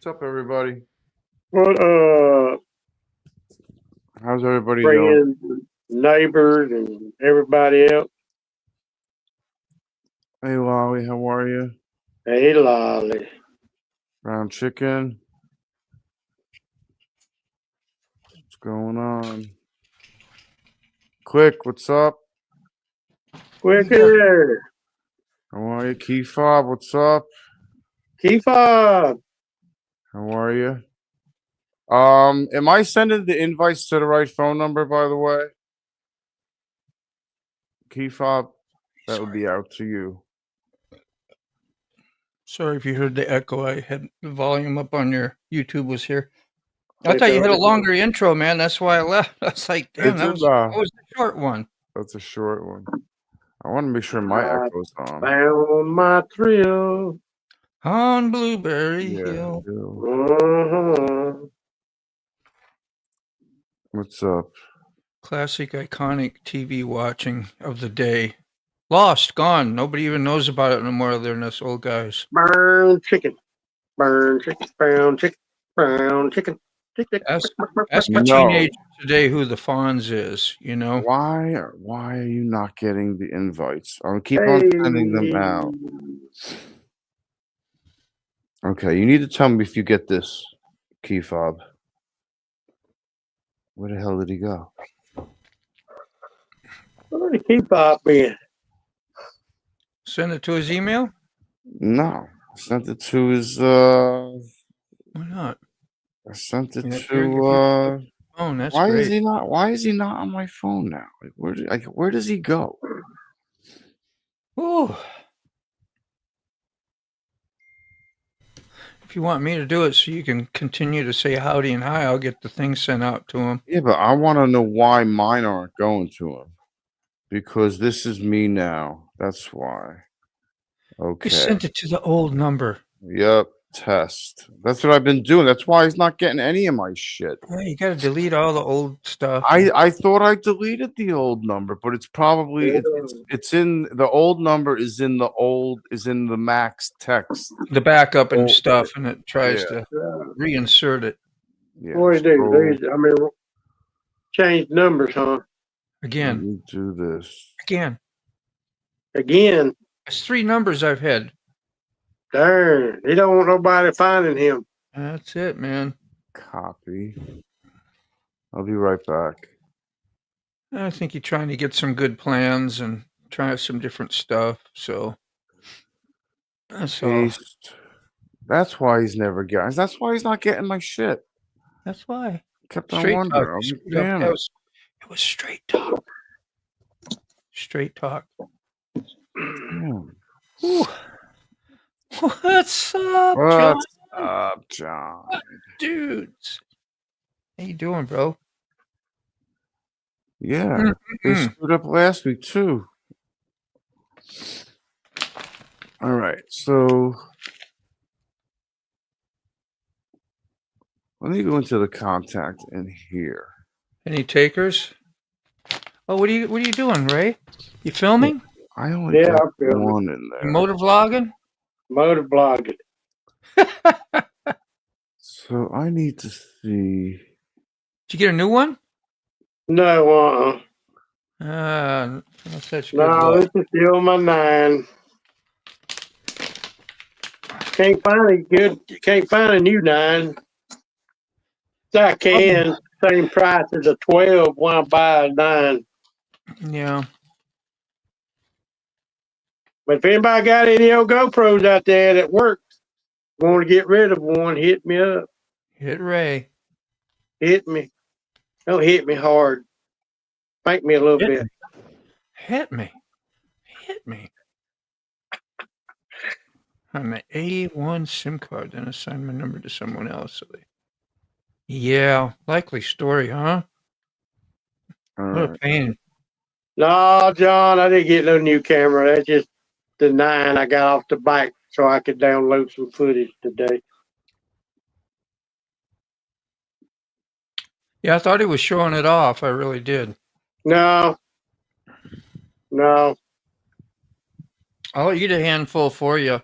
What's up, everybody? What How's everybody doing? friends, neighbors, and everybody else? Hey, Lolly, how are you? Hey, Lolly. Brown chicken. What's going on? Quick, what's up? Quicker. How are you? Key Fob, what's up? Key fob. How are you? Am I sending the invites to the right phone number, by the way? Key Fob, that would be out to you. Sorry if you heard the echo. I had the volume up on your YouTube was here. I thought you had a longer intro, man. That's why I left. I was like, damn, that was a short one. That's a short one. I want to make sure my echo's on. Found my thrill. On Blueberry Hill. What's up? Classic, iconic TV watching of the day. Lost, gone. Nobody even knows about it no more than us old guys. Burn chicken. Burn chicken. Brown chicken. Brown chicken. Ask a teenager today who the Fonz is, you know. Why are you not getting the invites? I'll keep on sending them out. Okay, you need to tell me if you get this, Key Fob. Where the hell did he go? Where did Key fob been? Send it to his email? No. I sent it to his Why not? I sent it Yeah, to phone. That's why great. is he not on my phone now? Like where does he go? Ooh. If you want me to do it so you can continue to say howdy and hi, I'll get the thing sent out to him. Yeah, but I want to know why mine aren't going to him. Because this is me now. That's why. Okay. You sent it to the old number. Yep. Test. That's what I've been doing. That's why he's not getting any of my shit. Yeah, you got to delete all the old stuff. I thought I deleted the old number, but it's probably it's in the old number is in the max text. The backup and stuff, and it tries to reinsert it. Yeah. What do you do? I mean, change numbers, huh? Again. Do this. Again. It's 3 numbers I've had. Darn. He don't want nobody finding him. That's it, man. Copy. I'll be right back. I think you're trying to get some good plans and try some different stuff. So that's all. That's why he's never getting. That's why he's not getting my shit. That's why. Kept on wondering. It was straight talk. Straight talk. What's up, John? What's up, John? Dudes. How you doing, bro? Yeah. They screwed up last week, too. All right. So let me go into the contact in here. Any takers? Oh, what are you doing, Ray? You filming? I only got one in there. You motovlogging? Motovlogging. So I need to see. Did you get a new one? No, that's such good no, luck. this is still my 9. Can't find a new 9. I can. Same price as a 12 when I buy a 9. Yeah. But if anybody got any old GoPros out there that work, want to get rid of one, hit me up. Hit Ray. Hit me. Don't hit me hard. Spank me a little bit. Hit me. On the A1 SIM card, then assign my number to someone else. Yeah, likely story, huh? What a pain. No, John, I didn't get no new camera. That's just the 9 I got off the bike so I could download some footage today. Yeah, I thought he was showing it off. I really did. No. I'll eat a handful for you.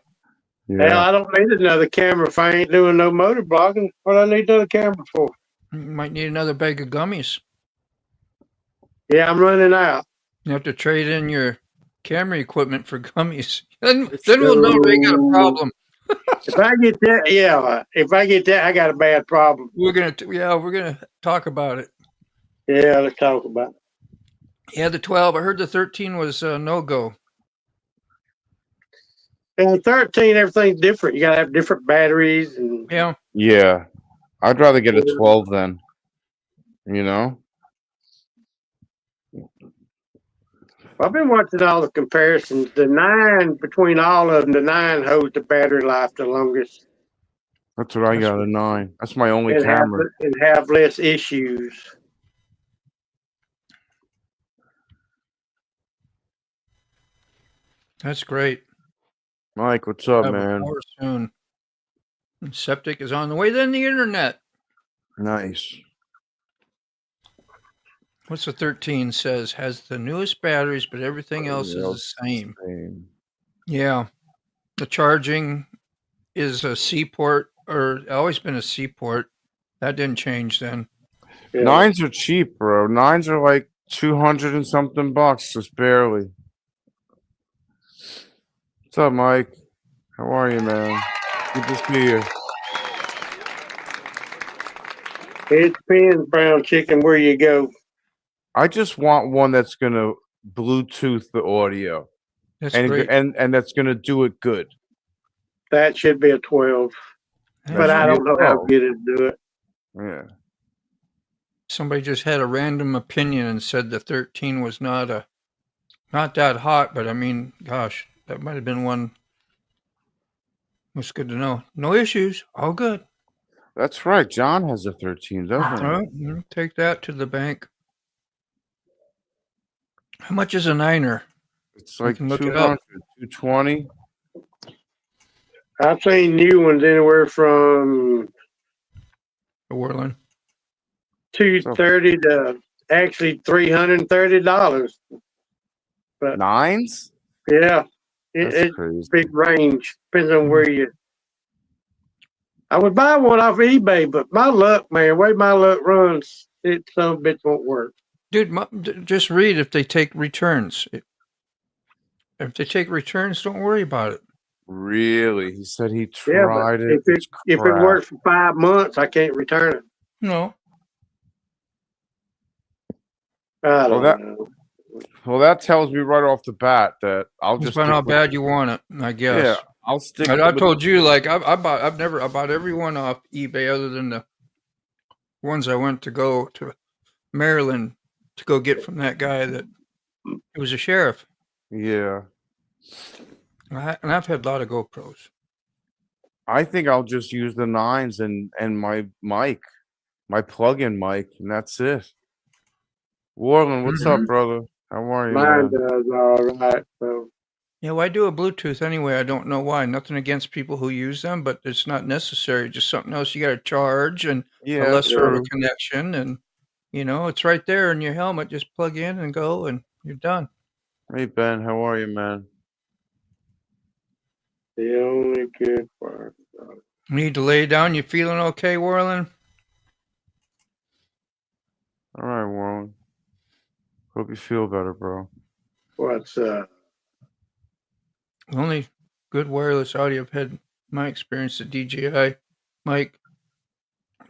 Hell, I don't need another camera if I ain't doing no motor blogging. What I need another camera for? You might need another bag of gummies. Yeah, I'm running out. You have to trade in your camera equipment for gummies. Then we'll know we got a problem. If I get that, yeah. If I get that, I got a bad problem. We're gonna talk about it. Yeah, let's talk about it. Yeah, the 12. I heard the 13 was no go. And 13, everything's different. You gotta have different batteries and Yeah. I'd rather get a 12 then. You know? I've been watching all the comparisons. The 9 between all of them, the 9 holds the battery life the longest. That's what I got, a 9. That's my only camera. And have less issues. That's great. Mike, what's up, man? Soon. Septic is on the way. Then the internet. Nice. What's the 13 says? Has the newest batteries, but everything else is the same. Yeah. The charging is a C port, or always been a C port. That didn't change then. Yeah. 9s are cheap, bro. 9s are like 200 and something bucks, just barely. What's up, Mike? How are you, man? Good to see you. It depends, brown chicken, where you go. I just want one that's gonna Bluetooth the audio. That's great. And that's gonna do it good. That should be a 12. But I don't know how good it do it. Yeah. Somebody just had a random opinion and said the 13 was not that hot, but I mean, gosh, that might have been one. It's good to know. No issues. All good. That's right. John has a 13, doesn't he? Take that to the bank. How much is a 9er? It's like 200, 220. I've seen new ones anywhere from Rollin. $230 to actually $330. But 9s? Yeah. It's crazy. Big range. Depends on where you. I would buy one off eBay, but my luck, man, the way my luck runs, some bits won't work. Dude, just read if they take returns. If they take returns, don't worry about it. Really? He said he tried it. If it works for 5 months, I can't return it. No. I don't know. Well, that tells me right off the bat that I'll just find out how bad you want it, I guess. Yeah, I'll stick. I told you, like I bought every one off eBay other than the ones I went to go to Maryland to go get from that guy that it was a sheriff. Yeah. And I've had a lot of GoPros. I think I'll just use the 9s and my mic, my plug-in mic, and that's it. Rollin, what's up, brother? How are you? Mine does all right. So. Yeah, well, I do a Bluetooth anyway. I don't know why. Nothing against people who use them, but it's not necessary. Just something else you got to charge and a lesser of a connection. And, it's right there in your helmet. Just plug in and go, and you're done. Hey, Ben. How are you, man? The only good part. Need to lay down. You feeling okay, Rollin? All right, Rollin. Hope you feel better, bro. What's only good wireless audio I've had in my experience, the DJI mic,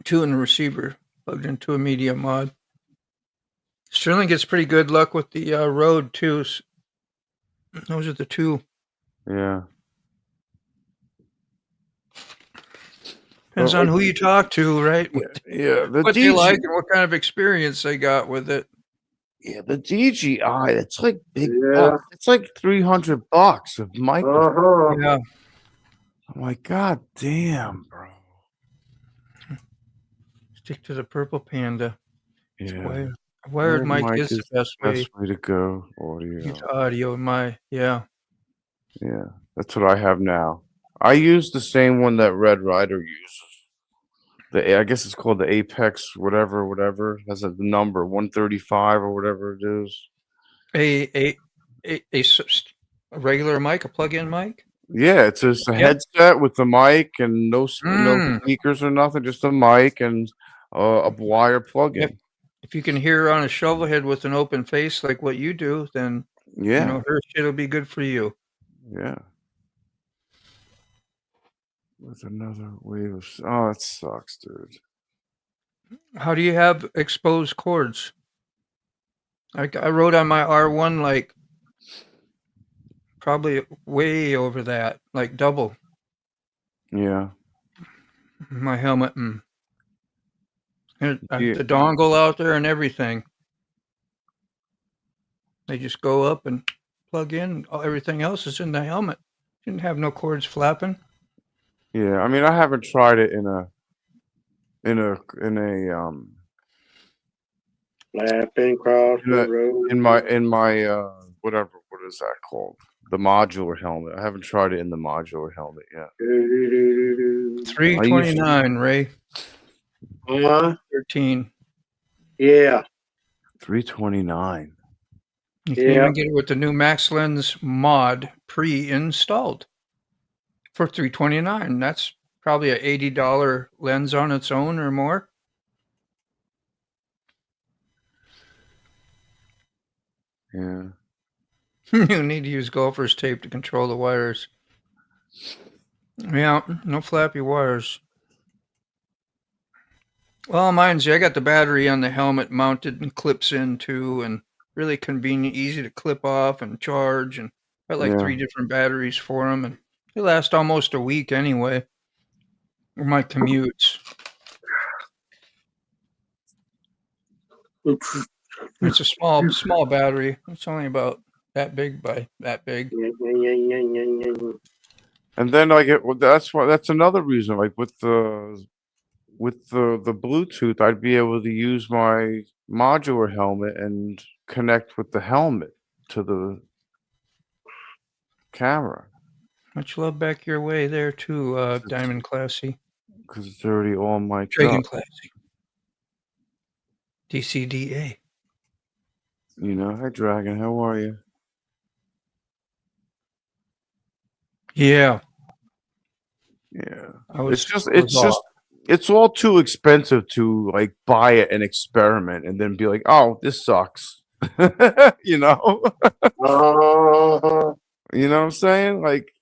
2 in the receiver, plugged into a media mod. Sterling gets pretty good luck with the Rode too. Those are the 2. Yeah. Depends on who you talk to, right? Yeah. What they like and what kind of experience they got with it. Yeah, the DJI, it's like big bucks. It's like $300 of microphone. Yeah. I'm like, God damn, bro. Stick to the purple Panda. Yeah. Wired mic is the best way to go. Audio. Yeah. Yeah, that's what I have now. I use the same one that Red Rider uses. I guess it's called the Apex, whatever. It has a number 135 or whatever it is. A regular mic, a plug-in mic? Yeah, it's just a Yep. headset with the mic and no Mm. speakers or nothing, just a mic and a wire plug-in. Yep. If you can hear her on a shovel head with an open face like what you do, then Yeah, her shit'll be good for you. yeah. With another wave of oh, it sucks, dude. How do you have exposed cords? I rode on my R1 like probably way over that, like double Yeah. my helmet and Yeah. the dongle out there and everything. They just go up and plug in. Everything else is in the helmet. Didn't have no cords flapping. Yeah. I mean, I haven't tried it in a Laughing across in the a road. in my whatever, what is that called? The modular helmet. I haven't tried it in the modular helmet yet. Do-do-do-do-do. 329, Ray. 13. Yeah. 329. You can even get it with the new Max Lens mod pre-installed for 329. That's probably a $80 lens on its own or more. Yeah. You need to use golfer's tape to control the wires. Yeah, no flappy wires. Well, mine's I got the battery on the helmet mounted and clips in too, and really convenient, easy to clip off and charge. And I got like Yeah. 3 different batteries for them, and they last almost a week anyway. Or my commutes. It's a small battery. It's only about that big by that big. And then that's another reason. Like with the Bluetooth, I'd be able to use my modular helmet and connect with the helmet to the camera Much love back your way there too, Diamond Classy. because it's already all mic'd Dragon up. Classy. DCDA. Hi Dragon, how are you? Yeah. Yeah. It's It's all too expensive to like buy it and experiment and then be like, oh, this sucks. You know? Uh-huh. You know what I'm saying? Like,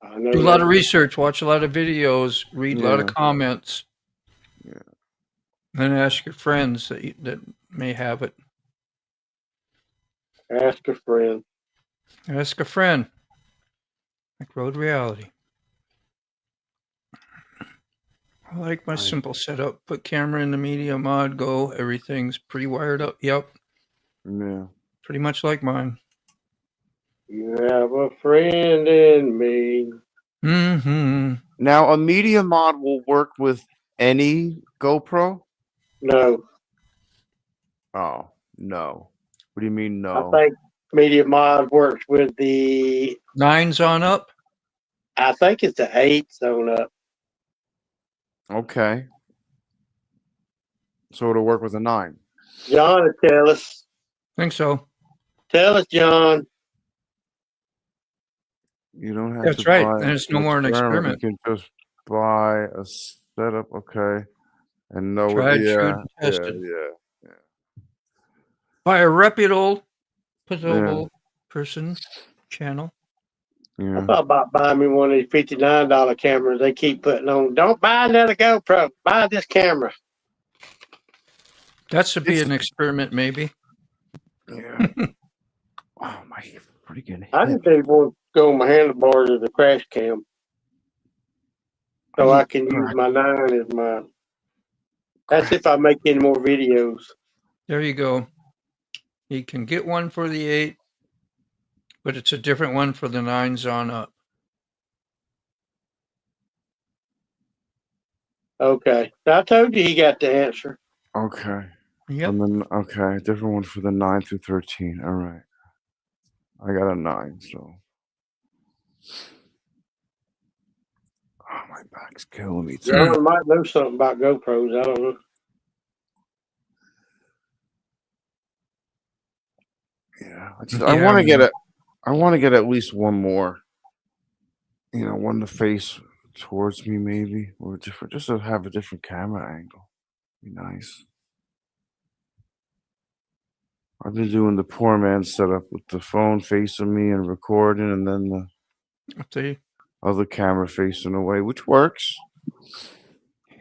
I know do a lot that. of research, watch a lot of videos, read a lot of Yeah. comments. Yeah. Then ask your friends that may have it. Ask a friend. Ask a friend. Like Road Reality. I like my simple setup. Put camera in the media mod, go. Everything's pre-wired up. Yep. Yeah. Pretty much like mine. You have a friend in me. Mm-hmm. Now, a media mod will work with any GoPro? No, Oh, no. What do you mean, I no? think Media Mod works with the. 9's on up. I think it's the 8s on up. Okay. So it'll work with a 9. John will tell us. Think so. Tell us, John. You don't have That's to right. buy And it's no more an experiment. You can just buy a setup, okay, and know Tried, what. true, Yeah, tested. yeah. By a reputable person channel. I Yeah. thought about buying me one of these $59 cameras they keep putting on. Don't buy another GoPro. Buy this camera. That should be an experiment, maybe. Yeah. Oh my freaking I hip. just need one to go on my handlebars as a crash cam. So I can use my 9 as my. That's if I make any more videos. There you go. You can get one for the 8, but it's a different one for the 9's on up. Okay. I told you he got the answer. Okay. Yep. And then different one for the 9 through 13. All right. I got a 9, so. Oh, my back's killing me too. John might know something about GoPros. I don't know. Yeah. I want to get I want to get at least one more. You know, one to face towards me, maybe, or different, just to have a different camera angle. Be nice. I've been doing the poor man setup with the phone facing me and recording, and then the I'll tell you, other camera facing away, which works.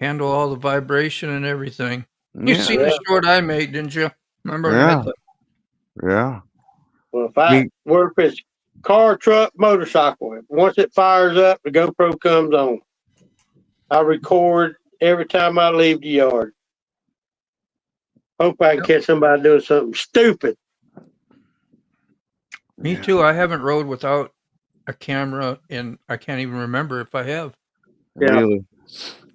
handle all the vibration and everything. You Yeah, seen the short I made, didn't you? Remember? yeah, yeah. Well, Me- if it's car, truck, motorcycle, once it fires up, the GoPro comes on. I record every time I leave the yard. Hope I can catch somebody doing something stupid. Me Yeah. too. I haven't rode without a camera, and I can't even remember if I have. Yeah. Really,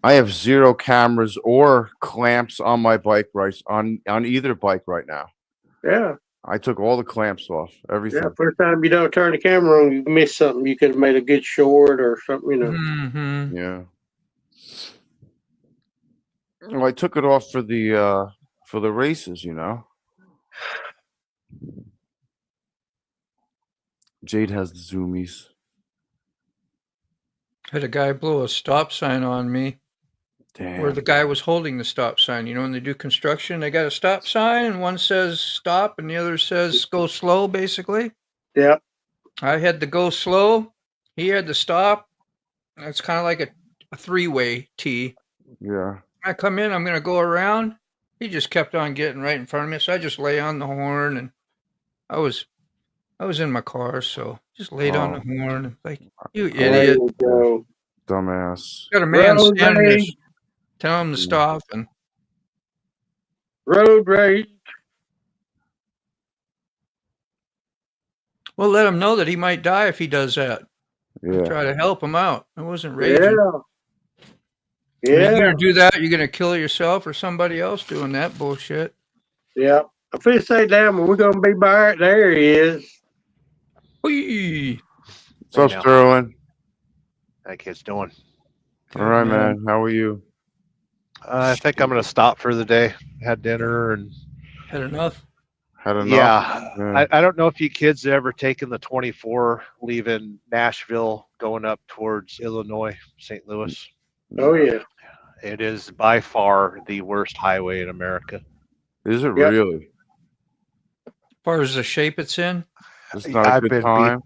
I have 0 cameras or clamps on my bike on either bike right now. Yeah. I took all the clamps off, everything. Yeah. First time you don't turn the camera on, you miss something. You could have made a good short or something, you know. Mm-hmm. Yeah. Well, I took it off for the races, you know. Jade has the zoomies. Had a guy blow a stop sign on me where Damn. the guy was holding the stop sign. You know, when they do construction, they got a stop sign, and one says stop, and the other says go slow, basically. Yeah. I had to go slow. He had to stop. It's kind of like a three-way T. Yeah. I come in, I'm going to go around. He just kept on getting right in front of me, so I just lay on the horn, and I was in my car, so just laid on the horn. And like, you There idiot! you go. Dumbass. Got a man Road standing there, rage. tell him to stop, and Road rage. we'll let him know that he might die if he does that. Yeah. Try to help him out. I wasn't raging. Yeah. If you're Yeah. gonna do that, you're gonna kill yourself or somebody else doing that bullshit. Yeah. I feel say, damn, we're going to be by it. There he is. Whee! What's up, Hey, now. Sterling? How kid's doing? All right, man. How are you? I think I'm gonna stop for the day. Had dinner and Had enough. Had enough? yeah. I don't know if you kids have ever taken the 24 leaving Nashville going up towards Illinois, St. Louis. Oh, yeah. It is by far the worst highway in America. Is it Yep. really? As far as the shape it's in, It's not a I've good been time.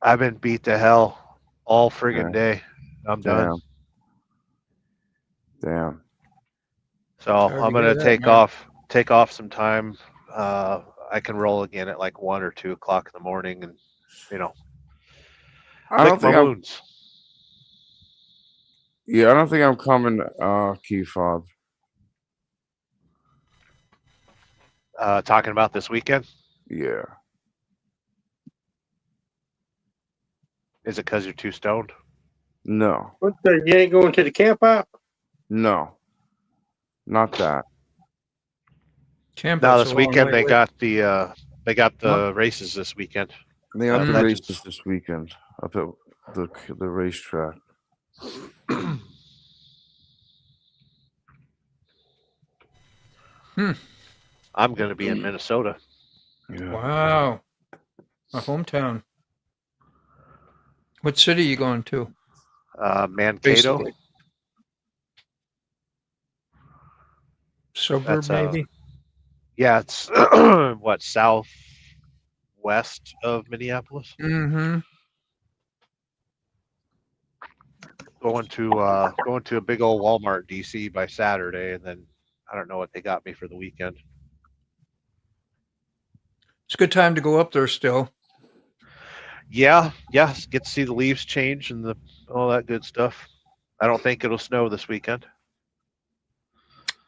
I've been beat to hell all friggin' Yeah. day. I'm done. Damn. So Sorry I'm to gonna hear that, take off some time. I can roll again at like 1 or 2 o'clock in the morning, and I don't lick my think I'm. wounds. Yeah, I don't think I'm coming. Key fob. Talking about this weekend. Yeah. Is it because you're too stoned? No. What the, you ain't going to the camp out? No. Not that. camp No, out's this a long weekend way away. they got the races this weekend. They got the Legends. races this weekend up at the racetrack. I'm going to be in Minnesota. Yeah. Wow, my hometown. What city are you going to? Mankato. Basically. Suburb, That's, maybe. Yeah, it's what, southwest of Minneapolis. Mm-hmm. Going to a big old Walmart DC by Saturday, and then I don't know what they got me for the weekend. It's a good time to go up there still. Yeah, get to see the leaves change and all that good stuff. I don't think it'll snow this weekend.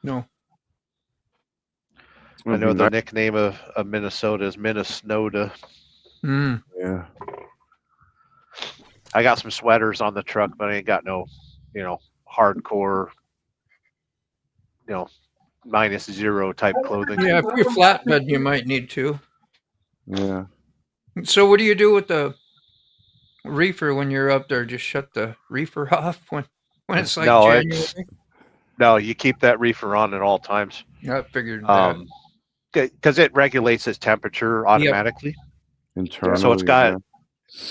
No. I know the nickname of Minnesota is Minnesota. Mm. Yeah. I got some sweaters on the truck, but I ain't got no, hardcore, -0 type clothing. Yeah, if you're flatbed, you might need to. Yeah. So what do you do with the reefer when you're up there? Just shut the reefer off when it's like No, January? No, you keep that reefer on at all times. I figured that. Because it regulates its temperature automatically. Internally. So it's got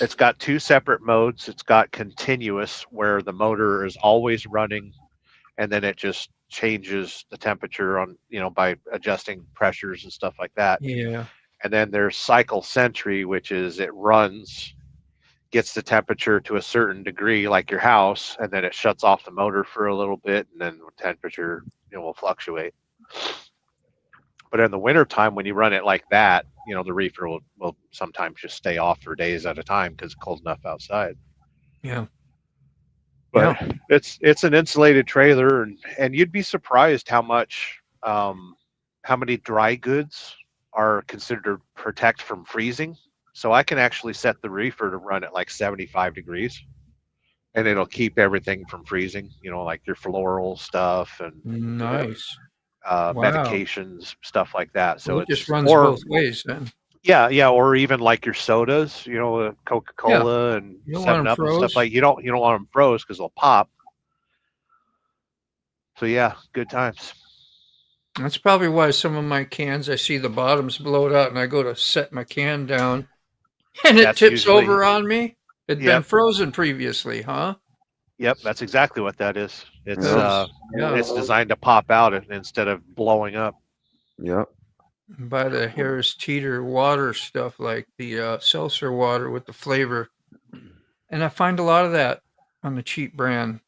It's got two separate modes. It's got continuous, where the motor is always running, and then it just changes the temperature on, by adjusting pressures and stuff like that. Yeah. And then there's cycle sentry, which is it runs, gets the temperature to a certain degree, like your house, and then it shuts off the motor for a little bit, and then the temperature will fluctuate. But in the wintertime, when you run it like that, the reefer will sometimes just stay off for days at a time because it's cold enough outside. Yeah. But it's an insulated trailer, and you'd be surprised how many dry goods are considered protect from freezing. So I can actually set the reefer to run at like 75 degrees, and it'll keep everything from freezing, like your floral stuff and Nice. medications, stuff like that. So it just it's runs both ways then. Yeah, or even like your sodas, Coca-Cola and You don't want 'em 7-Up and stuff froze. like you don't want them froze because they'll pop. So yeah, good times. That's probably why some of my cans, I see the bottoms blowed out, and I go to set my can down, and it That's tips usually- over on me. It'd been Yep. frozen previously, huh? Yep, that's exactly what that is. It's Yes. it's designed to pop out instead of blowing up. Yep. Buy the Harris Teeter water stuff, like the seltzer water with the flavor. And I find a lot of that on the cheap brand.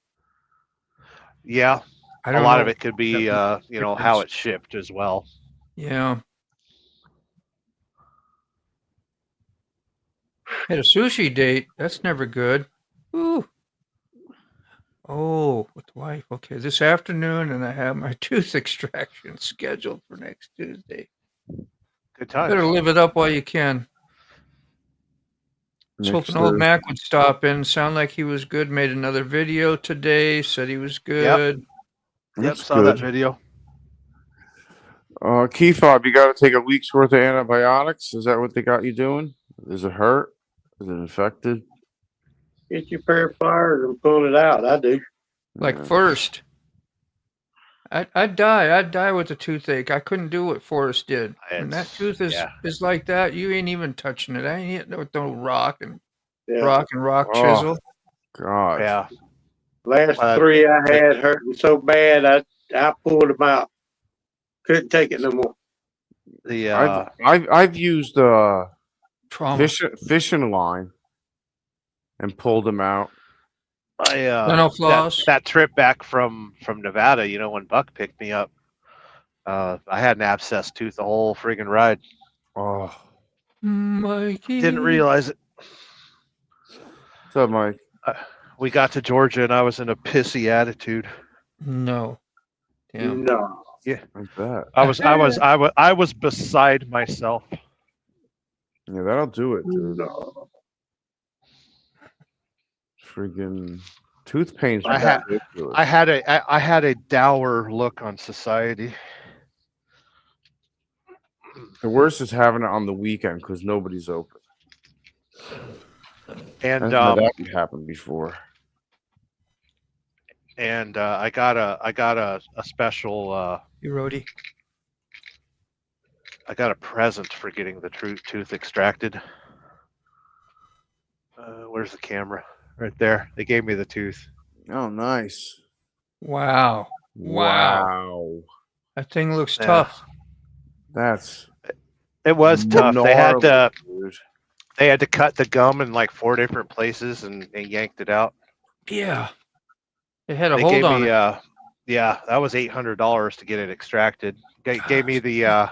Yeah, I a don't lot know. of it could be how it's shipped as well. Yeah. Had a sushi date. That's never good. Ooh. Oh, with the wife. Okay, this afternoon, and I have my tooth extraction scheduled for next Tuesday. Good times. Better live it up while you can. I was Next hoping old Thursday. Mac would stop in. Sound like he was good. Made another video today. Said he was good. That's saw that good. video. Key fob, you got to take a week's worth of antibiotics. Is that what they got you doing? Is it hurt? Is it infected? Get your pair of pliers and pull it out. I do. Like Yeah. first, I'd die. I'd die with a toothache. I couldn't do what Forrest did. When that It's- tooth is like that, you ain't even touching it. I ain't hitting it with no rock and Yeah. rock Oh. chisel. God. Yeah, Last Uh, 3 I had hurting so bad, I pulled them out. Couldn't take it no more. the I've used Trauma. fishing line and pulled them out. Dental floss. that trip back from Nevada, when Buck picked me up, I had an abscessed tooth the whole friggin' ride. Oh, Mikey. Didn't realize it. what's up, Mike? We got to Georgia and I was in a pissy attitude. No. Damn. No. Like that. I was beside myself. Yeah, that'll do it, dude. No. Freaking tooth pain's I had- ridiculous. I had a dour look on society. The worst is having it on the weekend because nobody's open. And I've had that happened before. I got a special You roadie. I got a present for getting the tooth extracted. Where's the camera? Right there. They gave me the tooth. Oh, nice. Wow. Wow. That thing looks Yeah. tough. That's It was tough. gnarly, They had to cut the gum in like 4 different places and yanked it out. Yeah. It had a They hold gave on me it. yeah, that was $800 to get it extracted. Gave me the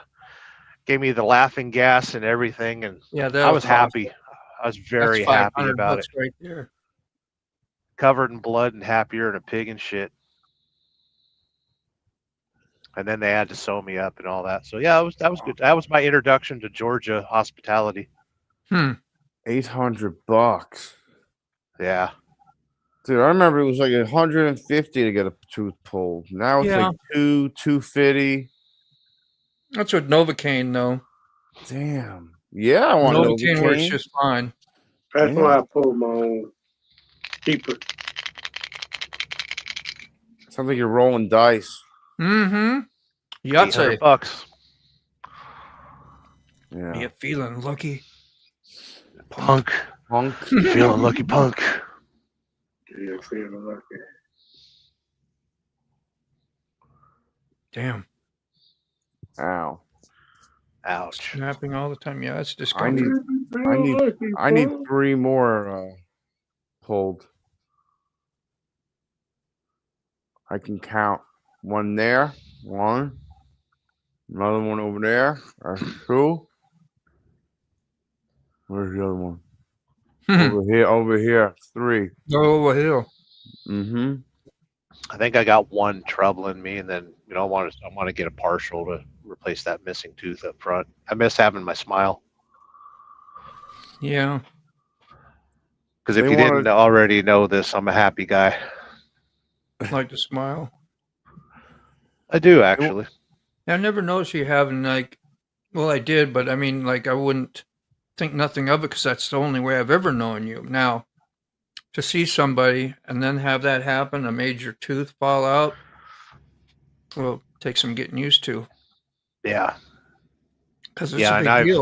laughing gas and everything, and Yeah, I was happy. I was very That's happy 500 about it. bucks right there. Covered in blood and happier than a pig and shit. And then they had to sew me up and all that. So yeah, that was good. That was my introduction to Georgia hospitality. $800. Yeah. Dude, I remember it was like 150 to get a tooth pulled. Now it's Yeah. like 250. That's what Novocaine, though. Damn. Yeah, I want Novocaine works Novocaine. just fine. That's Yeah. why I pulled my own cheaper. Sounds like you're rolling dice. Mm-hmm. $800 Yahtzee. bucks. Yeah. You feeling lucky? Punk. Punk. Feeling lucky, punk. Yeah, feeling lucky. Damn. Ow. Ouch. Snapping all the time. Yeah, that's I discomfort. need I need 3 more pulled. I can count. One there. One. Another one over there. That's 2. Where's the other one? Over here. 3. Go over hill. Mm-hmm. I think I got one troubling me, and then I want to get a partial to replace that missing tooth up front. I miss having my smile. Yeah. Because if They you wanna- didn't already know this, I'm a happy guy. Like to smile. I do actually. I never noticed you having well, I did, but I mean, I wouldn't think nothing of it because that's the only way I've ever known you. Now, to see somebody and then have that happen, a major tooth fall out, will take some getting used to. Yeah. Because it's Yeah, a and big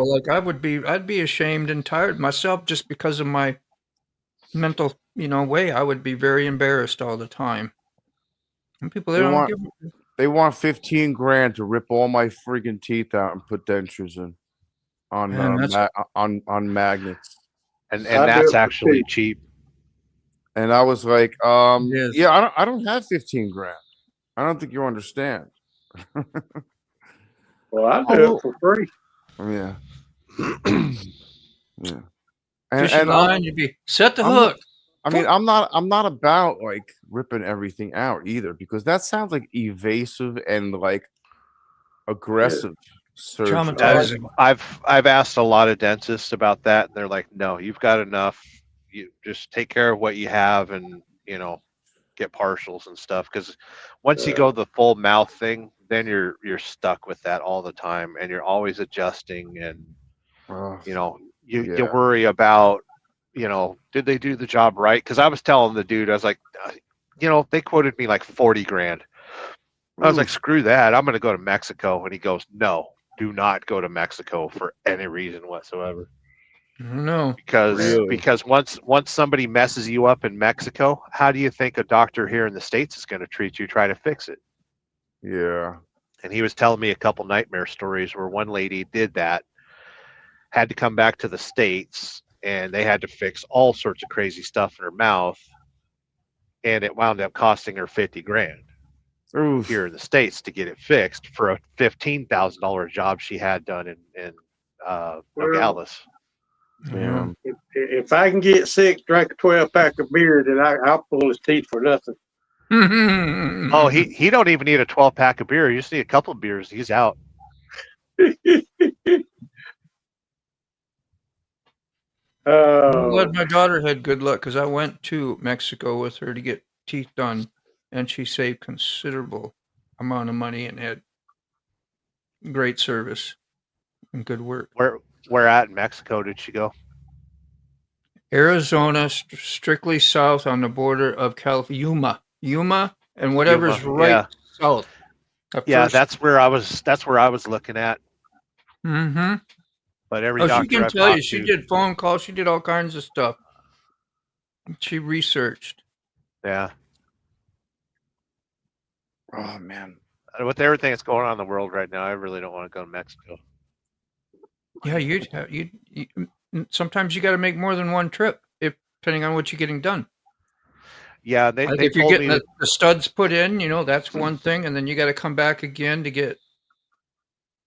deal. I'd be ashamed and tired myself just because of my mental, way. I would be very embarrassed all the time. And people, They want 15 grand to rip all my freaking teeth out and put dentures in on Man, on magnets. And I do that's it for actually cheap. cheap. And I was like, Yes. yeah, I don't have 15 grand. I don't think you understand. Well, I do it for free. Yeah. Yeah. fishing line, you'd be set the I'm hook. I mean, I'm not about ripping everything out either, because that sounds like evasive and aggressive surgery. Traumatizing. I've asked a lot of dentists about that, and they're like, "No, you've got enough. You just take care of what you have, and get partials and stuff." Because once you go the full mouth thing, then you're stuck with that all the time, and you're always adjusting, and Ugh, you yeah. worry about did they do the job right? Because I was telling the dude, I was like, they quoted me like 40 grand. I was like, Oof. screw that. I'm going to go to Mexico. And he goes, no, do not go to Mexico for any reason whatsoever. No. Really? Because once somebody messes you up in Mexico, how do you think a doctor here in the States is going to treat you, try to fix it? Yeah. And he was telling me a couple nightmare stories where one lady did that, had to come back to the States, and they had to fix all sorts of crazy stuff in her mouth. And it wound up costing her 50 grand Oof. here in the States to get it fixed for a $15,000 job she had done in Nogales. Damn. If I can get sick, drink a 12-pack of beer, then I'll pull his teeth for nothing. Oh, he don't even need a 12-pack of beer. You just need a couple of beers. He's out. I'm glad Oh, my daughter had good luck because I went to Mexico with her to get teeth done, and she saved considerable amount of money and had great service and good work. Where at in Mexico did she go? Arizona, strictly south on the border of California, Yuma, and whatever's Yuma, right yeah. south. Yeah, that's where I was looking at. Mm-hmm. But every Oh, she doctor can I've tell you. talked She to, did phone calls. She did all kinds of stuff. She researched. yeah. Oh man. With everything that's going on in the world right now, I really don't want to go to Mexico. Yeah, sometimes you got to make more than one trip, depending on what you're getting done. Yeah, they If you're told getting me the studs put in, that's one thing, and then you got to come back again to get.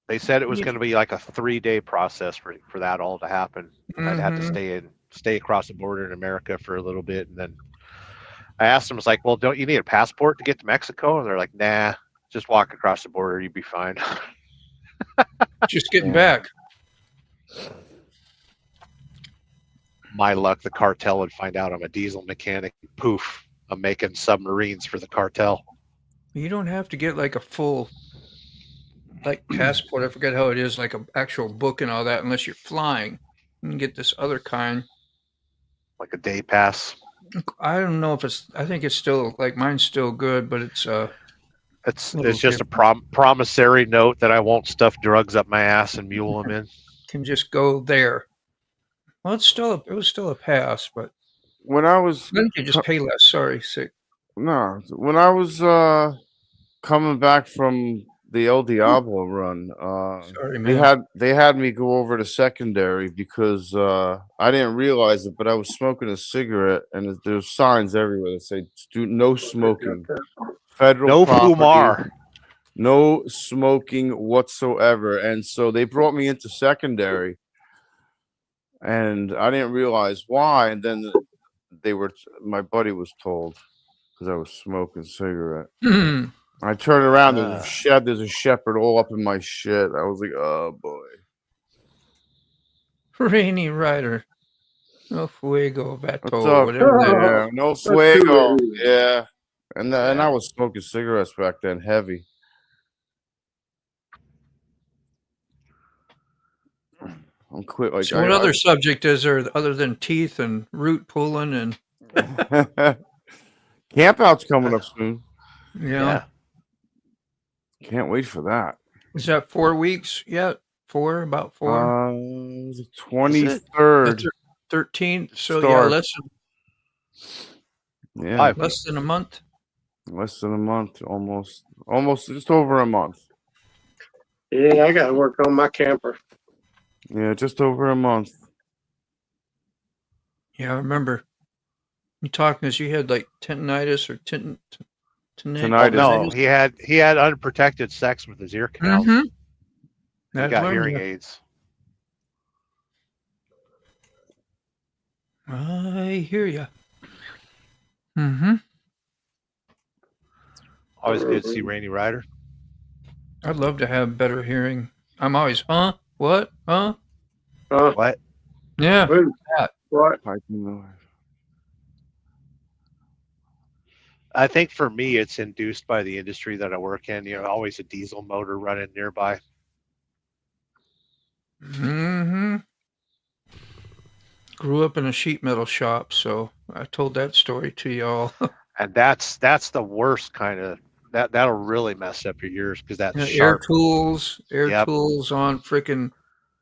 they said it was going to be like a 3-day process for that all to happen. I'd have to stay across the border in America for a little bit, and then I asked them, I was like, well, don't you need a passport to get to Mexico? And they're like, nah, just walk across the border, you'd be fine. Just getting Yeah. back. My luck, the cartel would find out I'm a diesel mechanic. Poof, I'm making submarines for the cartel. You don't have to get like a full passport. I forget how it is, like an actual book and all that, unless you're flying. You can get this other kind. Like a day pass. I don't know if I think it's still mine's still good, but it's It's just a promissory note that I won't stuff drugs up my ass and mule them in. can just go there. Well, it was still a pass, but when I was I think you just pay less. Sorry, sick. no, when I was coming back from the El Diablo run, Sorry, man. they had me go over to secondary because I didn't realize it, but I was smoking a cigarette, and there's signs everywhere that say "Do no smoking, federal No property, fumar. no smoking whatsoever." And so they brought me into secondary, and I didn't realize why. And then my buddy was told because I was smoking a cigarette. I turned around. There's a shepherd all up in my shit. I was like, oh boy. Rainy Rider. No fuego, What's vato, up? whatever that is. Yeah, no fuego. Yeah, and I was smoking cigarettes back then, heavy. I'm quit. Like, So what other subject is there other than teeth and root pulling and camp out's coming up soon. yeah. Can't wait for that. Is that 4 weeks yet? About 4? The 23rd. 13th. So Start. yeah, less than a month. Less than a month, almost just over a month. Yeah, I got to work on my camper. Yeah, just over a month. Yeah, I remember you talking as you had like tinnitus or tinnitus. No, he had unprotected sex with his ear canals. Mm-hmm. He got hearing aids. I hear you. Mm-hmm. Always good to see Rainy Rider. I'd love to have better hearing. I'm always, what? What? Yeah. What? I think for me, it's induced by the industry that I work in. Always a diesel motor running nearby. Mm-hmm. Grew up in a sheet metal shop, so I told that story to y'all. And that's the worst kind of that'll really mess up your ears because that air tools on freaking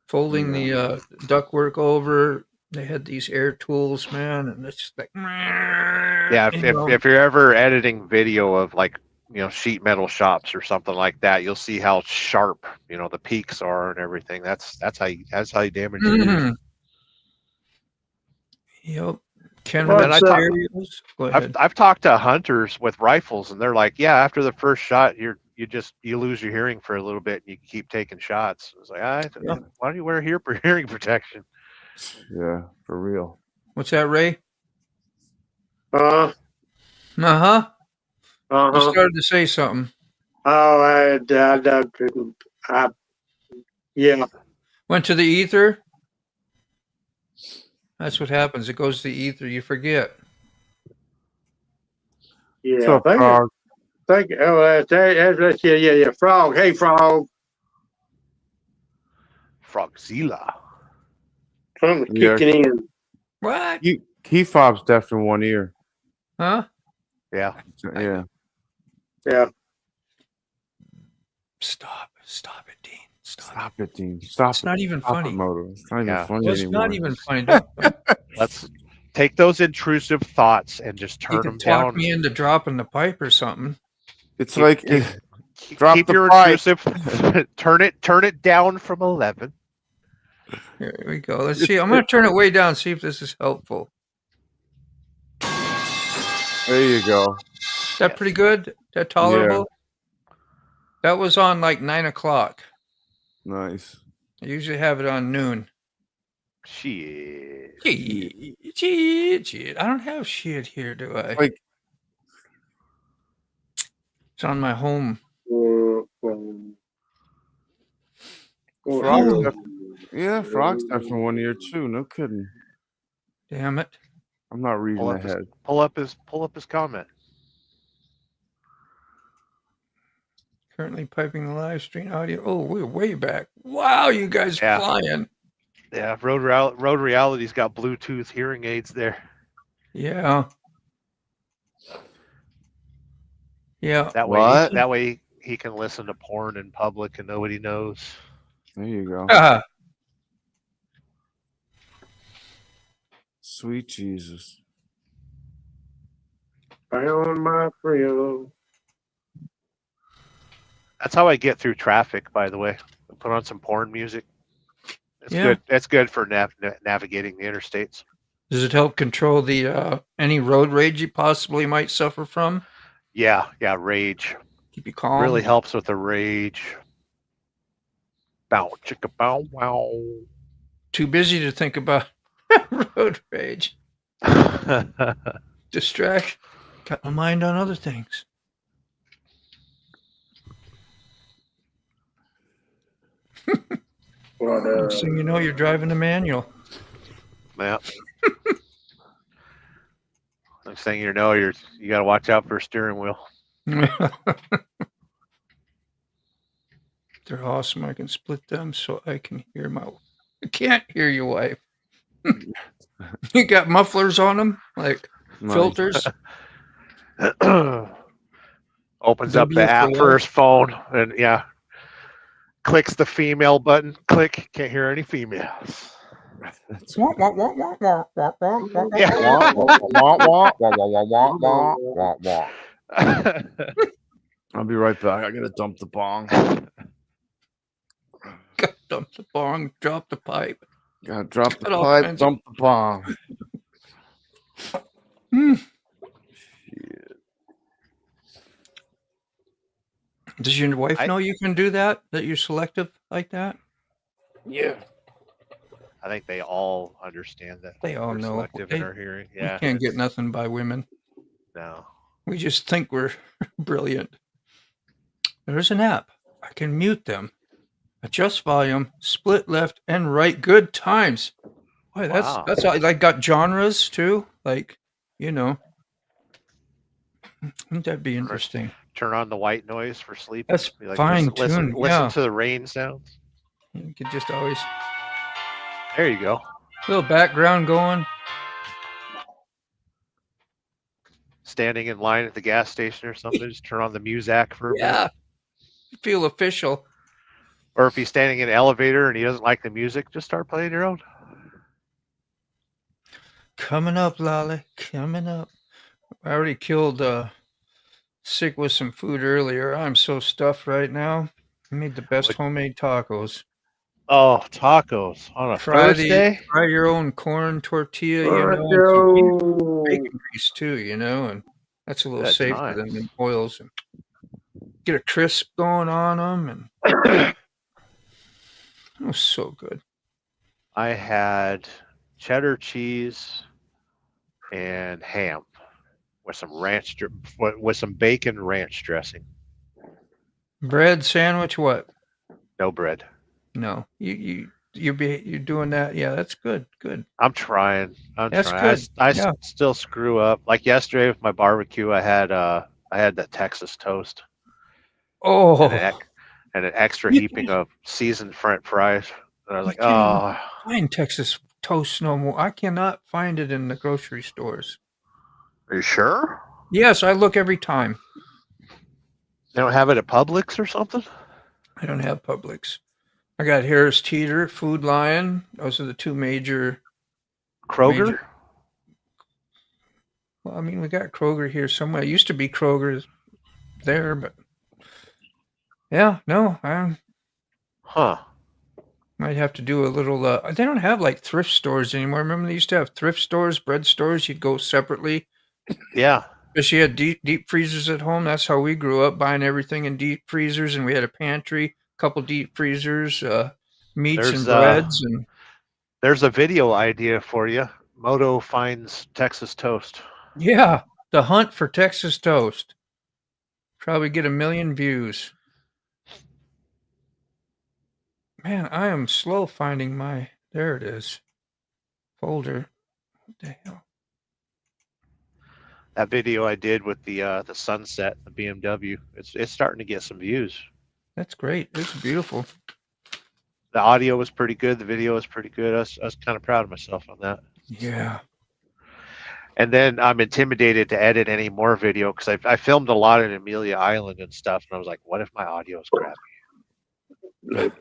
folding the ductwork over. They had these air tools, man, and it's like if you're ever editing video of like sheet metal shops or something like that, you'll see how sharp the peaks are and everything. That's how you damage your ears. Yep. I've talked to hunters with rifles, and they're like, "Yeah, after the first shot, you lose your hearing for a little bit, and you keep taking shots." It's like, why don't you wear hearing protection? Yeah, for real. What's that, Ray? Uh-huh. You started to say something. Oh, yeah. Went to the ether. That's what happens. It goes to the ether. You forget. Yeah. Frog. Yeah. Frog. Hey, Frog. Frogzilla. Something's kicking in. What? Key fob's deaf in one ear. Huh? Yeah. Yeah. Yeah. Stop it, Dean. Stop it, Dean. Stop it's not even funny. It's not even funny it's anymore. Not even funny. Let's take those intrusive thoughts and just turn them down. Talk me into dropping the pipe or something. It's keep your intrusive. turn it down from 11. Here we go. Let's see. I'm going to turn it way down. See if this is helpful. There you go. Is that pretty good? That tolerable? Yeah. That was on like 9 o'clock. Nice. I usually have it on noon. Shit. I don't have shit here, do I? It's on my home. Frog's deaf in one ear too. No kidding. Damn it. I'm not reading ahead. Pull up his comment. Currently piping the live stream audio. Oh, we're way back. Wow, you guys flying. Yeah, Road Reality's got Bluetooth hearing aids there. Yeah. Yeah. That way he can listen to porn in public and nobody knows. There you go. Sweet Jesus. Found my friend. That's how I get through traffic, by the way. I put on some porn music. It's Yeah. good. It's good for navigating the interstates. Does it help control the any road rage you possibly might suffer from? Yeah, rage. Keep you calm. Really helps with the rage. Bow, chicka, bow, wow. Too busy to think about road rage. Distraction. Got my mind on other things. Next thing you know, you're driving a manual. Yeah. Next thing you know, you got to watch out for a steering wheel. They're awesome. I can split them so I can hear I can't hear your wife. You got mufflers on them, like Nice. filters. Opens They'll up be the here for app life. for his phone and clicks the female button. Click. Can't hear any females. That's Wah, wah, wah, wah, wah, wah, wah, wah. Yeah. wah, wah, wah, wah, wah, wah, wah, wah, wah, wah. I'll be right back. I gotta dump the bong. Got dump the bong, drop the pipe. Gotta drop the Got all pipe, kinds of- dump the bong. Hmm. Shit. Does your wife know you can do that? That you're selective like that? Yeah. I think they all understand that. They all we're know. selective in our hearing. We Yeah. can't get nothing by women. No. We just think we're brilliant. There's an app. I can mute them. Adjust volume, split left and right. Good times. Boy, Wow. that's all, like got genres too. Like, you know. Wouldn't that be interesting? Turn on the white noise for sleep. That's Be like, fine listen, tune. listen Yeah. to the rain sounds. You could just always There you go. little background going. Standing in line at the gas station or something, just turn on the Muzak for a bit. Yeah. Feel official. Or if he's standing in an elevator and he doesn't like the music, just start playing your own. Coming up, Lolly. Coming up. I already killed sick with some food earlier. I'm so stuffed right now. I made the best homemade tacos. Oh, tacos on a Thursday? Fry your own corn tortilla, bacon grease too, and that's a little Good safer times. than the oils. And get a crisp going on them, and it was so good. I had cheddar cheese and ham with some with some bacon ranch dressing. Bread sandwich, what? No bread. No, you're doing that. Yeah, that's good. Good. I'm trying. That's trying. good. I Yeah. still screw up. Like yesterday with my barbecue, I had that Texas toast Oh, and an extra You- heaping of seasoned French fries. And I was like, can't oh, find Texas toast no more. I cannot find it in the grocery stores. are you sure? Yes, I look every time. They don't have it at Publix or something? I don't have Publix. I got Harris Teeter, Food Lion. Those are the two major. Kroger? Well, I mean, we got Kroger here somewhere. It used to be Kroger there, but yeah, no, I Huh. might have to do a little. They don't have like thrift stores anymore. Remember they used to have thrift stores, bread stores. You'd go separately. Yeah. Especially had deep freezers at home. That's how we grew up, buying everything in deep freezers, and we had a pantry, couple deep freezers, meats and breads, and There's a video idea for you. Moto finds Texas toast. yeah, the hunt for Texas toast. Probably get 1 million views. Man, I am slow finding my. There it is. Folder. What the hell? That video I did with the sunset, the BMW, it's starting to get some views. That's great. It's beautiful. The audio was pretty good. The video was pretty good. I was kind of proud of myself on that. Yeah. And then I'm intimidated to edit any more video because I filmed a lot in Amelia Island and stuff. And I was like, what if my audio is crappy?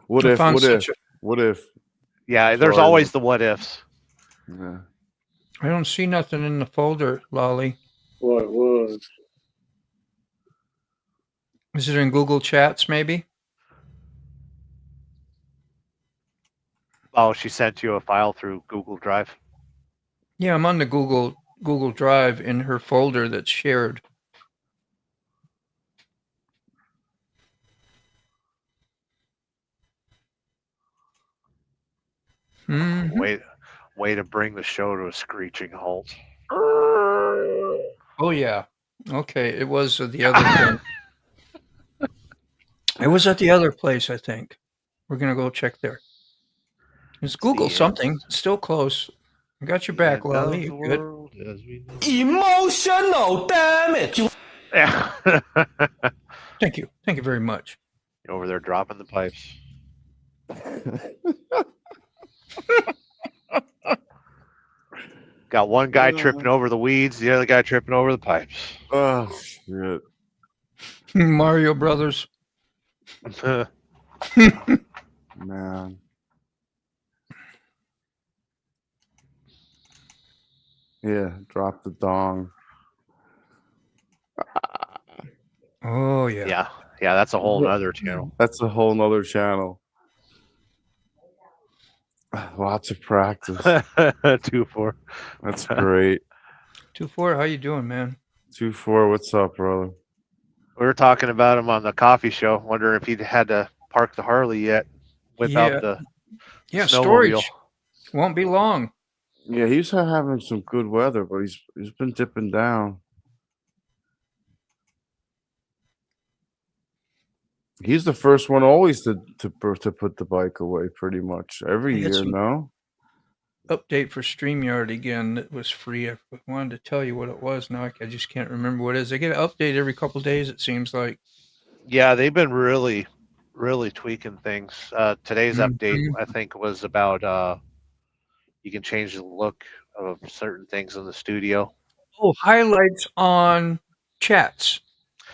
What I if? found What if? such What if? Yeah, there's Sorry. always the what ifs. Yeah. I don't see nothing in the folder, Lolly. What it was. Is it in Google Chats, maybe? Oh, she sent you a file through Google Drive. Yeah, I'm on the Google Drive in her folder that's shared. Mhm. Way to bring the show to a screeching halt. Oh yeah. Okay, it was the other thing. It was at the other place, I think. We're gonna go check there. It's Google the something. It's still close. I got your back, End of Lolly. the You good? world as we know. Emotional damage. Yeah. Thank you. Thank you very much. Over there dropping the pipes. Got one guy tripping over the weeds, the other guy tripping over the pipes. Oh shit. Mario Brothers. Man. Yeah, drop the dong. Oh yeah. Yeah, that's a whole nother channel. That's a whole nother channel. Lots of practice. 2-4. That's great. 2-4, how you doing, man? 2-4, what's up, brother? We were talking about him on the coffee show, wondering if he'd had to park the Harley yet, whip out the snowmobile. Storage. Won't be long. Yeah, he's having some good weather, but he's been dipping down. He's the first one always to put the bike away, pretty much every I get year. some- No, Update for StreamYard again that was free. I wanted to tell you what it was. Now I just can't remember what it is. They get an update every couple days, it seems like. Yeah, they've been really, really tweaking things. Today's update, I think, was about you can change the look of certain things in the studio. Oh, highlights on chats.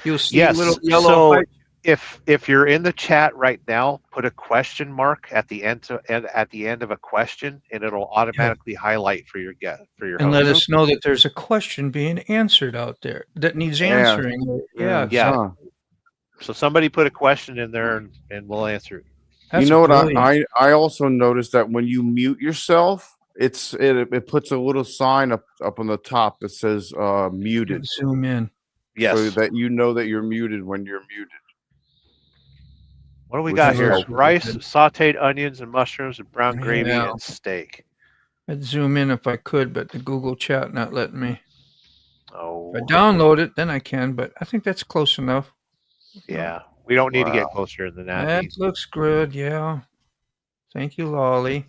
You'll see Yes. little yellow So highlights. if you're in the chat right now, put a question mark at the end of a question, and it'll automatically highlight for your And let host. us know that there's a question being answered out there that needs Yeah. answering. Yeah. Yeah. Huh. So somebody put a question in there, and we'll answer it. That's You know brilliant. what? I also noticed that when you mute yourself, it puts a little sign up on the top that says muted, Zoom in. Yes. so that you know that you're muted when you're muted. What do we which got is here? helpful. Rice, sautéed onions and mushrooms, and brown gravy Yeah. and steak. I'd zoom in if I could, but the Google Chat not letting me. Oh, If I download it, then I can, but I think that's close enough. yeah. We don't need to get Wow. closer than that. That looks good, yeah. Thank you, Lolly.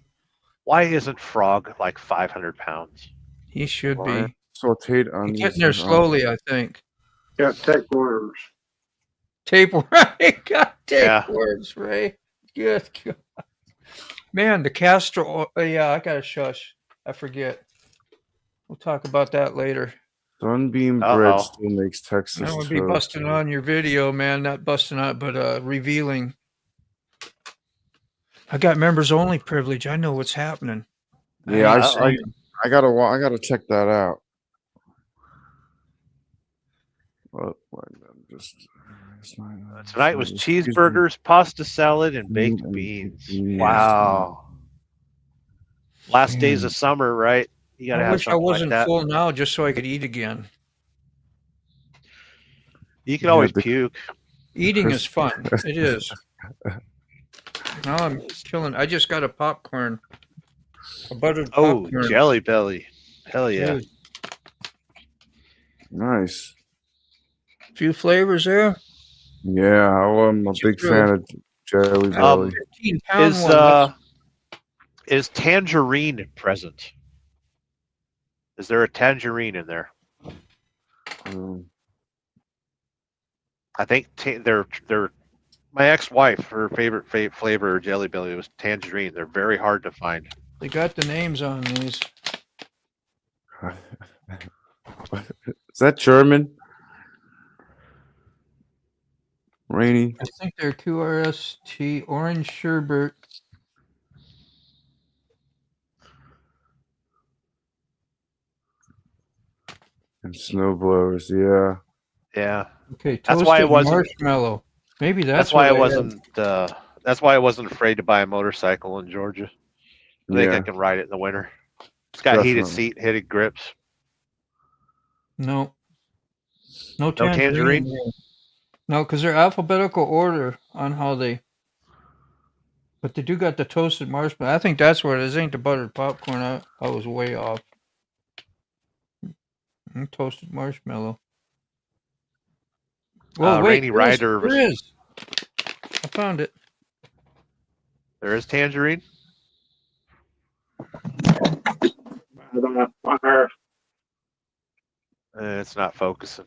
Why isn't Frog like 500 pounds? He should Right. be. Sauteed He's onions. getting there slowly, I think. Got tapeworms. Tapeworms. Got Yeah. tapeworms, Ray. Good God. Man, the castor oil. Yeah, I got to shush. I forget. We'll talk about that later. Sunbeam Uh-oh. bread still makes Texas That would be toast. busting on your video, man. Not busting on, but revealing. I got members only privilege. I know what's happening. Yeah, ain't I saying. gotta check that out. Well, I'm just Tonight was excuse me. cheeseburgers, pasta salad, and baked beans. Wow. Last days of summer, right? You gotta I have wish I something wasn't like that. full now, just so I could eat again. You can Yeah, always the- puke. Eating is fun. It is. Now I'm killing. I just got a popcorn, a buttered Oh, popcorn. Jelly Belly. Hell yeah. Dude, Nice. few flavors there. Yeah, I'm a big fan of Jelly Belly. 15-pound one. Is tangerine present? Is there a tangerine in there? I think they're my ex-wife. Her favorite flavor of Jelly Belly was tangerine. They're very hard to find. They got the names on these. Is that German? Rainy. I think they're QRST orange sherbet. And snow blowers, yeah. Yeah, Okay, That's why it toasted wasn't- marshmallow. Maybe that's that's why I what wasn't. That's why I wasn't afraid to buy a motorcycle in Georgia. I think I Yeah, can ride it in the winter. It's got heated definitely. seat, heated grips. No, no No tangerine. tangerine? Here. No, because they're alphabetical order on how they. But they do got the toasted marshmallow. I think that's what it is. Ain't the buttered popcorn? I was way off. Toasted marshmallow. Well, wait, Rainy there is. Rider. There is. I found it. There is tangerine. Fire. It's not focusing.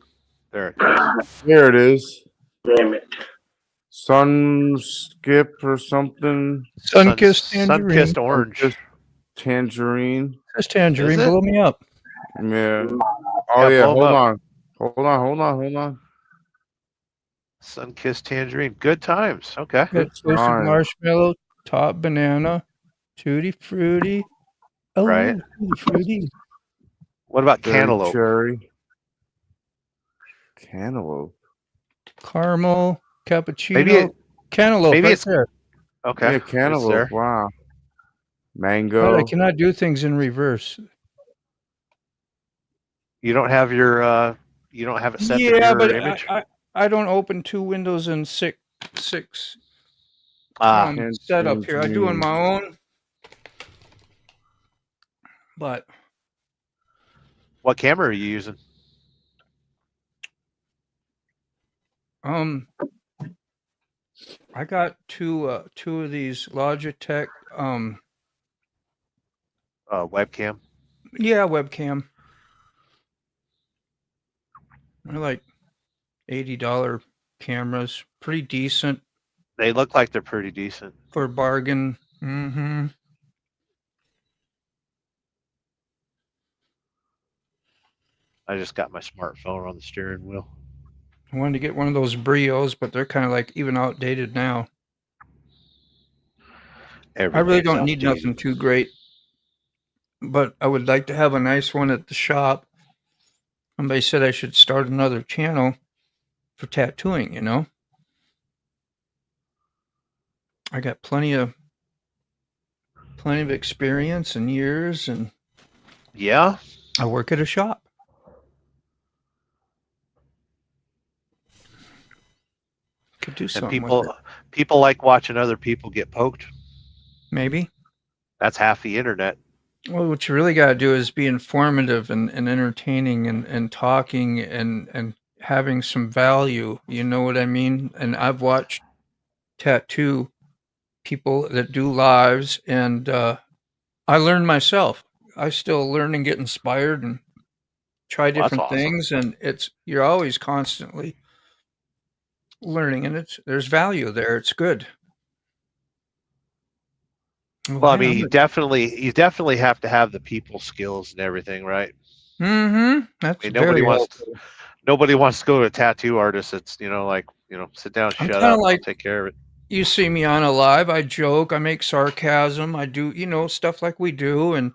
There it goes. Here it is. Damn it. Sun skip or something. Sunkissed tangerine. Sun-kissed orange. Just tangerine. This tangerine Is it? blew me up. Yeah. Oh Yeah, yeah. blow 'em Hold up. on. Hold on. Sun-kissed tangerine. Good times. Okay. Got toasted Fine. marshmallow, top banana, tutti frutti. Oh, Right. tutti frutti. What about Berry cantaloupe? cherry. Cantaloupe. Caramel, cappuccino, Maybe cantaloupe. maybe Right it's- there. Okay. Yeah, it's cantaloupe. there. Wow. But Mango. I cannot do things in reverse. You don't have your. You don't have it set to Yeah, mirror but image. I don't open two windows in six Tan- setup here. I do on tangerine. my own. But What camera are you using? I got two of these Logitech Webcam. yeah, webcam. They're like $80 cameras. Pretty decent They look like they're pretty decent. for a bargain. Mm-hmm. I just got my smartphone on the steering wheel. I wanted to get one of those Brios, but they're kind of like even outdated now. I really Everything's don't need outdated. nothing too great, but I would like to have a nice one at the shop. Somebody said I should start another channel for tattooing, you know? I got plenty of experience and years, and Yeah. I work at a shop. Could do And something with it. people like watching other people get poked. Maybe. That's half the internet. Well, what you really got to do is be informative and entertaining and talking and having some value. You know what I mean? And I've watched tattoo people that do lives, and I learn myself. I still learn and get inspired and try Well, that's different awesome. things, and you're always constantly learning, and there's value there. It's good. Well, I mean, you definitely have to have the people skills and everything, right? Mm-hmm. That's I mean, very helpful. nobody wants to go to a tattoo artist. It's sit down, I'm shut kinda up, like- I'll take care of it. You see me on a live, I joke, I make sarcasm, I do, stuff like we do, and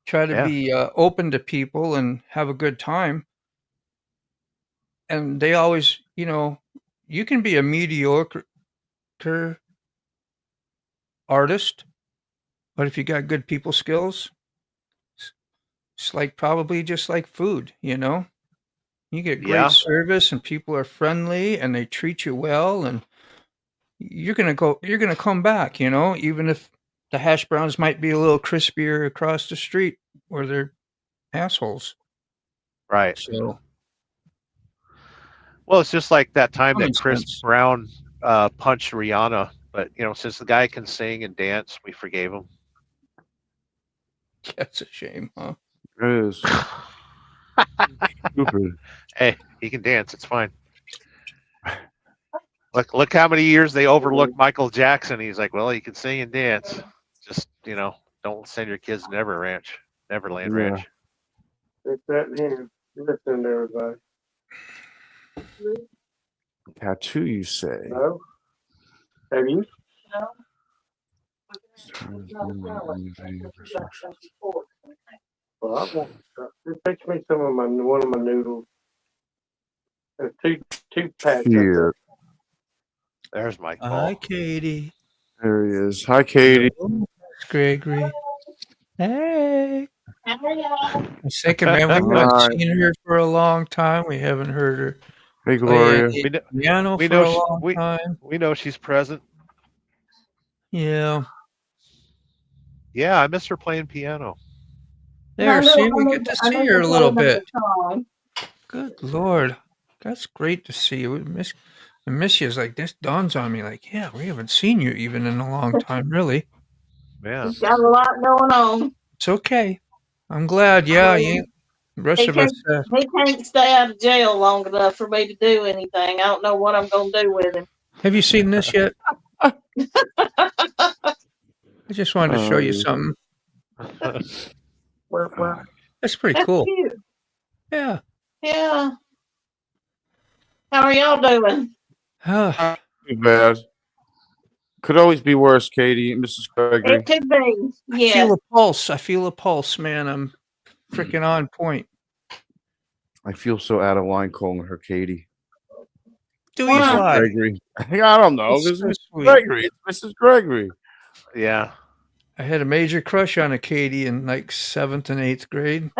try to Yeah. be open to people and have a good time. And they always, you can be a mediocre artist, but if you got good people skills, it's like probably just like food, You get great Yeah. service and people are friendly and they treat you well, and you're gonna come back, even if the hash browns might be a little crispier across the street where they're assholes. Right. So Well, it's just like that time Common that Chris sense. Brown punched Rihanna, but since the guy can sing and dance, we forgave him. that's a shame, huh? It is stupid. Hey, he can dance. It's fine. Look how many years they overlooked Michael Jackson. He's like, well, he can sing and dance. Just don't send your kids to Neverland Ranch. It's that hand. Listen to everybody. Tattoo, you say? No? Have you? Well, I want just fix me one of my noodles. There's two packs up Shit. there. There's Mike Hi, Paul. Katie. There he is. Hi, Katie. Hello, Gregory. Hey. How are y'all? I was thinking, man, we've not Hi. seen her for a long time. We haven't heard her Hey, play Gloria. any We know, piano we for know a she- long we- time. we know she's present. Yeah. Yeah, I miss her playing piano. There, see, we get to see her a little bit. Time. Good Lord. That's great to see you. I miss you. It's like, this dawns on me, like, yeah, we haven't seen you even in a long time, really. Yeah. He's got a lot going on. It's okay. I'm glad. Yeah, you ain't, the rest He of us, He can't stay out of jail long enough for me to do anything. I don't know what I'm going to do with him. have you seen this yet? I just wanted to show you something. We're That's pretty that's cool. cute. Yeah. Yeah. How are y'all doing? Ah, Too bad. Could always be worse, Katie. Mrs. Gregory. It could be. I Yes. feel a pulse. I feel a pulse, man. I'm freaking on point. I feel so out of line calling her Katie. Do Why? you Mrs. fly? Gregory. I don't know. It's This so is sweet. Gregory. It's Mrs. Gregory. Yeah. I had a major crush on a Katie in like 7th and 8th grade.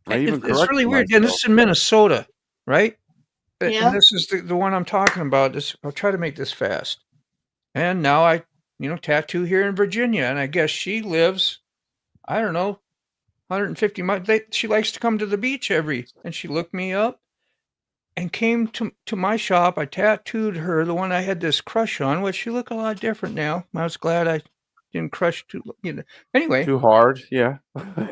I even It's really corrected weird. And this myself. is in Minnesota, right? Yeah. And this is the one I'm talking about. I'll try to make this fast. And now I, tattoo here in Virginia. And I guess she lives, I don't know, 150 miles. She likes to come to the beach and she looked me up and came to my shop. I tattooed her, the one I had this crush on, which she look a lot different now. I was glad I didn't crush too, Anyway, Too hard. Yeah.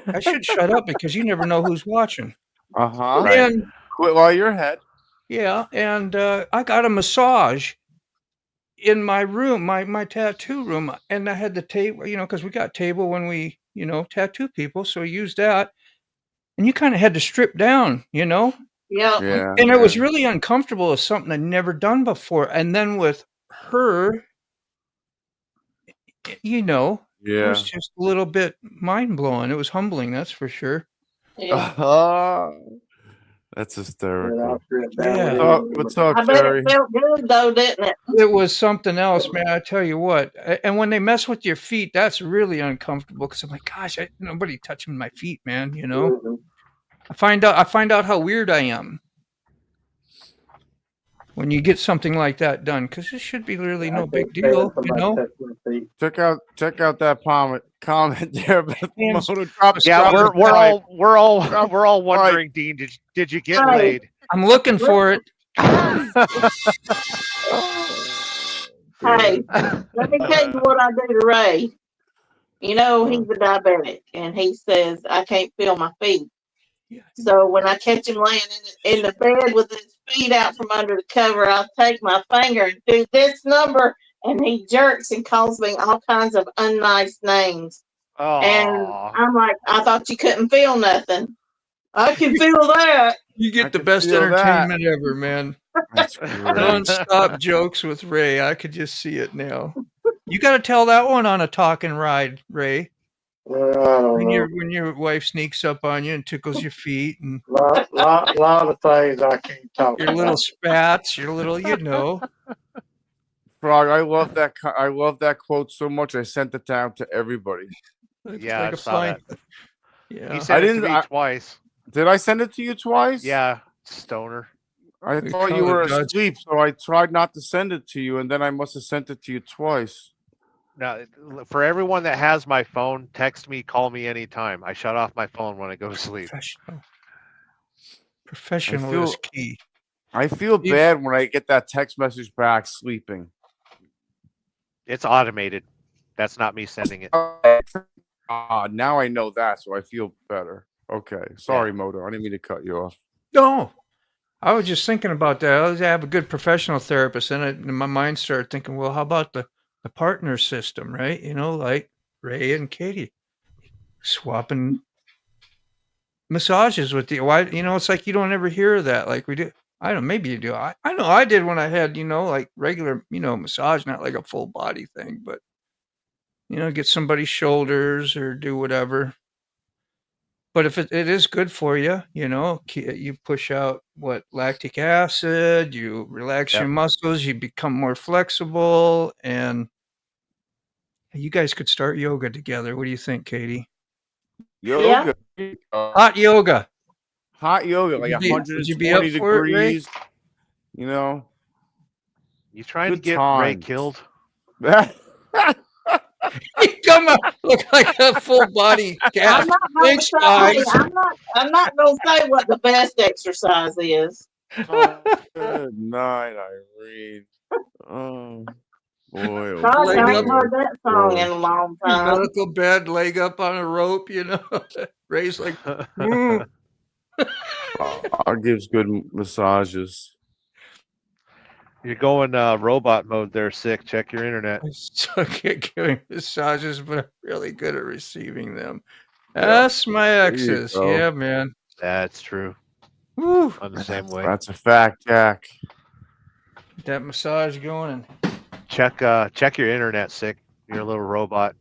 I should shut up because you never know who's watching. Uh-huh. Right. And Quit while you're ahead. yeah, and I got a massage in my room, my tattoo room, and I had the table, because we got table when we, tattoo people, so I used that, and you kind of had to strip down, Yeah. Yeah. and it was yeah. really uncomfortable. It's something I'd never done before, and then with her, it Yeah. was just a little bit mind blowing. It was humbling, that's for sure. Yeah. That's And hysterical. I'll strip down Yeah. with What's him. up, I bet Jerry? it felt good though, didn't it? It was something else, man. I tell you what. And when they mess with your feet, that's really uncomfortable because I'm like, gosh, nobody touching my feet, man. Mhm. I find out how weird I am when you get something like that done, because it should be really I no can't big stand deal, somebody touch my feet. Check out that comment there about Hands- Moto. Drop, Yeah, drop we're the pipe. we're all Right. wondering, Dean, did you get Right. laid? I'm looking for it. Hey, let me tell you what I do to Ray. He's a diabetic, and he says I can't feel my feet. Yeah. So when I catch him laying in the bed with his feet out from under the cover, I'll take my finger and do this number, and he jerks and calls me all kinds of unnice names. And Oh, I'm like, I thought you couldn't feel nothing. I can feel that. You I get the can best feel that. entertainment ever, man. That's great. Non-stop jokes with Ray. I could just see it now. You got to tell that one on a talking ride, Ray. Well, I don't When know. your wife sneaks up on you and tickles your feet and Lot of things I can't talk your little about. spats, your little, Frog, I love that. I love that quote so much. I sent it down to everybody. it's yeah, like I a saw flying. that. Yeah. He sent it to didn't- me twice. Did I send it to you twice? Yeah, stoner. I We thought you call it were Dutch. asleep, so I tried not to send it to you, and then I must have sent it to you twice. Now, for everyone that has my phone, text me, call me anytime. I shut off my phone when I go to sleep. Professional is key. I feel You- bad when I get that text message back sleeping. It's automated. That's not me sending it. Now I know that, so I feel better. Okay. Sorry, Moto. I didn't mean to cut you off. No, I was just thinking about that. I have a good professional therapist, and my mind started thinking, well, how about the partner system, right? Like Ray and Katie swapping massages with you. Why? It's like you don't ever hear of that like we do. I don't know, maybe you do. I know I did when I had, like regular, massage, not like a full body thing, but get somebody's shoulders or do whatever. But if it is good for you, you push out lactic acid, you relax your Yep. muscles, you become more flexible, and you guys could start yoga together. What do you think, Katie? Yoga. Hot yoga. Hot yoga, Would like would you be up 120 for it, Ray? degrees. You know, You trying to good get Ray times. killed? You come up look like a full body calf. I'm not gonna Thanks, say. guys. I'm not gonna say what the best exercise is. Good night, Irene. Oh boy, oh Gosh, I Leg boy, up, ain't heard that song in boy. a long time. medical bed, leg up on a rope. Ray's like, "Mm." I gives good massages. You're going robot mode there, sick. Check your internet. I suck at giving massages, but I'm really good at receiving them. Yeah, That's my you exes. go. Yeah, man. That's true. Woo. I'm the same way. That's a fact, Jack. Get that massage going. Check your internet, sick. You're a little robot.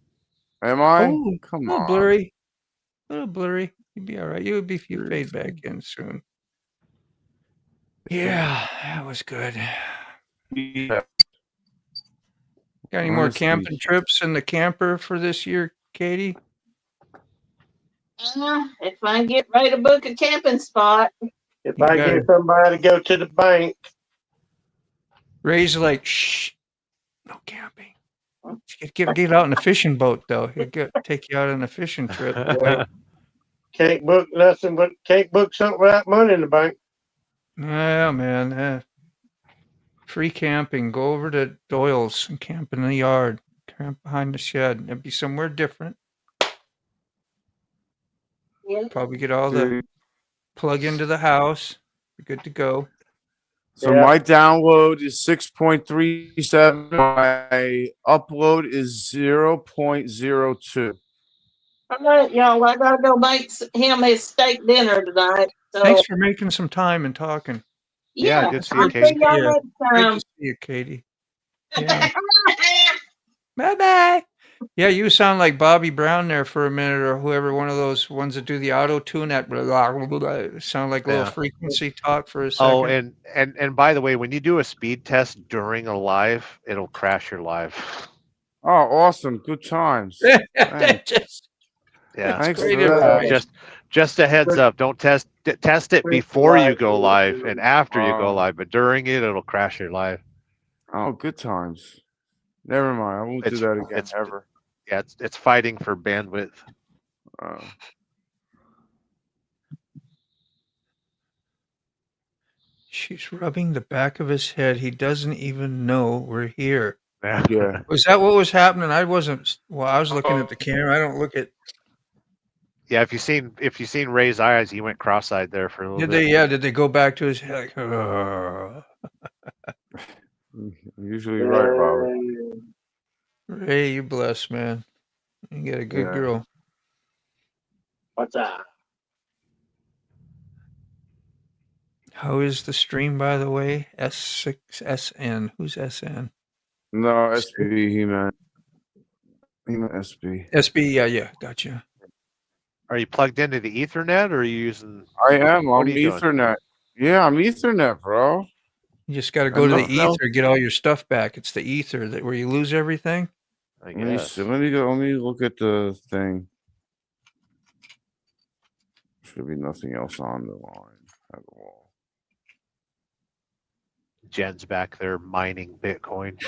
Am I? Oh, Come a little on. blurry. A little blurry. You'd be all right. You would be you fade back in soon. Yeah, that was good. Yeah. Got any more Honestly. camping trips in the camper for this year, Katie? If I get ready to book a camping spot, If You I gotta- get somebody to go to the bank, Ray's like, shh, no camping. Get out in a fishing boat, though. He'll take you out on a fishing trip. Boy. can't book nothing but can't book something without money in the bank. Yeah, man. Free camping. Go over to Doyle's and camp in the yard. Camp behind the shed. It'd be somewhere different. yeah, Probably get all the plug into the house. Be good to go. So Yeah. my download is 6.37. My upload is 0.02. all right, y'all. I gotta go make him his steak dinner tonight. So Thanks for making some time and talking. Yeah, yeah, good to see you, I'll Katie. see y'all Yeah. next Good time. to see you, Katie. Yeah. Bye-bye. Yeah, you sound like Bobby Brown there for a minute, or whoever, one of those ones that do the auto tune. That blah, blah, blah, blah, sound like a little Yeah. frequency talk for a second. Oh, and by the way, when you do a speed test during a live, it'll crash your live. Oh, awesome. Good times. Thanks. Just- Yeah. Thanks great for that. information. Just a heads up. Don't test it before you go live and after you go Oh. live, but during it, it'll crash your live. Oh, good times. Never mind. I won't do that again ever. Yeah, it's fighting for bandwidth. She's rubbing the back of his head. He doesn't even know we're here. Yeah. Was that what was happening? I wasn't. Well, I was looking at the camera. I don't look at. Yeah, if you seen Ray's eyes, he went cross-eyed there for a little Did bit. they? Yeah. Did they go back to his head? Like, "Ugh." Usually right, Robert. Ray, you blessed, man. You got a good Yeah. girl. What's that? How is the stream, by the way? S6SN. Who's SN? No, SB, he meant SB. SB. Yeah. Gotcha. Are you plugged into the Ethernet or are you using? I am. What I'm are you doing? Ethernet. Yeah, I'm Ethernet, bro. You just got to go to the nothing else. ether, get all your stuff back. It's the ether that where you lose everything. I Let me guess. see. Let me go. Let me look at the thing. Should be nothing else on the line at all. Jen's back there mining Bitcoin.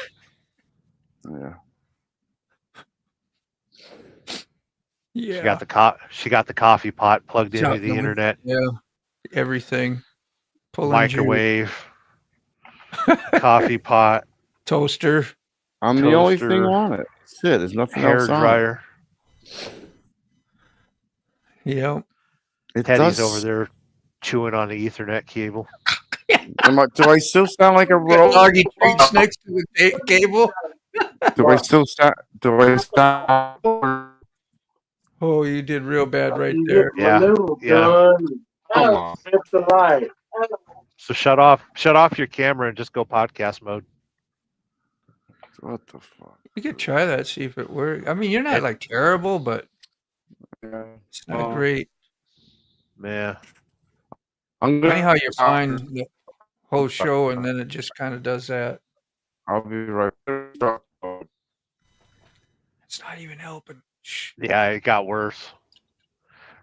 Yeah. Yeah. She got the coffee pot plugged into Something the with- internet. Yeah. Everything. Pulling Microwave, coffee pot, toaster. I'm the only Toaster, thing on it. That's it. There's nothing hair else on it. dryer. Yeah. It Teddy's does. over there chewing on the Ethernet cable. Do I still sound like a robot? Doggy treats next to the cable. Do I still sound? Do I sound? Oh, you did real bad right You there. get my noodles Yeah. done. Come on. Fifth the light. So shut off your camera and just go podcast mode. What the fuck? You could try that, see if it works. I mean, you're not like terrible, but Yeah. it's not great. Yeah. I'm Funny how gonna. you find the whole show and then it just kind of does that. I'll be right there. It's not even helping. Shh. Yeah, it got worse.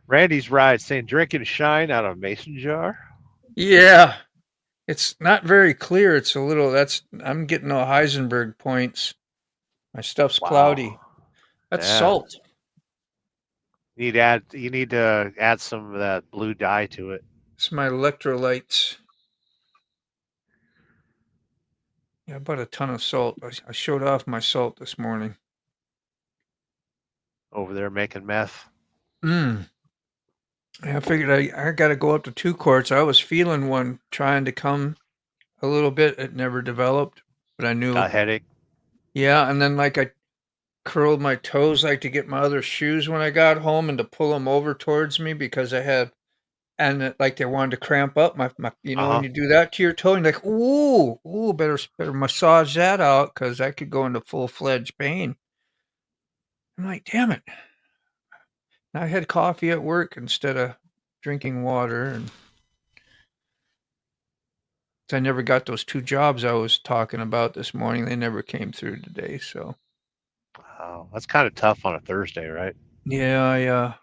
Randy's right, saying drinking shine out of a mason jar. Yeah. It's not very clear. It's a little, I'm getting no Heisenberg points. My stuff's cloudy. That's Yeah. salt. You need to add some of that blue dye to it. It's my electrolytes. Yeah, I bought a ton of salt. I showed off my salt this morning. Over there making meth. Yeah, I figured I got to go up to 2 quarts. I was feeling one trying to come a little bit. It never developed, but I knew. Got a headache. Yeah, and then like I curled my toes like to get my other shoes when I got home and to pull them over towards me because I had, and like they wanted to cramp up my when you do that to your toe, and like, ooh, better massage that out because I could go into full-fledged pain. I'm like, damn it. I had coffee at work instead of drinking water, and I never got those 2 jobs I was talking about this morning. They never came through today, so. Oh, that's kind of tough on a Thursday, right? Yeah, I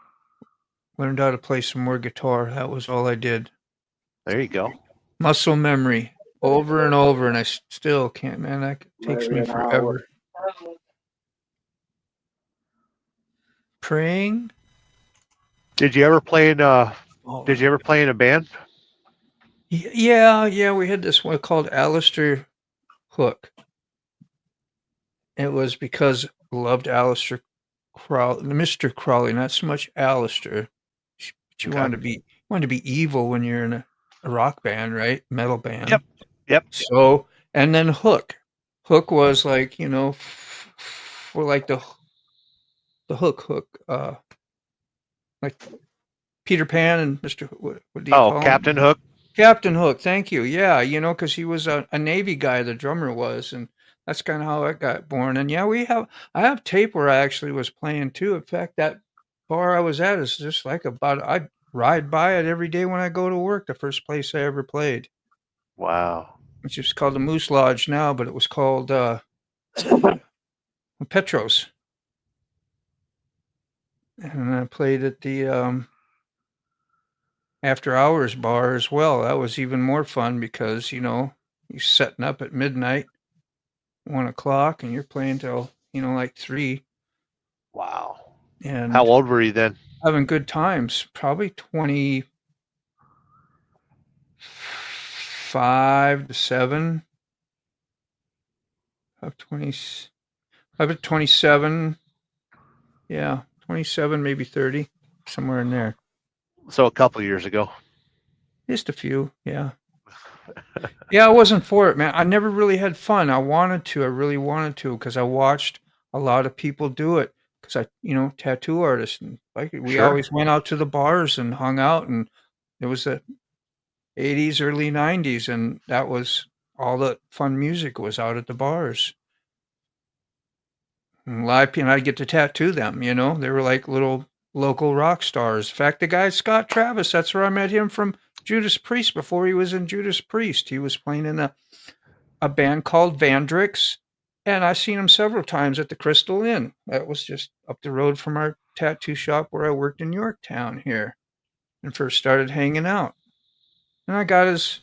learned how to play some more guitar. That was all I did. There you go. Muscle memory over and over, and I still can't, man. That takes me forever. Praying? Did you ever play in Oh, a band? Yeah, we had this one called Alistair Hook. It was because I loved Alistair Crowley, Mr. Crowley, not so much Alistair. But you wanted to be evil when you're in a rock band, right? Metal band. Yep. So, and then Hook. Hook was like, for like the Hook, like Peter Pan and Mr. What do you call him? Captain Hook. Captain Hook, thank you. Yeah, because he was a Navy guy, the drummer was, and that's kind of how it got born. And yeah, I have tape where I actually was playing too. In fact, that bar I was at is just like I ride by it every day when I go to work. The first place I ever played. Wow. It's just called the Moose Lodge now, but it was called Petros. And I played at the after hours bar as well. That was even more fun because, you're setting up at midnight, 1:00, and you're playing till, like 3. Wow. And How old were you then? having good times, probably 25 to 7. Up 27. Yeah, 27, maybe 30, somewhere in there. So a couple years ago. Just a few, yeah. Yeah, I wasn't for it, man. I never really had fun. I really wanted to, because I watched a lot of people do it. Because tattoo artists, and like we Sure. always went out to the bars and hung out, and it was the 80s, early 90s, and that was all the fun music was out at the bars. And live people, I'd get to tattoo them, they were like little local rock stars. In fact, the guy, Scott Travis, that's where I met him from Judas Priest before he was in Judas Priest. He was playing in a band called Vandrix, and I seen him several times at the Crystal Inn. That was just up the road from our tattoo shop where I worked in Yorktown here and first started hanging out. And I got his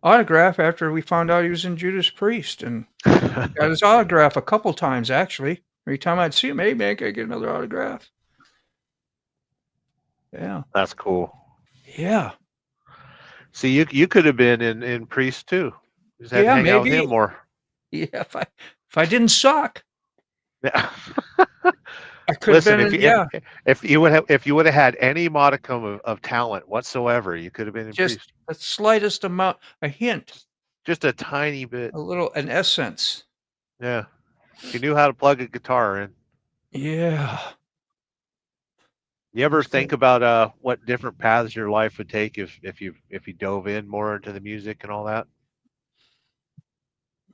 autograph after we found out he was in Judas Priest, and got his autograph a couple times, actually. Every time I'd see him, hey, man, can I get another autograph? Yeah. That's cool. Yeah. See, you could have been in Priest too. You just had to Yeah, hang out with maybe. him more. Yeah, if I didn't suck, Yeah. I could have Listen, been. if you would have had any modicum of talent whatsoever, you could have been in Just Priest. the slightest amount, a hint, Just a tiny bit. an essence. Yeah. You knew how to plug a guitar in. Yeah. You ever That's think good. about what different paths your life would take if you dove in more into the music and all that?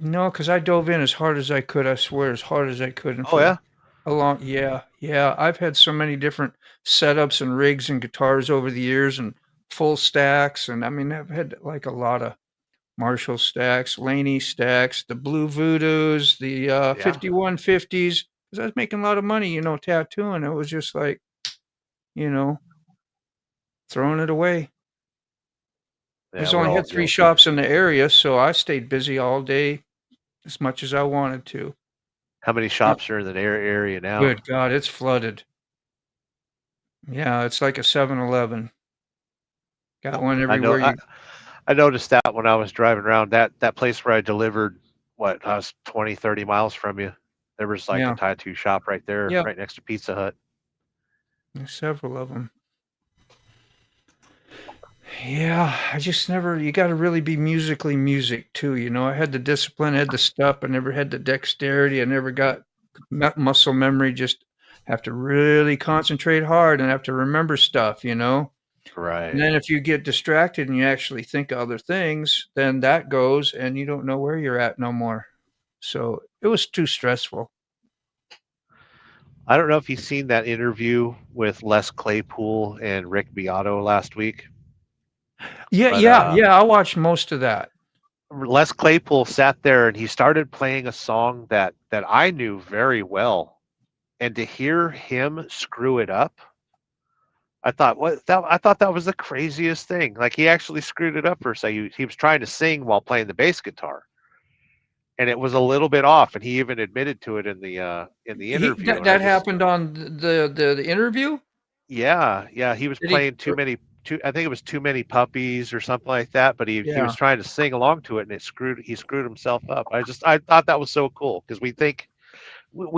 No, because I dove in as hard as I could. I swear, as hard as I could. And Oh yeah. Yeah. I've had so many different setups and rigs and guitars over the years and full stacks. And I mean, I've had like a lot of Marshall stacks, Laney stacks, the Blue Voodoos, the Yeah. 5150s. Because I was making a lot of money, tattooing. It was just like, you know, throwing it away. I Yeah, just we're only all had 3 guilty. shops in the area, so I stayed busy all day as much as I wanted to. How many shops are in the area now? Good God, it's flooded. Yeah, it's like a 7-Eleven. Got one I know. everywhere. I noticed that when I was driving around that place where I delivered. What, I was 20, 30 miles from you. There was like a Yeah. tattoo shop right there, Yeah. right next to Pizza Hut. There's several of them. Yeah, I just never. You got to really be musically music too. I had the discipline, I had the stuff. I never had the dexterity. I never got muscle memory. Just have to really concentrate hard and have to remember stuff. And Right. then if you get distracted and you actually think of other things, then that goes and you don't know where you're at no more. So it was too stressful. I don't know if you've seen that interview with Les Claypool and Rick Beato last week. Yeah, But, I watched most of that. Les Claypool sat there and he started playing a song that I knew very well, and to hear him screw it up, I thought that was the craziest thing. Like, he actually screwed it up for a second. He was trying to sing while playing the bass guitar, and it was a little bit off, and he even admitted to it in the interview. That happened on the interview. Yeah, he was Did he? playing I think it was Too Many Puppies or something like that, but he Yeah. was trying to sing along to it, and he screwed himself up. I thought that was so cool, because we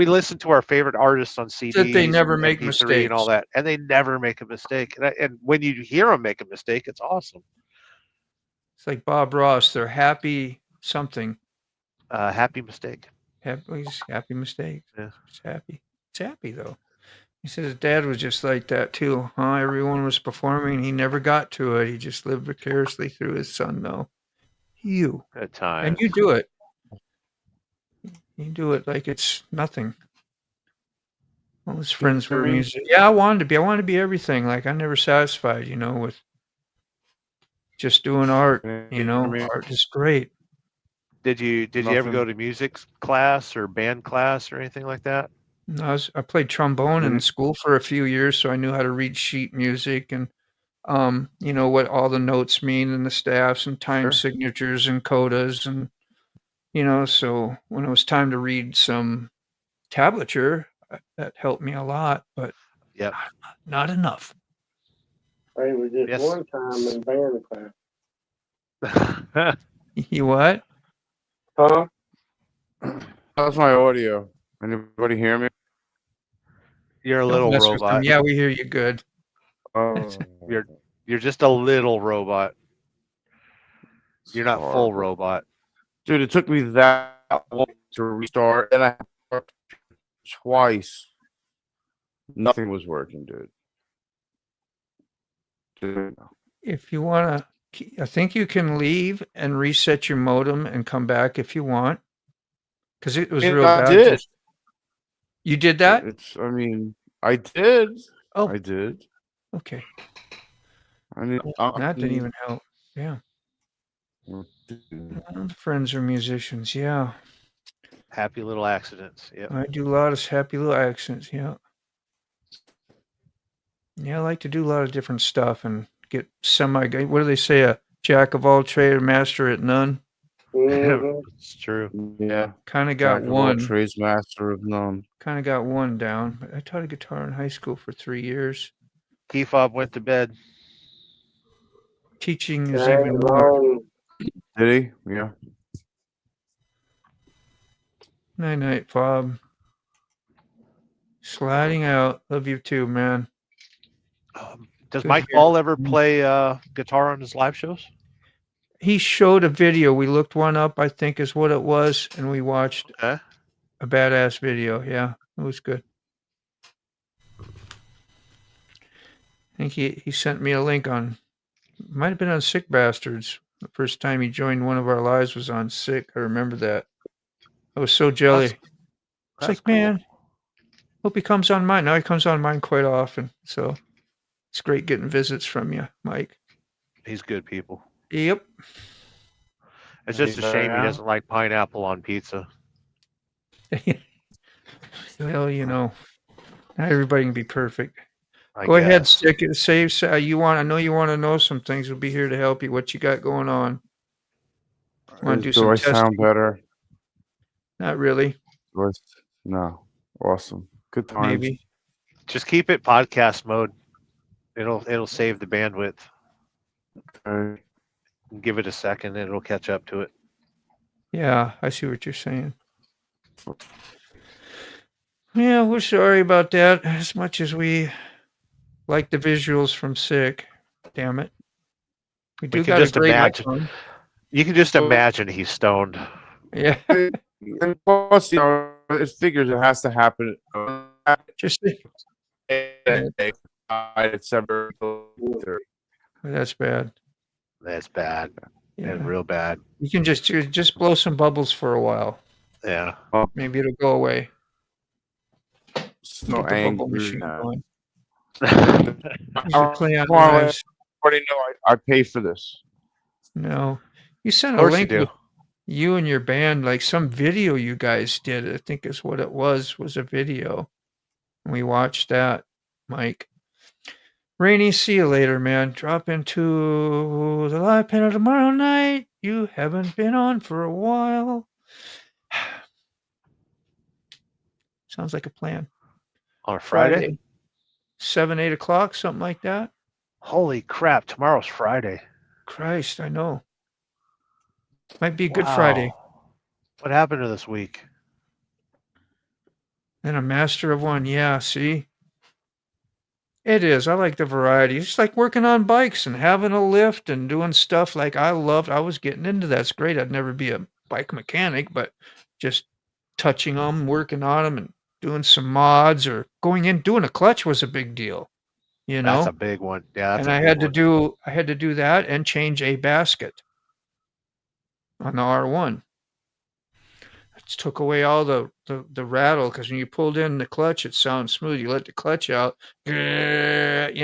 listen to our favorite artists on CDs, That they never and make MP3 and all mistakes. that, and they never make a mistake. And when you hear them make a mistake, it's awesome. It's like Bob Ross. They're happy something. Happy mistake. Happy mistakes. Yeah. It's happy. It's happy though. He said his dad was just like that too. Everyone was performing. He never got to it. He just lived vicariously through his son though. Good time. And you do it. You do it like it's nothing. All his friends were music. Yeah, I wanted to be everything. Like I never satisfied, with just doing art. Art is great. Did you ever Nothing. go to music class or band class or anything like that? I played trombone in Mhm. school for a few years, so I knew how to read sheet music and what all the notes mean and the staffs and time Sure. signatures and codas and so when it was time to read some tablature, that helped me a lot, but Yep. not enough. It was just Yes. one time in band class. You what? Huh? How's my audio? Anybody hear me? You're a Don't little mess with them. robot. Yeah, we hear you good. Oh, You're just a little robot. You're not full horrible. robot. Dude, it took me that long to restart, and I twice. Nothing was working, dude. If you want to, I think you can leave and reset your modem and come back if you want, because it was Yeah, real I bad. did. You did that? I did. Oh. I did. Okay. That That didn't even help. Yeah. The friends are musicians. Yeah. Happy little accidents. Yep. I do a lot of happy little accents. Yeah. Yeah, I like to do a lot of different stuff and get what do they say? A jack of all trades, master at none. Mhm. It's true. Yeah. Kind of got Jack of all one. trades, master of none. Kind of got one down. But I taught a guitar in high school for 3 years. Key fob went to bed. Teaching is Dang even more. long. Did he? Yeah. Night, Bob. Sliding out. Love you too, man. Does Good Mike to hear. Ball ever play guitar on his live shows? He showed a video. We looked one up, I think is what it was, and we watched Okay. a badass video. Yeah, it was good. I think he sent me a link on, might have been on Sick Bastards. The first time he joined one of our lives was on Sick. I remember that. I was so jelly. It's That's like, cool. man, Hope he comes on mine. Now he comes on mine quite often. So it's great getting visits from you, Mike. He's good people. Yep. It's just a shame he doesn't like pineapple on pizza. Well, you know, not everybody can be perfect. I Go ahead, guess. stick it. Save. You want? I know you want to know some things. We'll be here to help you. What you got going on? Want to do Do some I testing? sound better? Not really. No. Awesome. Good times. Maybe. Just keep it podcast mode. It'll save the bandwidth. Okay. Give it a second, and it'll catch up to it. Yeah, I see what you're saying. Yeah, we're sorry about that. As much as we like the visuals from Sick, damn it, we do can got a just great imagine. icon. You can just imagine he's stoned. Yeah, And plus, you know, it figures it has to happen just at 7:30. that's bad. That's bad. Yeah, And real bad. you can just blow some bubbles for a while. Yeah. Maybe it'll go away. So Get the bubble angry. machine going. I You should play on already lives. know I pay for this. No, you sent Of a course you link. do. With you and your band, like some video you guys did. I think is what it was a video. And we watched that, Mike. Rainy, see you later, man. Drop into the live panel tomorrow night. You haven't been on for a while. Sounds like a plan. On a Friday? 7, 8 o'clock, something like that. Holy crap! Tomorrow's Friday. Christ, I know. Might be Good Wow. Friday. What happened to this week? And a master of one. Yeah, see? It is. I like the variety. It's like working on bikes and having a lift and doing stuff like I was getting into that. It's great. I'd never be a bike mechanic, but just touching them, working on them, and doing some mods or going in, doing a clutch was a big deal, you know? That's a big one. Yeah, that's and a I big had one. to do that and change a basket on the R1. It took away all the rattle because when you pulled in the clutch, it sounds smooth. You let the clutch out, you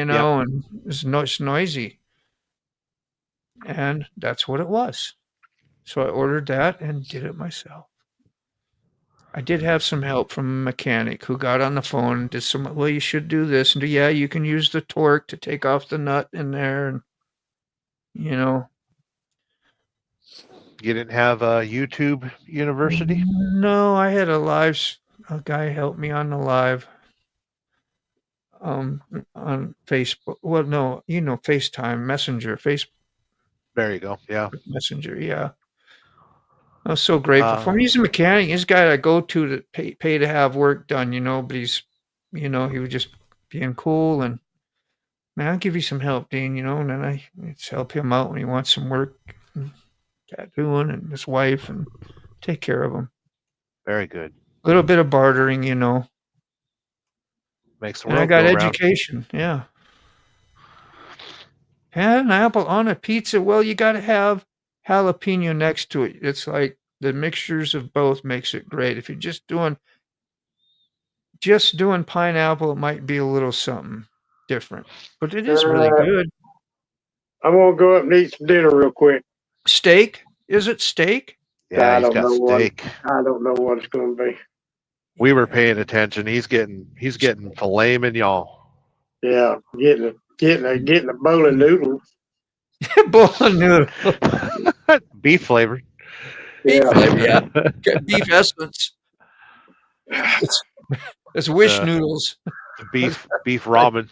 know, and it's noisy. And that's what it was. So I ordered that and did it myself. I did have some help from a mechanic who got on the phone and did some, well, you should do this. And yeah, you can use the torque to take off the nut in there. And, you know. You didn't have a YouTube University? No, I had a guy help me on the live on Facebook. Well, no, you know, FaceTime, Messenger, Facebook There you go. Yeah. Messenger, yeah. I was so grateful for him. He's a mechanic. He's a guy I go to pay to have work done, you know, but he's, you know, he was just being cool and, man, I'll give you some help, Dean, you know, and then I just help him out when he wants some work tattooing and his wife and take care of him. Very good. A little bit of bartering, you know. Makes the And world I got go round. education, yeah. And an apple on a pizza, well, you got to have jalapeno next to it. It's like the mixtures of both makes it great. If you're just doing pineapple, it might be a little something different, but it is really good. I'm gonna go up and eat some dinner real quick. Steak? Is it steak? Yeah, I he's don't got know what- steak. I don't know what it's gonna be. We were paying attention. He's getting filet mignon. Yeah, getting a bowl of noodles. Bowl of noodle. Beef flavored. Beef Yeah. flavor, yeah. Got beef essence. It's wish noodles. beef ramen.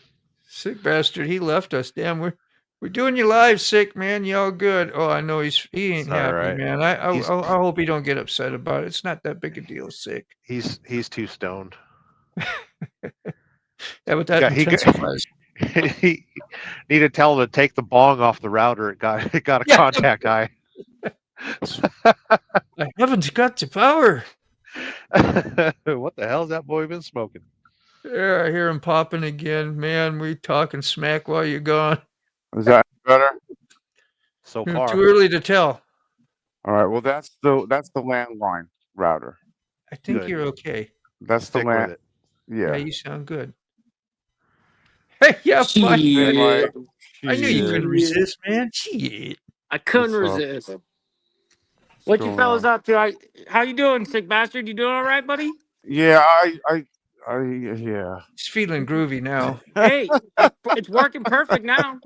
Sick bastard. He left us. Damn, we're doing you live, Sick, man. Y'all good. Oh, I know he ain't It's happy, all right. man. I hope he don't get upset about it. It's not that big a deal, Sick. He's too stoned. Yeah, but that Yeah, he intensifies. he need to tell him to take the bong off the router. It got a Yeah. contact eye. I haven't got the power. What the hell's that boy been smoking? Yeah, I hear him popping again. Man, we talking smack while you're gone. Is that better? So far, Too early to tell. All right. Well, that's the landline router. I think Good. you're okay. That's the stick with land. it. Yeah, Yeah. you sound good. Hey, yeah, Mike. Hey, Mike. I knew you couldn't Shit. resist, man. Shit. I couldn't What's up? resist. What's What you going fellas on? up to? How you doing, sick bastard? You doing all right, buddy? Yeah, yeah. He's feeling groovy now. Hey, it's working perfect now.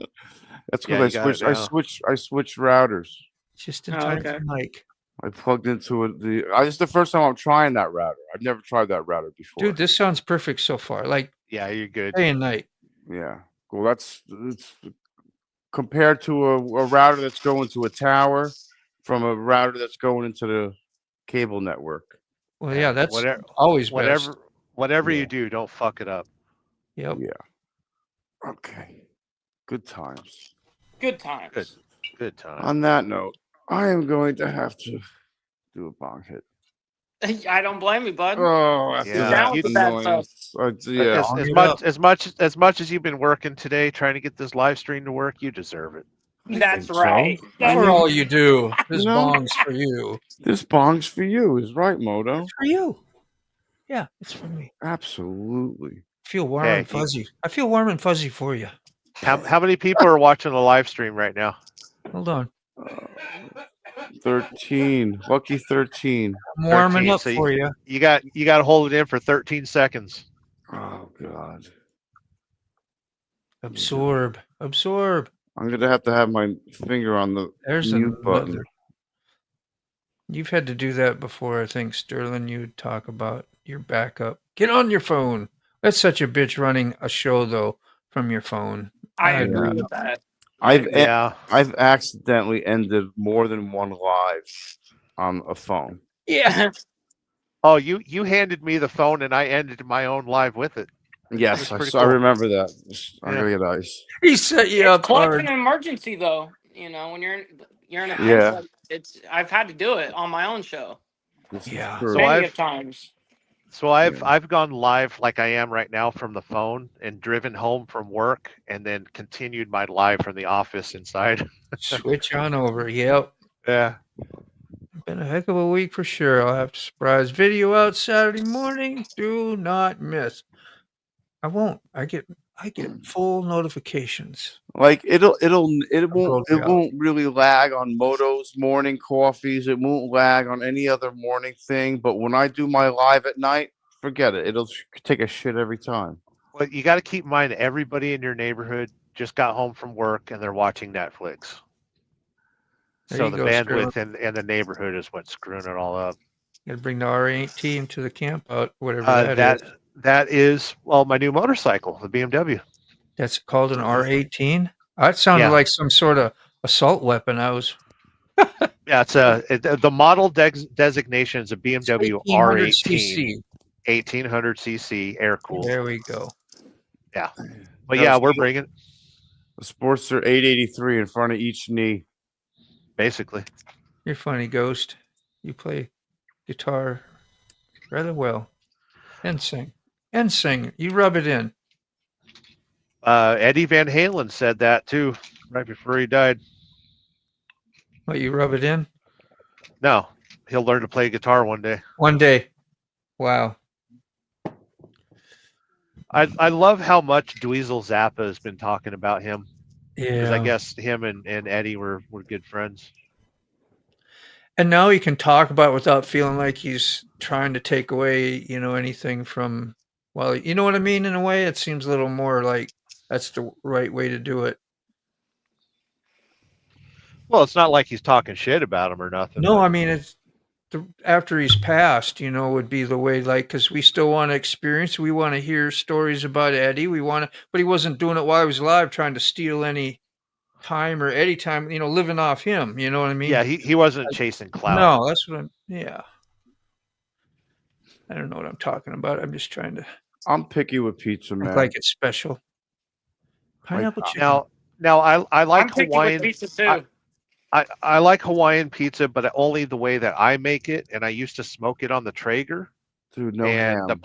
That's Yeah, because you got it now. I switched routers. Just in Oh, time okay. for Mike. I plugged into it. This is the first time I'm trying that router. I've never tried that router before. Dude, this sounds perfect so far. Like Yeah, you're good. day and night. Yeah. Well, it's compared to a router that's going to a tower from a router that's going into the cable network. Well, yeah, that's whatever, always best. whatever Yeah. you do, don't fuck it up. Yep. Yeah. Okay. Good times. Good times. Good time. On that note, I am going to have to do a bong hit. I don't blame you, bud. Oh, after Yeah. that Down with that annoyance. Yeah. Bong As it much up. as much as you've been working today trying to get this live stream to work, you deserve it. That's think so. right. I For mean, all you do. This know? bong's for you. This bong's for you, is right, Moto. It's for you. Yeah, it's for me. Absolutely. I feel warm Hey, and fuzzy. I feel warm and fuzzy for you. How many people are watching the live stream right now? Hold on. 13. Lucky 13. I'm warming 13, up so for you. You got to hold it in for 13 seconds. Oh, God. Absorb. Absorb. I'm going to have my finger on the There's mute button. another. You've had to do that before, I think, Sterling. You talk about your backup. Get on your phone. That's such a bitch running a show, though, from your phone. I I agree know. with that. I've accidentally ended more than one live on a phone. Yeah. Oh, you handed me the phone and I ended my own live with it. Yes, pretty I cool. remember that. I'm Yeah. gonna get ice. He set you It's up clutch hard. in an emergency, though. You know, when you're in a Yeah. I've had to do it on my own show This Yeah. is true. So many of times. So I've gone live like I am right now from the phone and driven home from work and then continued my live from the office inside. Switch on over. Yep. Yeah. Been a heck of a week for sure. I'll have to surprise video out Saturday morning. Do not miss. I won't. I get full notifications. Like it Rolled out. won't really lag on Moto's morning coffees. It won't lag on any other morning thing. But when I do my live at night, forget it. It'll take a shit every time. Well, you got to keep in mind everybody in your neighborhood just got home from work and they're watching Netflix. There So you the go, bandwidth and the neighborhood is what's screwing it all up. Got to bring the R18 to the camp out, whatever that is. That is my new motorcycle, the BMW. That's called an R18. That sounded Yeah. like some sort of assault weapon. I was Yeah, it's the model designation is a BMW 1800 R18, cc. 1800 cc air cooled. There we go. Yeah, but yeah, we're bringing The Sportster 883 in front of each knee. basically. You're funny, Ghost. You play guitar rather well and sing. And sing. You rub it in. Eddie Van Halen said that too, right before he died. What, you rub it in? No, he'll learn to play guitar one day. One day. Wow. I love how much Dweezil Zappa has been talking about him because I Yeah. guess him and Eddie were good friends. And now he can talk about it without feeling like he's trying to take away, anything from, well, you know what I mean? In a way, it seems a little more like that's the right way to do it. Well, it's not like he's talking shit about him or nothing. No, but- I mean, it's after he's passed, would be the way, like, because we still want to experience, we want to hear stories about Eddie. But he wasn't doing it while he was alive, trying to steal any time or Eddie time, living off him. You know what I mean? yeah, he wasn't chasing clout. No, that's what yeah. I don't know what I'm talking about. I'm just trying to I'm picky with pizza, man. act like it's special. Pineapple chicken. Now I like I'm picky Hawaiian. with pizza too. I like Hawaiian pizza, but only the way that I make it, and I used to smoke it on the Traeger. Dude, no and ham. the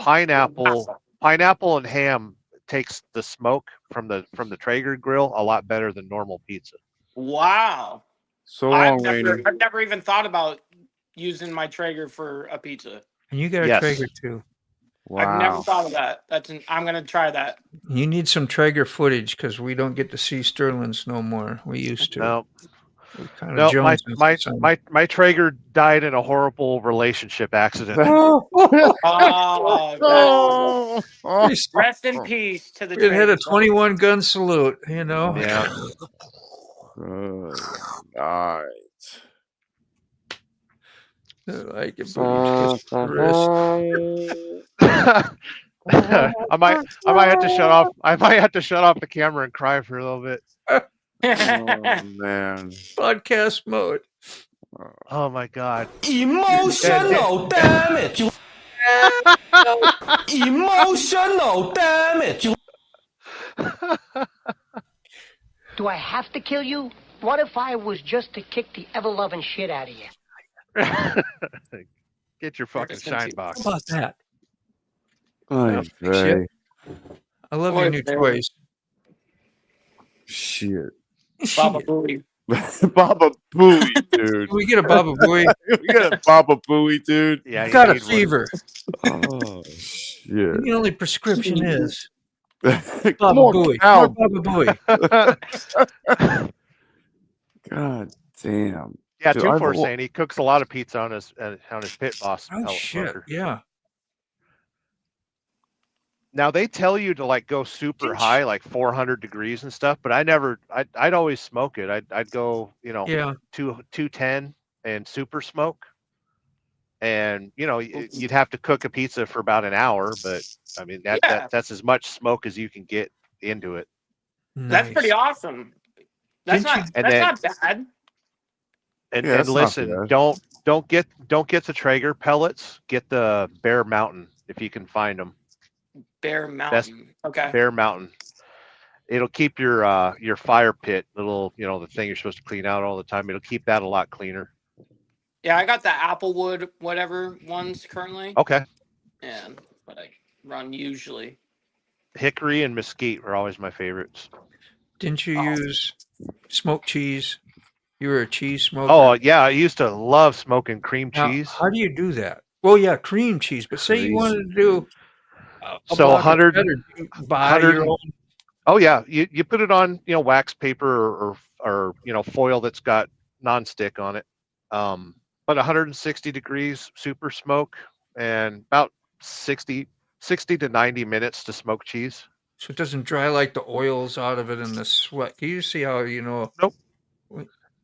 pineapple and ham takes the smoke from the Traeger grill a lot better than normal pizza. Wow. So long, Rainy. I've never even thought about using my Traeger for a pizza. And you got a Yes. Traeger too. I've never Wow. thought of that. I'm gonna try that. You need some Traeger footage because we don't get to see Sterling's no more. We used to. No, We kind of no, Jones. my Traeger died in a horrible relationship accident. Oh, We rest in peace to the had a traitors. 21 gun salute, you know. Yeah. Alright. Like it, but he's just the wrist. I might have to shut off. I might have to shut off the camera and cry for a little bit. Oh man. Podcast mode. Oh my god. Emotional damage. Emotional damage. Do I have to kill you? What if I was just to kick the ever-loving shit out of you? Get your fucking shine box. How about that? Ay, Big shit. vey. I love your new toys. Shit. Baba Booey. Baba Booey, dude. Can we get a Baba Booey? We got a Baba Booey, dude. Yeah, you Got a need one. fever. Oh shit. The only prescription is Come Baba on, Booey. cow. More Baba Booey. God damn. Yeah, Dude, 2-4 I've- saying he cooks a lot of pizza on his pit boss. Oh pellet shit! smoker. Yeah. Now they tell you to like go super high, like 400 degrees and stuff, but I'd always smoke it. I'd go, Yeah. 210 and super smoke. And you'd have to cook a pizza for about an hour, but I mean that's as much smoke as you can get into it. That's pretty awesome. That's Didn't not bad. And, Yeah, and that's not listen, bad. don't get the Traeger pellets. Get the Bear Mountain if you can find them. Bear Mountain. Okay. Bear Mountain. It'll keep your fire pit, little the thing you're supposed to clean out all the time. It'll keep that a lot cleaner. Yeah, I got the Applewood whatever ones currently. Okay. And what I run usually. Hickory and mesquite are always my favorites. Didn't you use smoked cheese? You were a cheese smoker. Oh yeah, I used to love smoking cream Now, cheese. how do you do that? Well, yeah, cream cheese. But say you wanted to do a So block of 100 cheddar, do you buy your own. Oh yeah, you put it on wax paper or foil that's got nonstick on it. But 160 degrees super smoke and about 60 to 90 minutes to smoke cheese. So it doesn't dry like the oils out of it and the sweat. Can you see how Nope.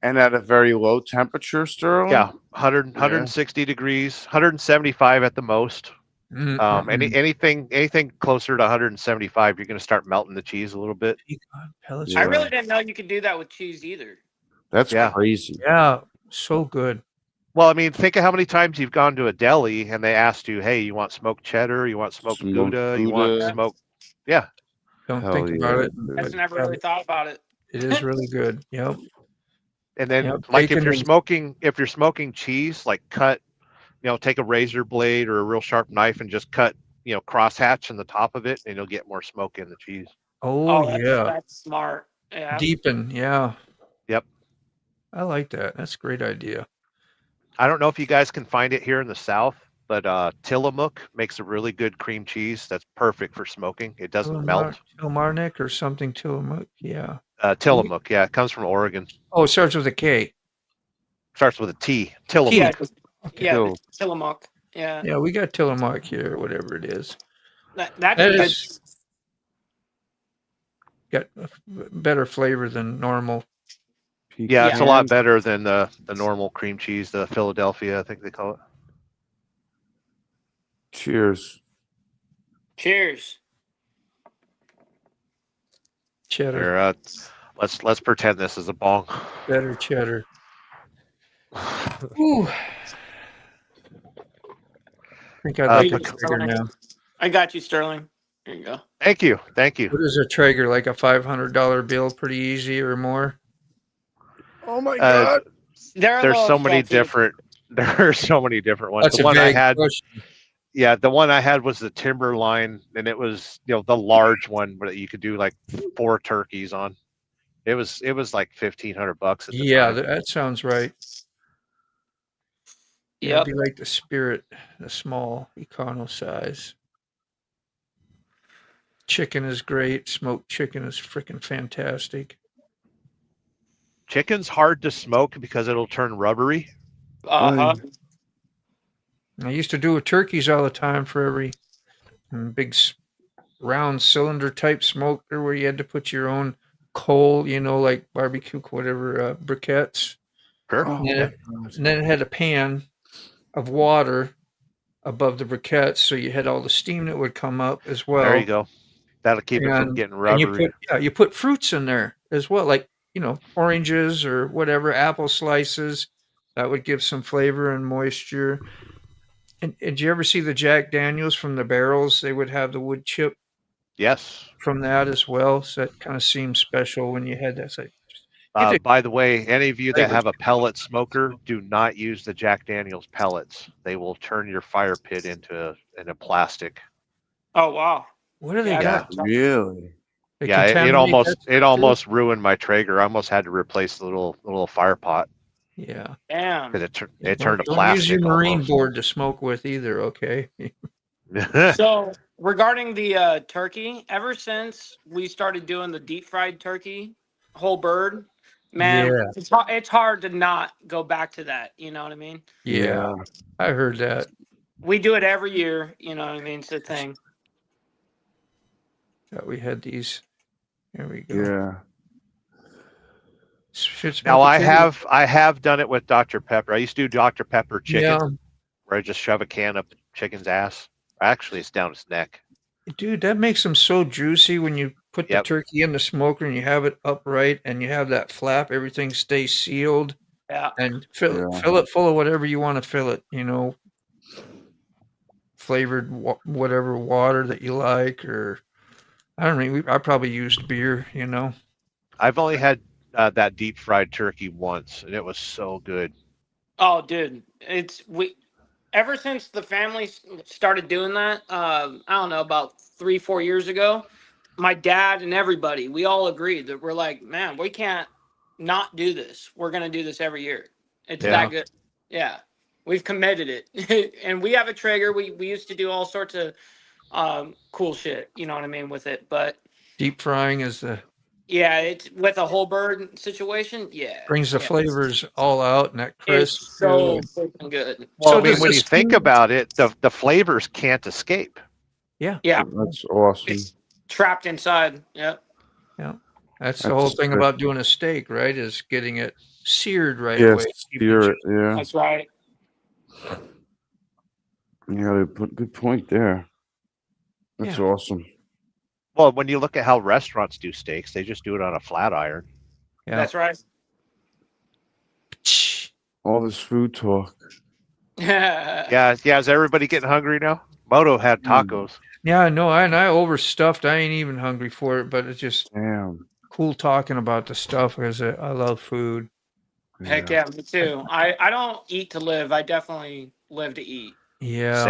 And at a very low temperature, Sterling? Yeah, 160 degrees, 175 at the most. Anything closer to 175, you're going to start melting the cheese a little bit. Pellets. Yeah. I really didn't know you could do that with cheese either. That's Yeah. crazy. Yeah, so good. Well, I mean, think of how many times you've gone to a deli and they asked you, "Hey, you want smoked cheddar? You want smoked Gouda? You want Gouda. smoked?" Yeah. Don't Hell think about yeah, it. dude. I just never really thought about it. It is really good. Yep. And then, Yep, like, if bacon you're smoking cheese, like cut, take a razor blade or a real sharp knife and just cut, crosshatch in the top of it, and you'll get more smoke in the cheese. Oh, that's, yeah. That's smart. Yeah. Deepen. Yeah. Yep. I like that. That's a great idea. I don't know if you guys can find it here in the South, but Tillamook makes a really good cream cheese that's perfect for smoking. It doesn't melt. Kilmarnock or something. Tillamook. Yeah. Tillamook, yeah, it comes from Oregon. Oh, it starts with a K. Starts with a T. Tillamook. Yeah. Yeah. Kill. Tillamook. Yeah. Yeah, we got Tillamook here, whatever it is. That That is. is got a better flavor than normal. Yeah, it's a lot better than the normal cream cheese, the Philadelphia, I think they call it. Cheers. Cheers. Cheddar. Here, let's pretend this is a bong. Better cheddar. Ooh. I think I'd like a Traeger now. I got you, Sterling. There you go. Thank you. What is a Traeger? Like a $500 bill, pretty easy or more? Oh my god. There's so many different. There are so many different ones. That's The a one I big had, question. yeah, the one I had was the Timberline, and it was the large one where you could do like 4 turkeys on. It was like $1,500 at the Yeah, time. that sounds right. Yep. It'd be like the Spirit, the small econo size. Chicken is great. Smoked chicken is freaking fantastic. Chicken's hard to smoke because it'll turn rubbery. Uh-huh. I used to do with turkeys all the time for every big round cylinder type smoker where you had to put your own coal, like barbecue, whatever, briquettes. Sure. Oh, And then it had a pan of water above the briquettes, so you had all the steam that would come up as well. There you go. That'll keep it from getting rubbery. And you put fruits in there as well, like oranges or whatever, apple slices. That would give some flavor and moisture. And did you ever see the Jack Daniels from the barrels? They would have the wood chip Yes. from that as well. So that kind of seemed special when you had that. So By the way, any of you that flavors. have a pellet smoker, do not use the Jack Daniels pellets. They will turn your fire pit into plastic. Oh wow. What do they Yeah, got? really? They Yeah, it contaminate that almost too? ruined my Traeger. I almost had to replace the little fire pot Yeah. Damn. because it turned to Don't plastic. use your marine almost. board to smoke with either, okay? So regarding the turkey, ever since we started doing the deep fried turkey, whole bird, man, Yeah. it's hard to not go back to that. You know what I mean? Yeah. I heard that. We do it every year. You know what I mean? It's a thing. That we had these. There we go. Yeah. Now I have done it with Dr. Pepper. I used to do Dr. Pepper chicken, Yeah. where I just shove a can up the chicken's ass. Actually, it's down its neck. Dude, that makes them so juicy when you put the Yep. turkey in the smoker and you have it upright and you have that flap, everything stays sealed Yeah. and fill Yeah. it full of whatever you want to fill it, flavored whatever water that you like, or I don't know. I probably used beer, I've only had that deep fried turkey once, and it was so good. Oh, dude, ever since the family started doing that. I don't know, about 3-4 years ago. My dad and everybody, we all agreed that we're like, man, we can't not do this. We're gonna do this every year. It's that good. Yeah, we've committed it, and we have a Traeger. We used to do all sorts of cool shit. You know what I mean with it, but Deep frying is yeah, it's with a whole bird situation. Yeah, brings the yeah. flavors all out and that crisp. It's so freaking good. Well, So I mean, does when the you think steam- about it, the flavors can't escape. Yeah, That's awesome. it's trapped inside. Yep. That's the That's whole just thing good. about doing a steak, right? Is getting it seared right Yeah, away. sear it. Yeah. That's right. Yeah, good point there. That's Yeah. awesome. Well, when you look at how restaurants do steaks, they just do it on a flat iron. Yeah. That's right. All this food talk. Yeah. Is everybody getting hungry now? Moto had tacos. Yeah, no, I overstuffed. I ain't even hungry for it, but it's just Damn. cool talking about the stuff because I love food. Heck yeah, me too. I don't eat to live. I definitely live to eat. Yeah.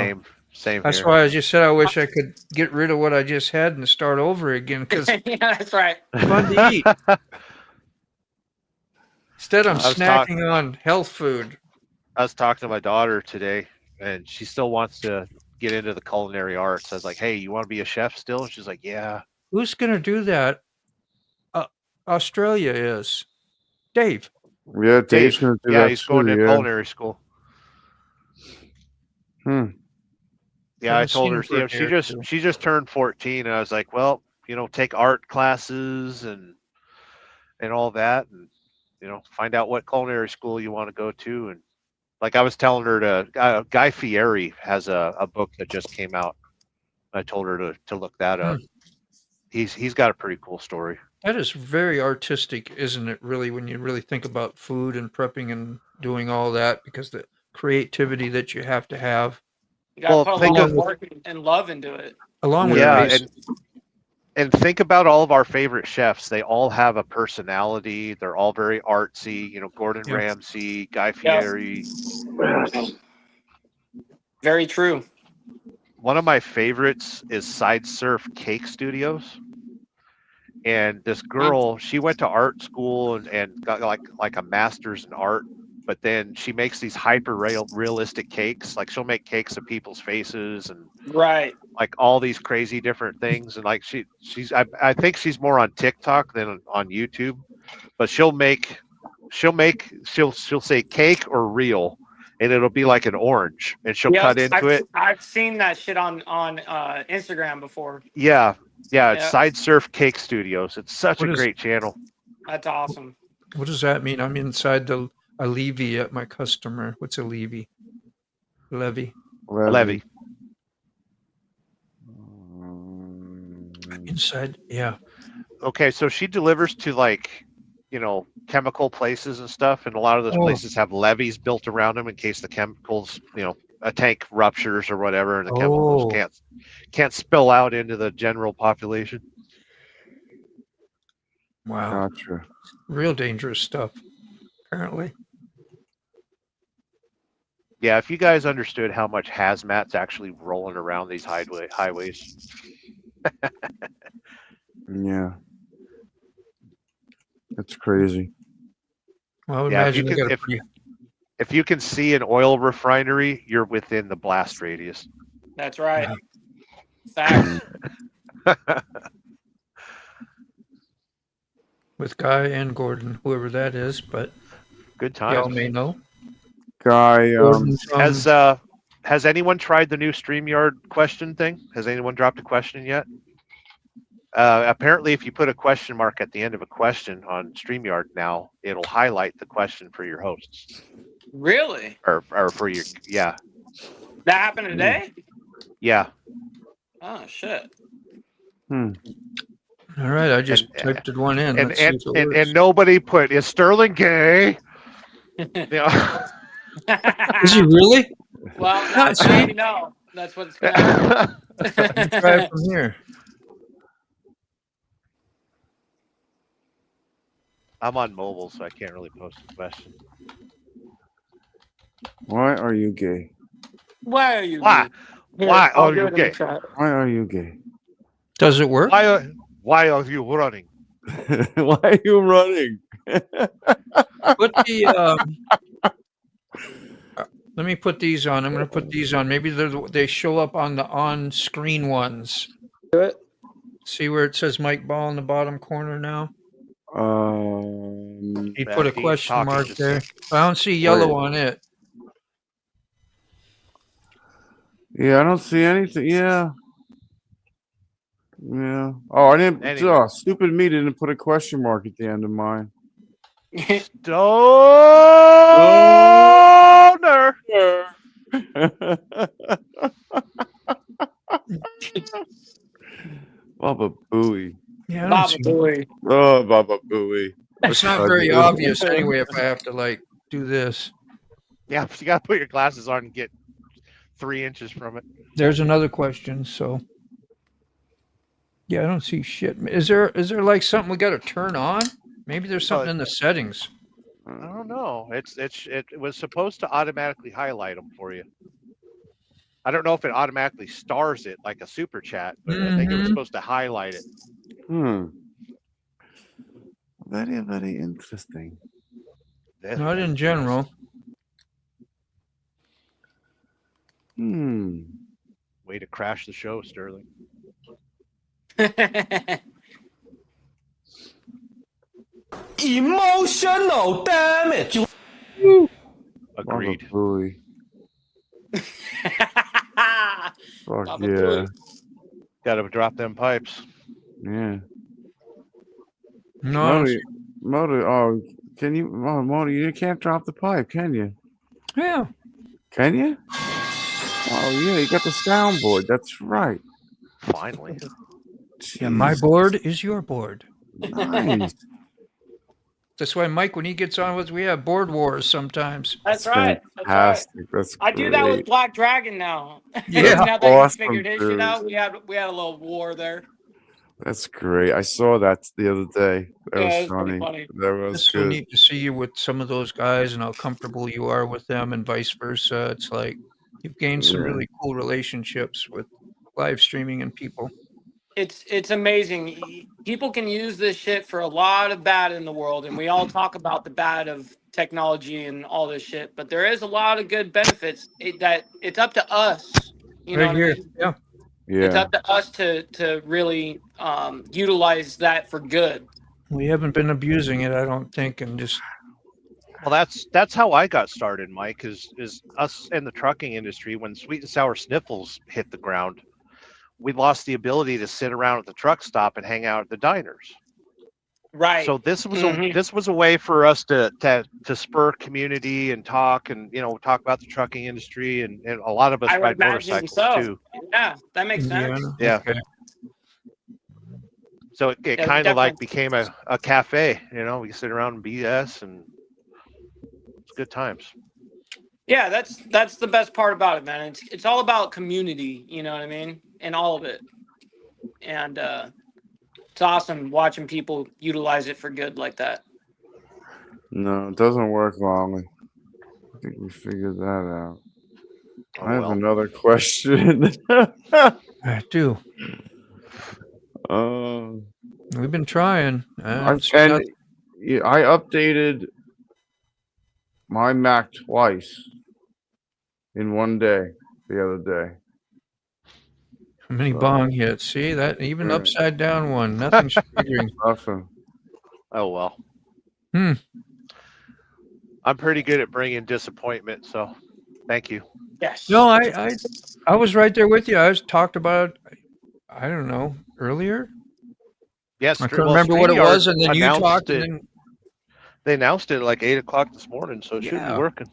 Same That's here. why I just said I wish I could get rid of what I just had and start over again because Yeah, that's right. it's fun to eat. Instead, I'm I was snacking on health food. I was talking to my daughter today, and she still wants to get into the culinary arts. I was like, "Hey, you want to be a chef still?" And she's like, "Yeah." Who's gonna do that? Australia is. Dave. Yeah, Dave's gonna do Yeah, that he's going too, to yeah. culinary school. Hmm. Yeah, I Haven't told seen her, him for a year or two. she just turned 14, and I was like, well, take art classes and all that, and find out what culinary school you want to go to. And like I was telling her Guy Fieri has a book that just came out. I told her to look that up. He's got a pretty cool story. That is very artistic, isn't it, really, when you really think about food and prepping and doing all that, because the creativity that you have to have. You gotta Well, put a think lot of of- work and love into it. Along with Yeah, race. and think about all of our favorite chefs. They all have a personality. They're all very artsy. Gordon Yeah. Ramsay, Guy Fieri. Very true. One of my favorites is Side Surf Cake Studios. And this girl, she went to art school and got like a master's in art, but then she makes these hyper realistic cakes. Like she'll make cakes of people's faces and Right. like all these crazy different things, and like I think she's more on TikTok than on YouTube, but she'll say cake or real, and it'll be like an orange, and she'll cut Yep, into it. I've seen that shit on Instagram before. Yeah, it's Yeah. Side Surf Cake Studios. It's such What a is- great channel. That's awesome. What does that mean? I'm inside the a levy at my customer. What's a levy? Levy. Levy. Inside. Yeah. Okay, so she delivers to like, chemical places and stuff, and a lot of those Oh. places have levees built around them in case the chemicals, a tank ruptures or whatever, and the chemicals Oh. can't spill out into the general population. Wow. Gotcha. Real dangerous stuff. Apparently. Yeah, if you guys understood how much hazmat's actually rolling around these highways. Yeah. That's crazy. Well, I would Yeah, if imagine you they can- got a pretty. If you can see an oil refinery, you're within the blast radius. That's right. Facts. With Guy and Gordon, whoever that is, but Good y'all times. may know. Guy, Gordon's, Has anyone tried the new StreamYard question thing? Has anyone dropped a question yet? Apparently, if you put a question mark at the end of a question on StreamYard now, it'll highlight the question for your hosts. Really? Or for your, yeah. That happened today? Yeah. Oh shit. all right, I just And- typed one in. And Let's see if it and works. nobody put, is Sterling gay? Yeah. Is he really? Well, now you know. That's what's gonna happen. Let me try it from here. I'm on mobile, so I can't really post a question. why are you gay? Why are you? Why? Here, Why I'll are do you it in the gay? chat. Why are you gay? Does it work? Why are you running? Why are you running? Put the. Let me put these on. I'm going to put these on. Maybe they show up on the on-screen ones. Do it. See where it says Mike Ball in the bottom corner now? He put a Dean's question talking mark just there. a- I don't see yellow Wait. on it. Yeah, I don't see anything. Yeah. Yeah. Oh, I didn't. Anyway. Stupid me didn't put a question mark at the end of mine. Stoner. Baba Booey. Yeah, I don't Baba see Booey. Oh, Baba Booey. It's not very obvious anyway if I have to like do this. Yeah, you got to put your glasses on and get 3 inches from it. There's another question. So, yeah, I don't see shit. Is there like something we got to turn on? Maybe there's something in the settings. I don't know. It was supposed to automatically highlight them for you. I don't know if it automatically stars it like a super chat, but I think it was supposed to highlight it. Very, very interesting. Not in general. Way to crash the show, Sterling. Emotional damage. Agreed. Baba Booey. Fuck Baba yeah. Booey. Got to drop them pipes. Yeah. No. Motor, can you, Motor, you can't drop the pipe, can you? Yeah. Can you? Oh, yeah, you got the soundboard. That's right. Finally. Yeah, my Jeez. board is your board. Nice. That's why Mike, when he gets on with, we have board wars sometimes. That's right. That's right. Fantastic. That's I do that with great. Black Dragon now. Yeah. Now that Awesome, he figured his dude. shit out, we had a little war there. That's great. I saw that the other day. That Yeah, was it's pretty funny. funny. That was It's so good. neat to see you with some of those guys and how comfortable you are with them and vice versa. It's like you've gained some Yeah. really cool relationships with live streaming and people. It's amazing. People can use this shit for a lot of bad in the world, and we all talk about the bad of technology and all this shit. But there is a lot of good benefits. That it's up to us. You know Right what here. I mean? Yeah. It's Yeah. up to us to really utilize that for good. We haven't been abusing it, I don't think, and just Well, that's how I got started, Mike. Is us in the trucking industry when sweet and sour sniffles hit the ground, we lost the ability to sit around at the truck stop and hang out at the diners. Right. So this was Mhm. this was a way for us to spur community and talk and talk about the trucking industry and a lot of us I would ride imagine motorcycles so. too. Yeah, that makes sense. Indiana. Yeah. Okay. So it Yeah, kind of like definitely. became a cafe. We could sit around and BS and it's good times. Yeah, that's the best part about it, man. It's all about community, you know what I mean? And all of it. And it's awesome watching people utilize it for good like that. No, it doesn't work long. I think we figured that out. Oh, I have well. another question. I do. We've been trying. I updated my Mac twice in one day the other day. How many So- bong hits? See that even Yeah. upside down one. Nothing's triggering. Awesome. Oh well. Hmm. I'm pretty good at bringing disappointment, so thank you. Yes. No, I was right there with you. I was talked about it, I don't know, earlier. Yes, I couldn't remember what it was, and then you talked, and then they announced it at like 8:00 this morning, so it should be Yeah. working.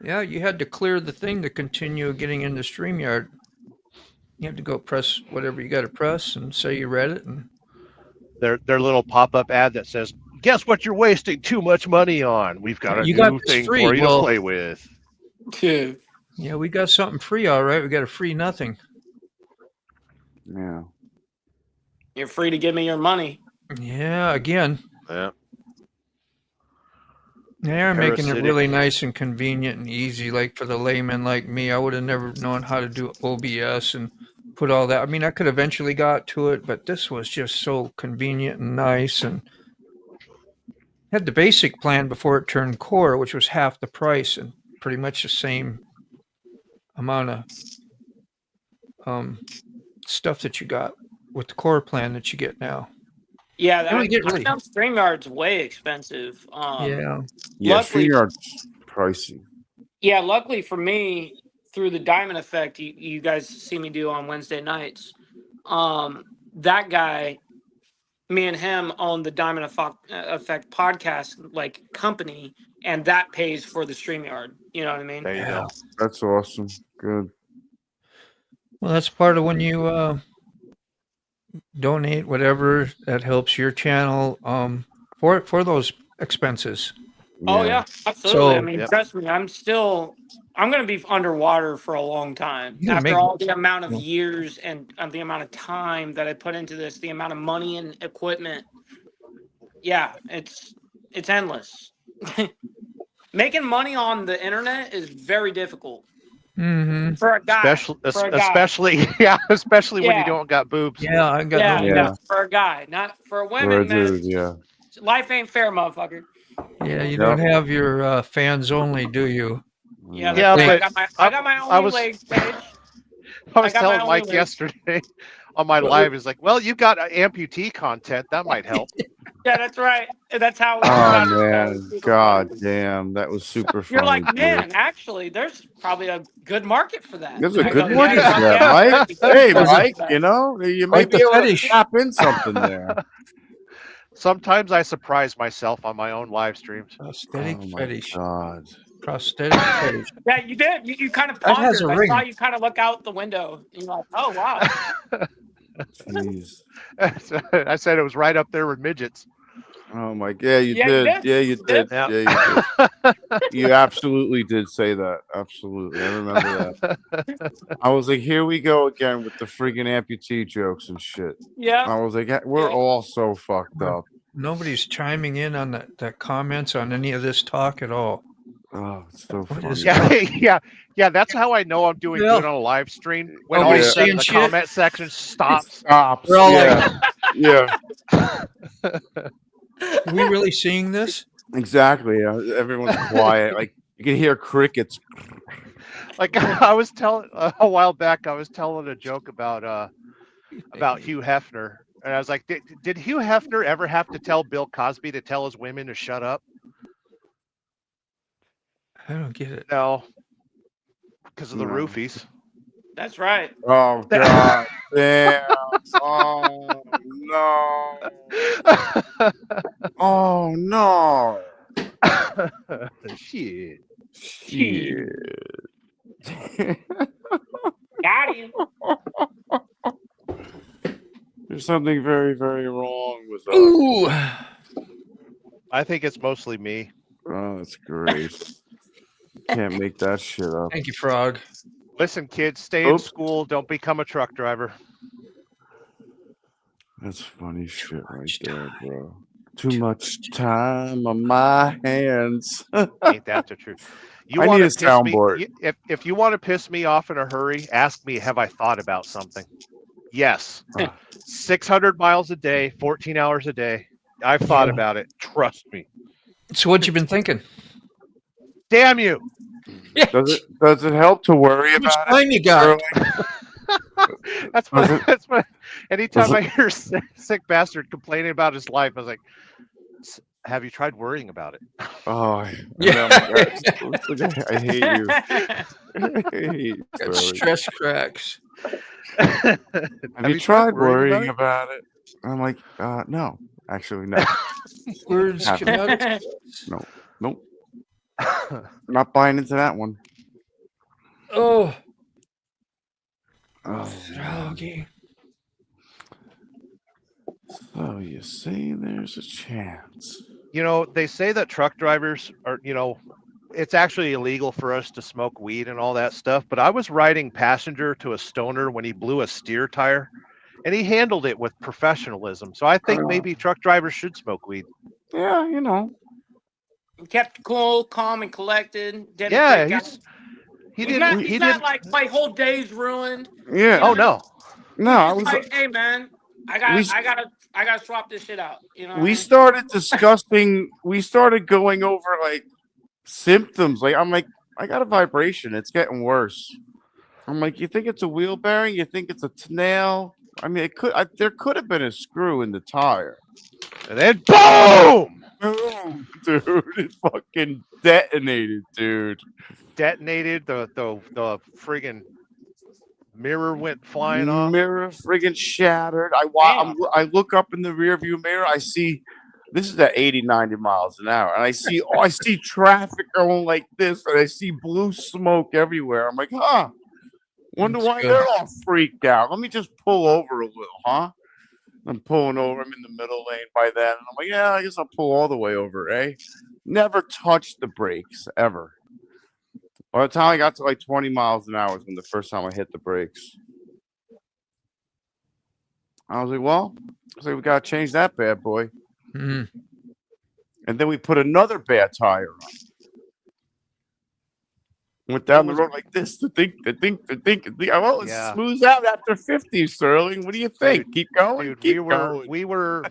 yeah, you had to clear the thing to continue getting into StreamYard. You have to go press whatever you got to press and say you read it, and Their little pop-up ad that says, "Guess what you're wasting too much money on? We've got a You got new this thing free." for you Well- to play with." yeah, we got something free, all right. We got a free nothing. Yeah. You're free to give me your money. Yeah, again, Yeah. they're making it Parasitic. really nice and convenient and easy. Like for the layman like me, I would have never known how to do OBS and put all that. I mean, I could eventually got to it, but this was just so convenient and nice, and had the basic plan before it turned core, which was half the price and pretty much the same amount of stuff that you got with the core plan that you get now. Yeah, Then we that get really- StreamYard's way expensive. Yeah. Yeah, Luckily- StreamYard's pricey. Yeah, luckily for me, through the Diamond Effect, you guys see me do on Wednesday nights. That guy, me and him own the Diamond Effect podcast like company, and that pays for the StreamYard. You know what I mean? There you Yeah. go. That's awesome. Good. Well, that's part of when you donate whatever that helps your channel for those expenses. Oh yeah, absolutely. I So- mean, Yep. trust me, I'm going to be underwater for a long time. You gotta After make- all the amount of Yeah. years and the amount of time that I put into this, the amount of money and equipment. Yeah, it's endless. Making money on the internet is very difficult Mm-hmm. for a guy. Especially when you Yeah. don't got boobs. Yeah, I got Yeah, no. Yeah. yeah, for a guy, not for For women, a man. dude, yeah. Life ain't fair, motherfucker. Yeah, you Yep. don't have your fans only, do you? Yeah, Yeah, that's right. but I got my I only was- legs page. I was I got my telling own Mike legs. yesterday on my live, is like, well, you got amputee content. That might help. Yeah, that's right. That's how we Oh got it. man, god damn, that was super You're funny. like, dude. man, actually, there's probably a good market for that. There's a I good go, market yeah, for yeah, that, Mike. yeah. Hey, There's a- Mike, you know, you may Like be the able to fetish. tap in something there. Sometimes I surprise myself on my own live streams. Prosthetic Oh my fetish. god. Prosthetic fetish. Yeah, you did. You kind of That has pondered. a I ring. saw you kind of look out the window. And you're like, oh wow. Jeez. I said it was right up there with midgets. Oh my, yeah, you Yeah, you did. did. Yeah, you You did. did. Yeah. Yeah, you did. You absolutely did say that. Absolutely. I remember that. I was like, here we go again with the friggin' amputee jokes and shit. Yeah. I was like, we're Yeah. all so fucked up. Nobody's chiming in on the comments on any of this talk at all. Oh, it's so What funny. is Yeah. That's how I know I'm doing Yeah. good on a live stream. When Oh, all of a yeah. sudden Saying the shit. comment section stops. Stops. We're all Yeah. Yeah, Are we really seeing this? exactly. Yeah. Everyone's quiet. Like you can hear crickets. Like I was telling a while back, I was telling a joke about Hugh Hefner, and I was like, did Hugh Hefner ever have to tell Bill Cosby to tell his women to shut up? I don't get it. No, because of the No. roofies. That's right. Oh God, damn! Oh no! Oh no! Shit. Shit! Got him. There's something very, very wrong with that. Ooh. I think it's mostly me. Oh, that's great. Can't make that shit up. Thank you, Frog. Listen, kids, stay in Oops. school. Don't become a truck driver. That's funny shit right much there, time. bro. Too much time on my hands. Ain't that the truth? You I want need to a piss me? soundboard. If you want to piss me off in a hurry, ask me. Have I thought about something? Yes. 600 miles a day, 14 hours a day. I've thought about it. Trust me. So what you been thinking? Damn you. Does it help to worry How much about time you got? it? That's Was what. it- That's what. Anytime was I hear a sick bastard complaining about his life, I was like, "Have you tried worrying about it?" Oh, Yeah. I hate you. I hate you, Got Sterling. stress cracks. Have you tried worrying about it? I'm like, no, actually, no. Words Haven't. cannot. No, nope. Not buying into that one. Oh, Oh, Froggy. so you say there's a chance. You know, they say that truck drivers are, it's actually illegal for us to smoke weed and all that stuff. But I was riding passenger to a stoner when he blew a steer tire, and he handled it with professionalism. So I think maybe truck drivers should smoke weed. Yeah, Kept cool, calm, and collected. Didn't Yeah, freak out. he He's didn't. not. He He's not didn't. like my whole day's ruined. yeah. Oh no. No, He's I just was. like, hey man, I gotta swap this shit out. You know. What I We mean? started discussing. We started going over like symptoms. Like I'm like, I got a vibration. It's getting worse. I'm like, you think it's a wheel bearing? You think it's a nail? I mean, there could have been a screw in the tire. And then boom! Boom, dude! It fucking detonated, dude. Detonated. The friggin' mirror went flying off. Mirror friggin' shattered. I look up in the rearview mirror. I see this is at 80, 90 miles an hour, and I see traffic going like this, and I see blue smoke everywhere. I'm like, huh? Wonder That's why good. they're all freaked out. Let me just pull over a little, huh? I'm pulling over. I'm in the middle lane by then, and I'm like, yeah, I guess I'll pull all the way over, eh? Never touched the brakes ever. By the time I got to like 20 miles an hour was when the first time I hit the brakes. I was like, well, we gotta change that bad boy. Mm. And then we put another bad tire on. Went down the road like this. The think. Well, it Yeah. smooths out after 50, Sterling. What do you think? Keep going. Dude, Keep we were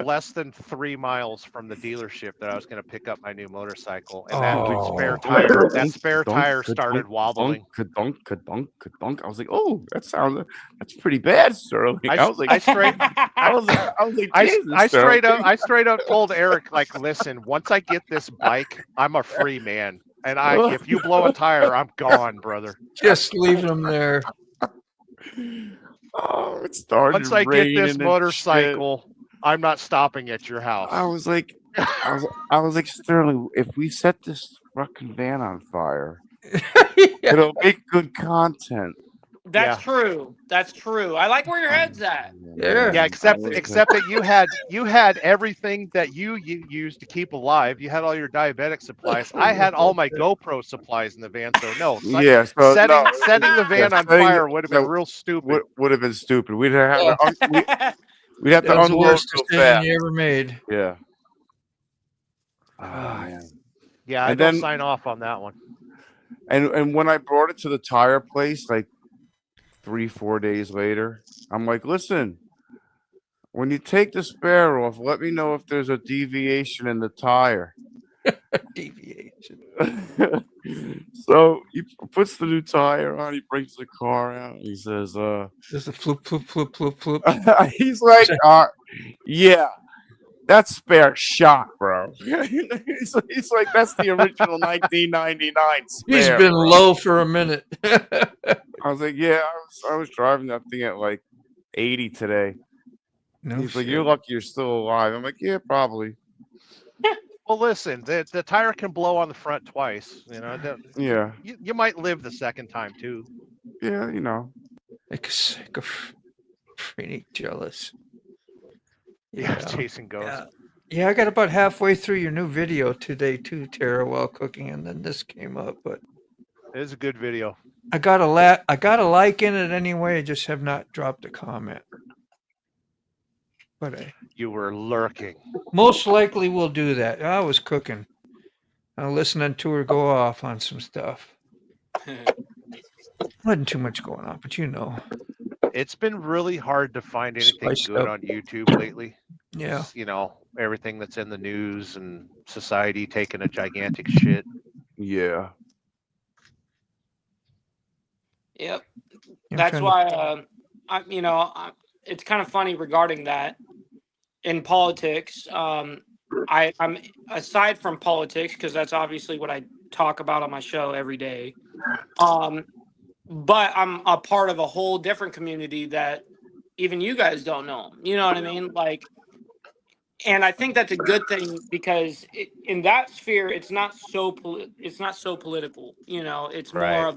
less than 3 miles from the dealership that I was going to pick up my new motorcycle, and that spare tire started wobbling. Ka-dunk. I was like, oh, that's pretty bad, Sterling. I was like, I straight up told Eric, like, listen, once I get this bike, I'm a free man. And if you blow a tire, I'm gone, brother. Just leaving them there. Oh, it started. Once I get this raining motorcycle, I'm not stopping at your house. I was like, Sterling, if we set this fucking van on fire, it'll make good content. That's true. That's true. I like where your head's at. Yeah, except that you had everything that you used to keep alive. You had all your diabetic supplies. I had all my GoPro supplies in the van. So no, setting the van on fire would have been real stupid. Would have been stupid. We'd have we'd have to That was the unload worst real decision fast. you ever made. Yeah. Oh, man. Yeah, I don't sign off on that one. And when I brought it to the tire place, like 3-4 days later, I'm like, listen, when you take the spare off, let me know if there's a deviation in the tire. Deviation. So he puts the new tire on. He brings the car out. He says, Just a flip, flip, flip, flip, flip. he's like, yeah, that's spare shot, bro. he's like, that's the original 1999 spare. He's been bro. low for a minute. I was like, yeah, I was driving that thing at like 80 today. No He's like, shit. you're lucky you're still alive. I'm like, yeah, probably. Well, listen, the tire can blow on the front twice. You know, Yeah, you might live the second time too. yeah, you know. Like a sick of pretty jealous. Yeah, Jason goes. Yeah, I got about halfway through your new video today too, Tara, while cooking, and then this came up. But It is a good video. I got a like in it anyway. I just have not dropped a comment. But I You were lurking. most likely will do that. I was cooking. I'm listening to her go off on some stuff. Wasn't too much going on, but you know. It's been really hard to find anything Spiced good up. on YouTube lately. Yeah. You know, everything that's in the news and society taking a gigantic shit. Yeah. Yep. I'm That's trying why, it's kind of funny regarding that in politics. I'm aside from politics, because that's obviously what I talk about on my show every day. But I'm a part of a whole different community that even you guys don't know. You know what I mean? Like, and I think that's a good thing, because in that sphere, it's not so political. You know, it's Right.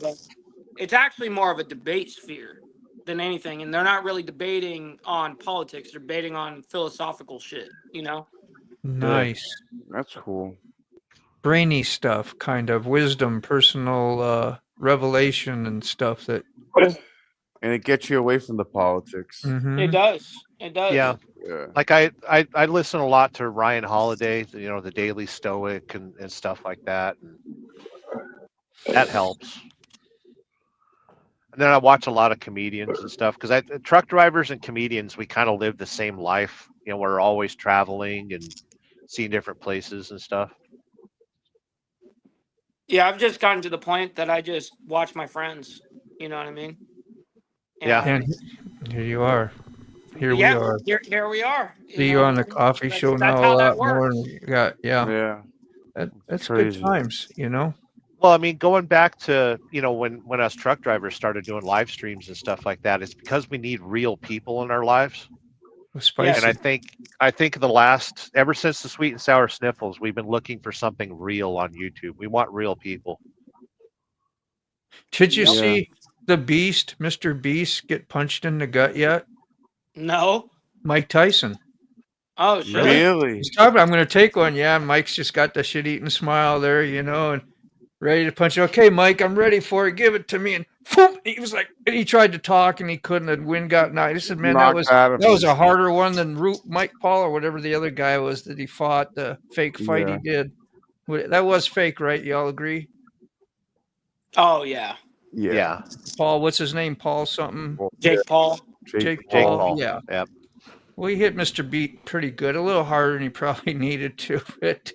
it's actually more of a debate sphere than anything. And they're not really debating on politics; they're debating on philosophical shit. You know? Nice. That's cool. Brainy stuff, kind of wisdom, personal revelation and stuff that And it gets you away from the politics. Mhm. It does. It does. Yeah. Yeah. Like I listen a lot to Ryan Holiday, you know, the Daily Stoic and stuff like that. And that helps. And then I watch a lot of comedians and stuff, because truck drivers and comedians, we kind of live the same life. You know, we're always traveling and seeing different places and stuff. Yeah, I've just gotten to the point that I just watch my friends. You know what I mean? Yeah. And here you are. Here we yeah, are. Here we are. See you know, on the coffee that's- show that's now how a that lot more. works. And we got Yeah. that's crazy. good times, you know. Well, I mean, going back to, you know, when us truck drivers started doing live streams and stuff like that, it's because we need real people in our lives. Spicy. And I think ever since the Sweet and Sour Sniffles, we've been looking for something real on YouTube. We want real people. Did you Yep. see the Beast, Mr. Beast, get punched in the gut yet? No. Mike Tyson. Oh shit. Really? He's talking about, I'm going to take one. Yeah, Mike's just got the shit-eating smile there, you know, and ready to punch. Okay, Mike, I'm ready for it. Give it to me. And boom, he was like, and he tried to talk and he couldn't. And wind got knocked. He said, man, that was a harder one than Mike Paul or whatever the other guy was that he fought, the fake fight he did. That was fake, right? Y'all agree? Oh yeah. Yeah. Paul, what's his name? Paul something? Jake Paul. Jake Paul. Paul. Yeah. Yep. Well, he hit Mr. Beat pretty good, a little harder than he probably needed to.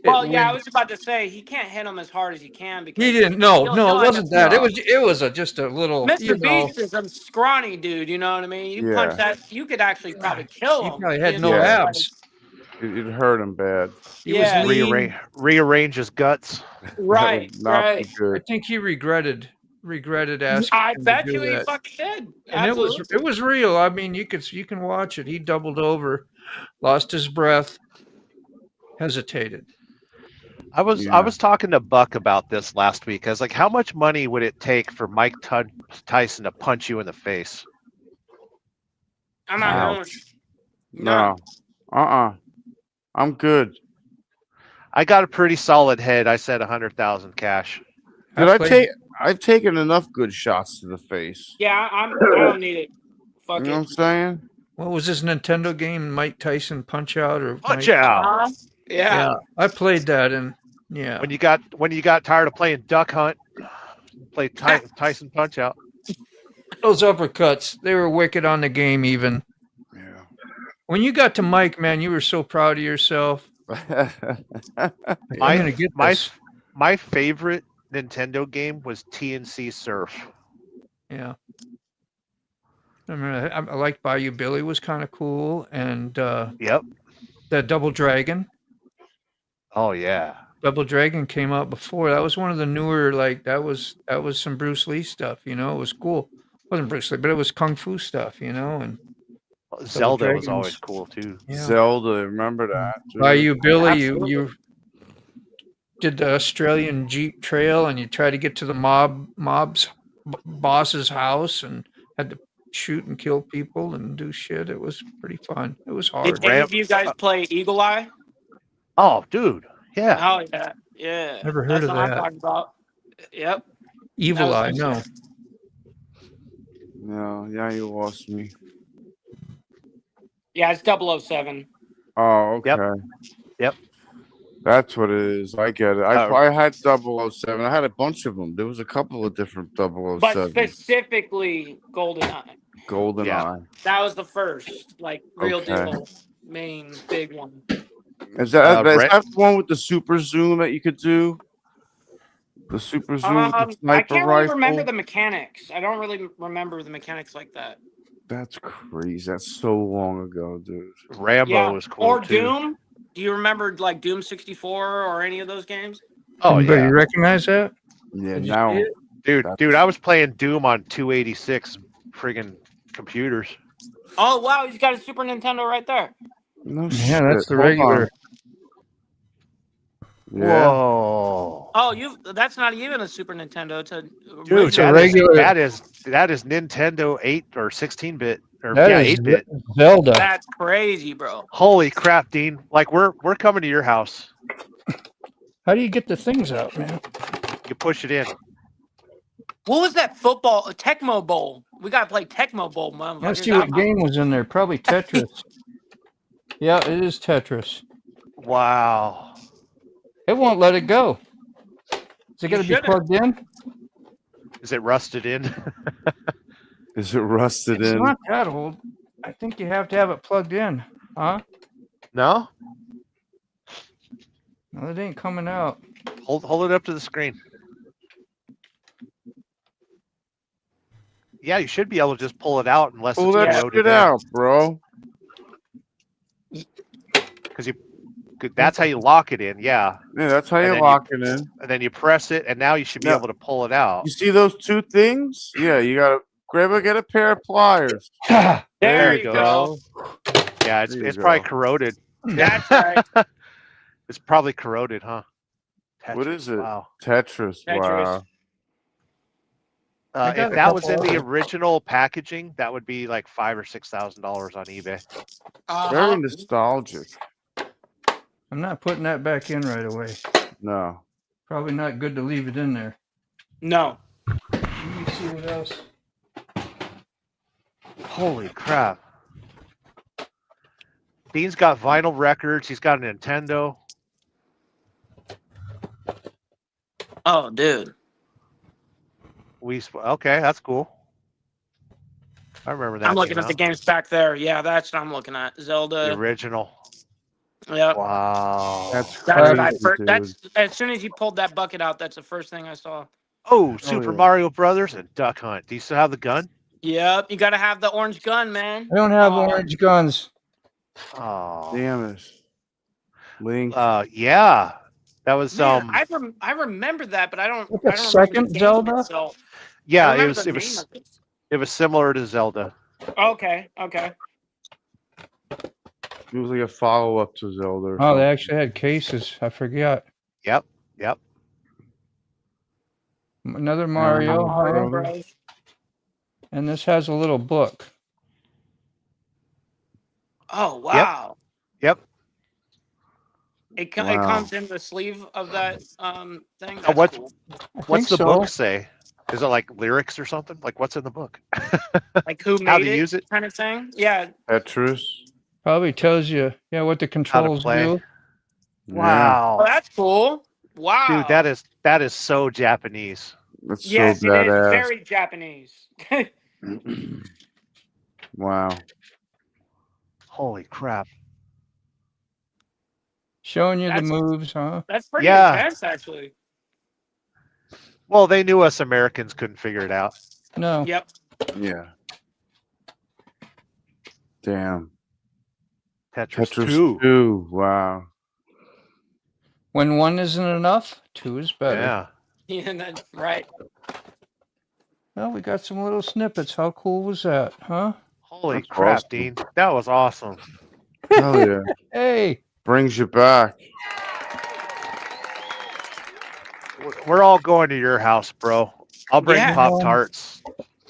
Well, yeah, I was about to say he can't hit him as hard as he can because He didn't. No, he'll it wasn't end up- that. It was just a little. Mr. Beast is a scrawny dude. You know what I mean? You punch that, you could actually probably kill He him. probably had you no know? abs. It hurt him bad. He Yeah. was lean. Rearrange his guts. Right. That would not Right. be good. I think he regretted asking. I him to bet do you he that. fucking did. And Absolutely. it was real. I mean, you can watch it. He doubled over, lost his breath, hesitated. I was talking to Buck about this last week. I was like, how much money would it take for Mike Tyson to punch you in the face? I'm not Ouch. going. No. I'm good. I got a pretty solid head. I said 100,000 cash. I've taken enough good shots to the face. Yeah, I don't need it. Fuck You know what I'm it. saying? What was this Nintendo game? Mike Tyson Punch Out or Punch Mike- out. Yeah. I played that and yeah. When you got tired of playing Duck Hunt, play Tyson Punch Out. Those uppercuts, they were wicked on the game even. Yeah. When you got to Mike, man, you were so proud of yourself. I'm My- gonna get my- this. My favorite Nintendo game was TNC Surf. Yeah. I remember I liked Bayou Billy was kind of cool, and Yep. the Double Dragon. Oh yeah. Double Dragon came out before. That was one of the newer, like that was some Bruce Lee stuff, you know. It was cool. It wasn't Bruce Lee, but it was kung fu stuff, you know. And Zelda was always Dragons. cool too. yeah. Zelda, remember that? dude? Bayou Billy, Absolutely. you did the Australian Jeep Trail, and you tried to get to the mob's boss's house, and had to shoot and kill people and do shit. It was pretty fun. It was hard. Did any of you guys play Eagle Eye? Oh, dude. Yeah. Oh yeah, yeah. Never heard That's of what I'm that. talking about. Yep. Evil was Eye, like- no. No, yeah, you lost me. Yeah, it's 007. Oh, okay. Yep. Yep. That's what it is. I get it. Uh, I had 007. I had a bunch of them. There was a couple of different 007. But specifically GoldenEye. Golden Yeah. Eye. That was the first, like, real Okay. deal, main big one. Is that Red- the one with the super zoom that you could do? The super zoom with the I sniper can't really rifle? remember the mechanics. I don't really remember the mechanics like that. That's crazy. That's so long ago, dude. Rambo Yeah, was cool or too. Doom. Do you remember like Doom 64 or any of those games? Oh Anybody yeah. recognize that? Yeah, Did you now see it? Dude, I was playing Doom on 286 friggin' computers. Oh wow, he's got a Super Nintendo right there. no Yeah, that's shit. the Hold regular. on. Yeah. Whoa. Oh, that's not even a Super Nintendo. It's a Dude, It's a original. regular- that is Nintendo 8 or 16-bit or That yeah, is 8-bit. Zelda. That's crazy, bro. Holy crap, Dean. Like we're coming to your house. How do you get the things out, man? You push it in. What was that football? Tecmo Bowl. We gotta play Tecmo Bowl, Let's motherfuckers. see what game was in there. Probably Tetris. Yeah, it is Tetris. Wow. It won't let it go. Is it You going to be should've. plugged in? Is it rusted in? Is it rusted It's in? not that old. I think you have to have it plugged in. Huh? No? No, it ain't coming out. Hold it up to the screen. Yeah, you should be able to just pull it out unless Pull it's that loaded shit in. out, bro. Because that's how you lock it in, yeah. Yeah, that's how And you then lock it in. And then you press it, and now you should be No. able to pull it out. You see those two things? Yeah, you gotta get a pair of pliers. There you you go. go. Yeah, There you it's probably go. corroded. That's right. It's probably corroded, huh? What Tetris, is it? Wow. Tetris. Tetris. Wow. I got If a that was couple in the others. original packaging, that would be like $5,000 or $6,000 on eBay. Very nostalgic. I'm not putting that back in right away. No. Probably not good to leave it in there. No. Let me see what else. Holy crap! Dean's got vinyl records. He's got a Nintendo. Oh, dude. Okay, that's cool. I remember that. I'm looking came at the out. games back there. Yeah, that's what I'm looking at. The Zelda. original. Yeah. Wow. That's That's what I crazy, first. dude. That's as soon as you pulled that bucket out. That's the first thing I saw. Oh, Super yeah. Mario Brothers and Duck Hunt. Do you still have the gun? Yep, you got to have the orange gun, man. I don't have Oh. orange guns. Oh. Damn it. Link. Yeah. That was Man, I remember that, but I don't. Like a I don't second remember the game Zelda? itself. I yeah, remember it the was name of it. it was similar to Zelda. Okay. Okay. It was like a follow up to Zelda. Or Oh, they something. actually had cases. I forgot. Yep. Another Mario. Mario Bros. And this has a little book. Oh wow. Yep. It Wow. comes in the sleeve of that thing. Oh, That's what's- cool. What's think the so. book say? Is it like lyrics or something? Like what's in the book? Like who How made to it, use it? kind of thing. Yeah. Tetris. Probably tells you, what the controls play. do. Oh, Wow. that's cool. Wow. Dude, that is so Japanese. Yeah. That's Yes, so it is badass. very Japanese. Wow. Holy crap. Showing you the That's- moves, huh? That's pretty Yeah. intense, actually. Well, they knew us Americans couldn't figure it out. No. Yep. Yeah. Damn. Tetris, Tetris 2. 2. Wow. When one isn't enough, two is better. Yeah. Yeah, that's right. Well, we got some little snippets. How cool was that, huh? Holy That's crap, awesome. Dean. That was awesome. Hell yeah. Hey, Brings you back. We're all going to your house, bro. I'll bring Yeah. Pop-Tarts.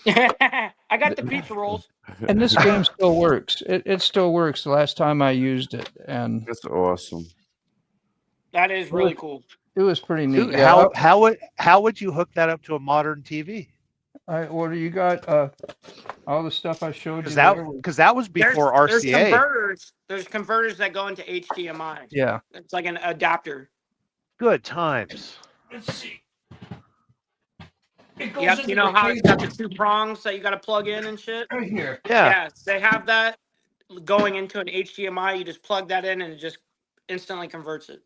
I got the pizza rolls. and this game still works. It still works. The last time I used it, and That's awesome. That is really cool. it was pretty neat. Dude, Yeah, how would you hook that up to a modern TV? I order. You got all the stuff I showed you. Because that was before There's RCA. converters. There's converters that go into HDMI. Yeah. It's like an adapter. Good times. Let's see. Yep. You know how it's got the 2 prongs that you got to plug in and shit? Right here. Yeah. Yeah. They have that going into an HDMI. You just plug that in and it just instantly converts it.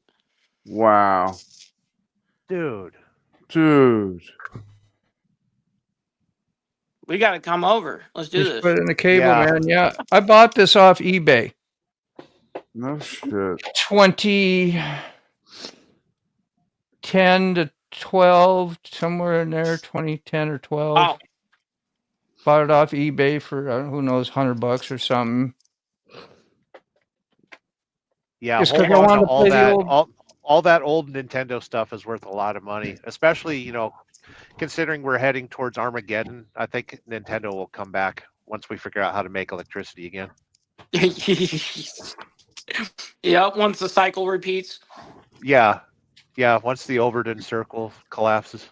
Wow. Dude. We got to come over. Let's do Just this. put it in the cable, Yeah. man. Yeah, I bought this off eBay. No shit. 2010 to 12, somewhere in there. 2010 or 12. Wow. Bought it off eBay for who knows, $100 or something. Yeah, Just 'cause hold I on wanted to to play the old- all that old Nintendo stuff is worth a lot of money, especially, considering we're heading towards Armageddon. I think Nintendo will come back once we figure out how to make electricity again. Yep. Once the cycle repeats. Yeah. Yeah, once the Overton circle collapses.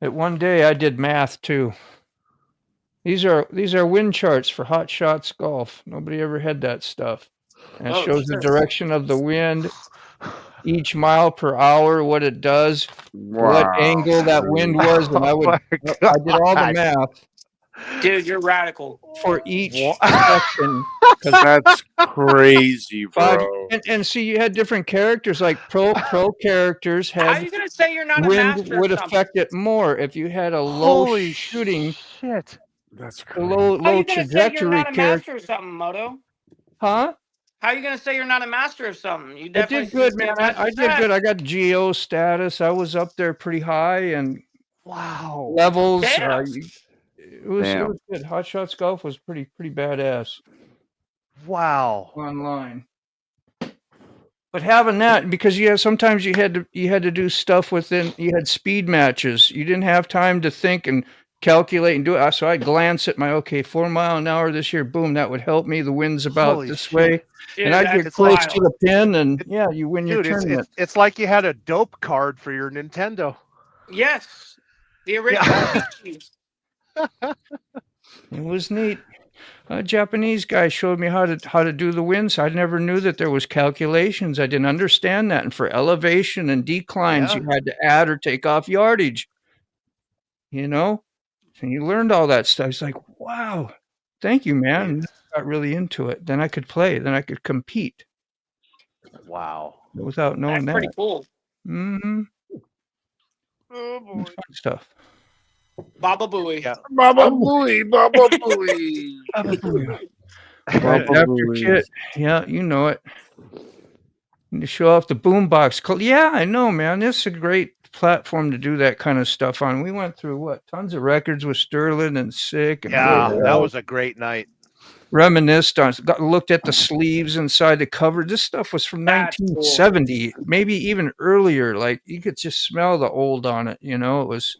At one day I did math too. These are wind charts for Hot Shots Golf. Nobody ever had that stuff. And it shows the direction of the wind, each mile per hour, what it does, what angle that wind was, and I did all the math Dude, you're radical. for each section. That's crazy, bro. And see, you had different characters, like pro characters How are had you going to say you're not a wind master would of something? affect it more. If you had a low Holy shooting, shit. That's a crazy. low How are you going to say you're trajectory not a character, master of something, Moto? huh? How are you going to say you're not a master of something? You I definitely did good, should be a man. master I of did that. good. I got GO status. I was up there pretty high and Wow. levels. Damn. It was good. Hot Shots Golf was pretty badass Wow. online. But having that, because sometimes you had to do stuff within. You had speed matches. You didn't have time to think and calculate and do it. So I glance at my 4 mile an hour this year. Boom, that would help me. The wind's about Holy this shit. way, Dude, and I that's get close wild. to the pin, and you win your Dude, tournament. it's like you had a dope card for your Nintendo. Yes. The original. It was neat. A Japanese guy showed me how to do the winds. I never knew that there was calculations. I didn't understand that. And for elevation and declines, Yeah. you had to add or take off yardage. And you learned all that stuff. It's like, wow, thank you, man. And I got really into it. Then I could play. Then I could compete Wow. without knowing That's pretty cool. Mm-hmm. Oh, boy. It's fun stuff. Baba Booey. Yeah. Baba Booey, Baba Booey. Right, adapter kit. Yeah, you know it. And to show off the boombox. Yeah, I know, man. This is a great platform to do that kind of stuff on. We went through tons of records with Sterling and Sick. And Yeah, that was a great night. reminisced on. Looked at the sleeves inside the cover. This stuff was from That's cool. 1970, maybe even earlier. Like you could just smell the old on it. It was.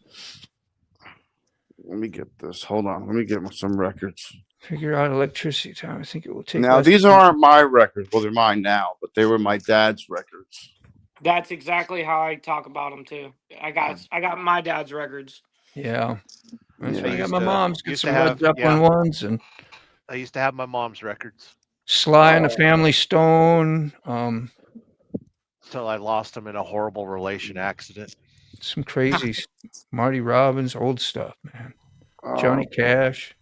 Let me get this. Hold on. Let me get some records. Figure out electricity time. I think it will take. Now, less these than- aren't my records. Well, they're mine now, but they were my dad's records. That's exactly how I talk about them too. I got my dad's records. Yeah. That's Yeah. why I got my mom's. Got used some to Led have- Zeppelin yeah. ones and I used to have my mom's records Sly and the Family Stone. until I lost them in a horrible relation accident. Some crazy Marty Robbins, old stuff, man. Johnny Cash.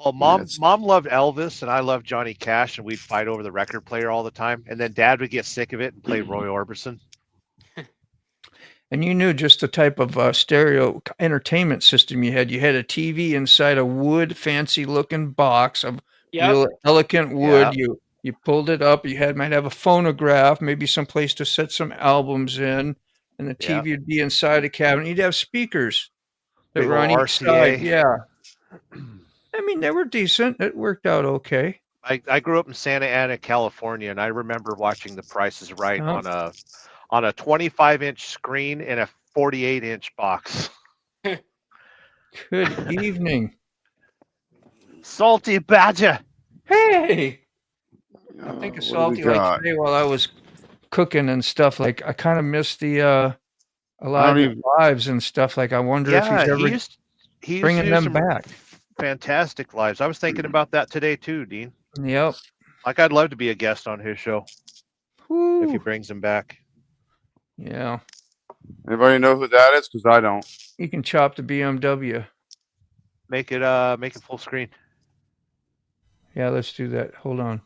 Well, mom loved Elvis, and I loved Johnny Cash, and we'd fight over the record player all the time. And then Dad would get sick of it and play Roy Orbison. And you knew just the type of stereo entertainment system you had. You had a TV inside a wood, fancy-looking box of real elegant wood. Yeah. You pulled it up. You might have a phonograph, maybe some place to set some albums in, and the Yeah. TV would be inside a cabinet. You'd have speakers that Big were on old each side. RCA. Yeah. I mean, they were decent. It worked out okay. I grew up in Santa Ana, California, and I remember watching The Price is Right Oh. on a 25-inch screen in a 48-inch box. Good evening. Salty Badger. Hey. I think of What do we Salty like got? today while I was cooking and stuff. Like I kind of missed the Alive even- Lives and stuff. Like I wonder if he's Yeah, ever he used bringing to do them some back. fantastic lives. I was thinking about that today too, Dean. Yep. Like I'd love to be a guest on his show if he Whew. brings him back. Yeah. Anybody know who that is? Because I don't. You can chop the BMW. Make it full screen. Yeah, let's do that. Hold on.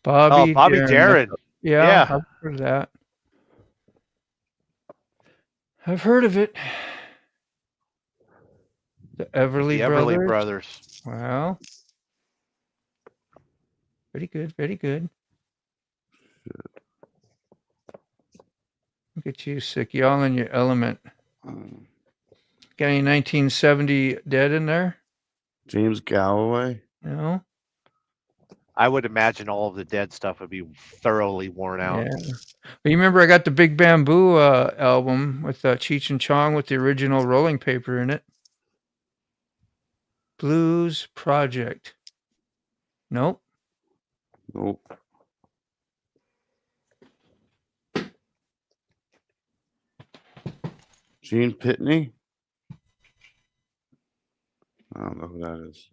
Bobby Darin. Yeah, Yeah. I've heard of that. I've heard of it. The Everly The Brothers. Everly Brothers. Wow. Very good. Very good. Look at you, sick. Y'all in your element. Um, Got any 1970 dead in there? James Galloway. No? I would imagine all of the dead stuff would be thoroughly worn out. Yeah. But you remember I got the Big Bamboo album with Cheech and Chong with the original rolling paper in it. Blues Project. Nope. Nope. Gene Pitney. I don't know who that is.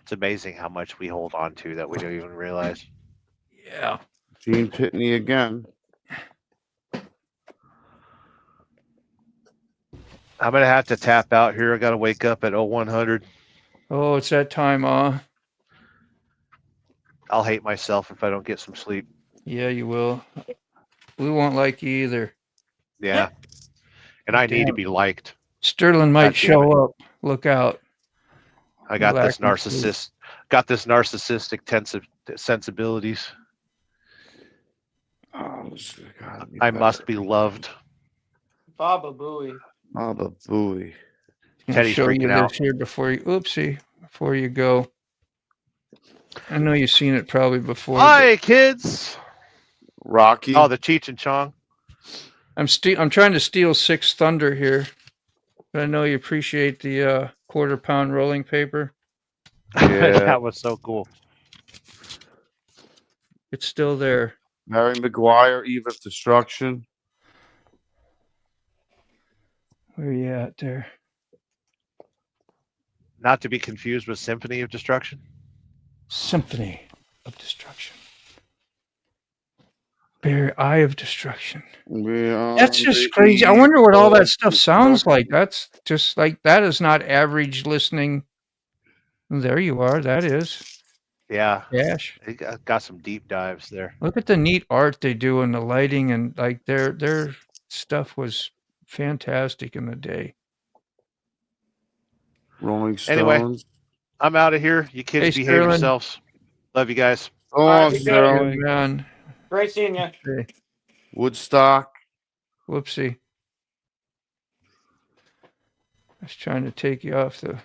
It's amazing how much we hold on to that we don't even realize. Yeah. Gene Pitney again. I'm gonna have to tap out here. I gotta wake up at 0100. Oh, it's that time, I'll hate myself if I don't get some sleep. Yeah, you will. We won't like you either. Yeah. And I need to Damn. be liked. Sterling might God damn show up. Look out. I got this Black and blue. narcissistic sensibilities. Oh, this has gotta be I better. must be loved. Baba Booey. Baba Booey. Gonna Teddy's show you freaking this out. here before you go. I know you've seen it probably before. but Hi, kids. Rocky. Oh, the Cheech and Chong. I'm trying to steal 6 Thunder here, but I know you appreciate the quarter-pound rolling paper. Yeah. That was so cool. It's still there. Harry Maguire, Eve of Destruction. Where you at there? Not to be confused with Symphony of Destruction. Symphony of Destruction. Eye of Destruction. That's just crazy. I wonder what all that stuff sounds like. That's just like, that is not average listening. There you are. That is. Yeah, Dash. it got some deep dives there. Look at the neat art they do and the lighting, and like their stuff was fantastic in the day. Rolling Stones. Anyway. I'm out of here. You kids Hey, behave Sterling. yourselves. Love you guys. Oh, Alright, be good. Sterling. Man, Great seeing you. okay. Woodstock. Whoopsie. I was trying to take you off the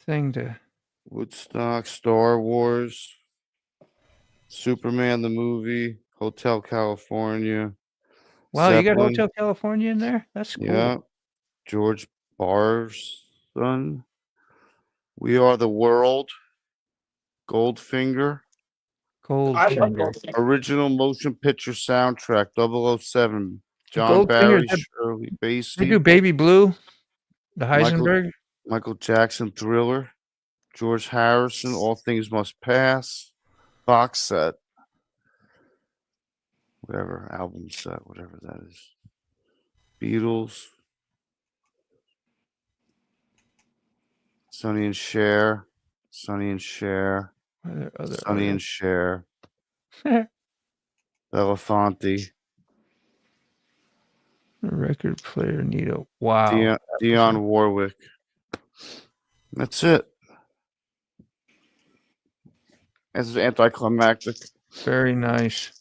thing to. Woodstock. Star Wars. Superman the movie. Hotel California. Wow, you got Zeppelin. Hotel California in there? That's cool. Yeah. George Barr's son. We Are the World. Goldfinger. Goldfinger. Goldfinger. Original motion picture soundtrack 007. John Goldfinger, Barry, that- Shirley They Bassey, do Baby Blue, the Heisenberg. Michael Jackson Thriller, George Harrison, All Things Must Pass, box set, whatever, album set, whatever that is. Beatles. Sonny and Cher. Sonny and Cher. Sonny and Cher. Belafonte. Record player Nito. Wow. Dionne Warwick. That's it. It's anticlimactic. Very nice.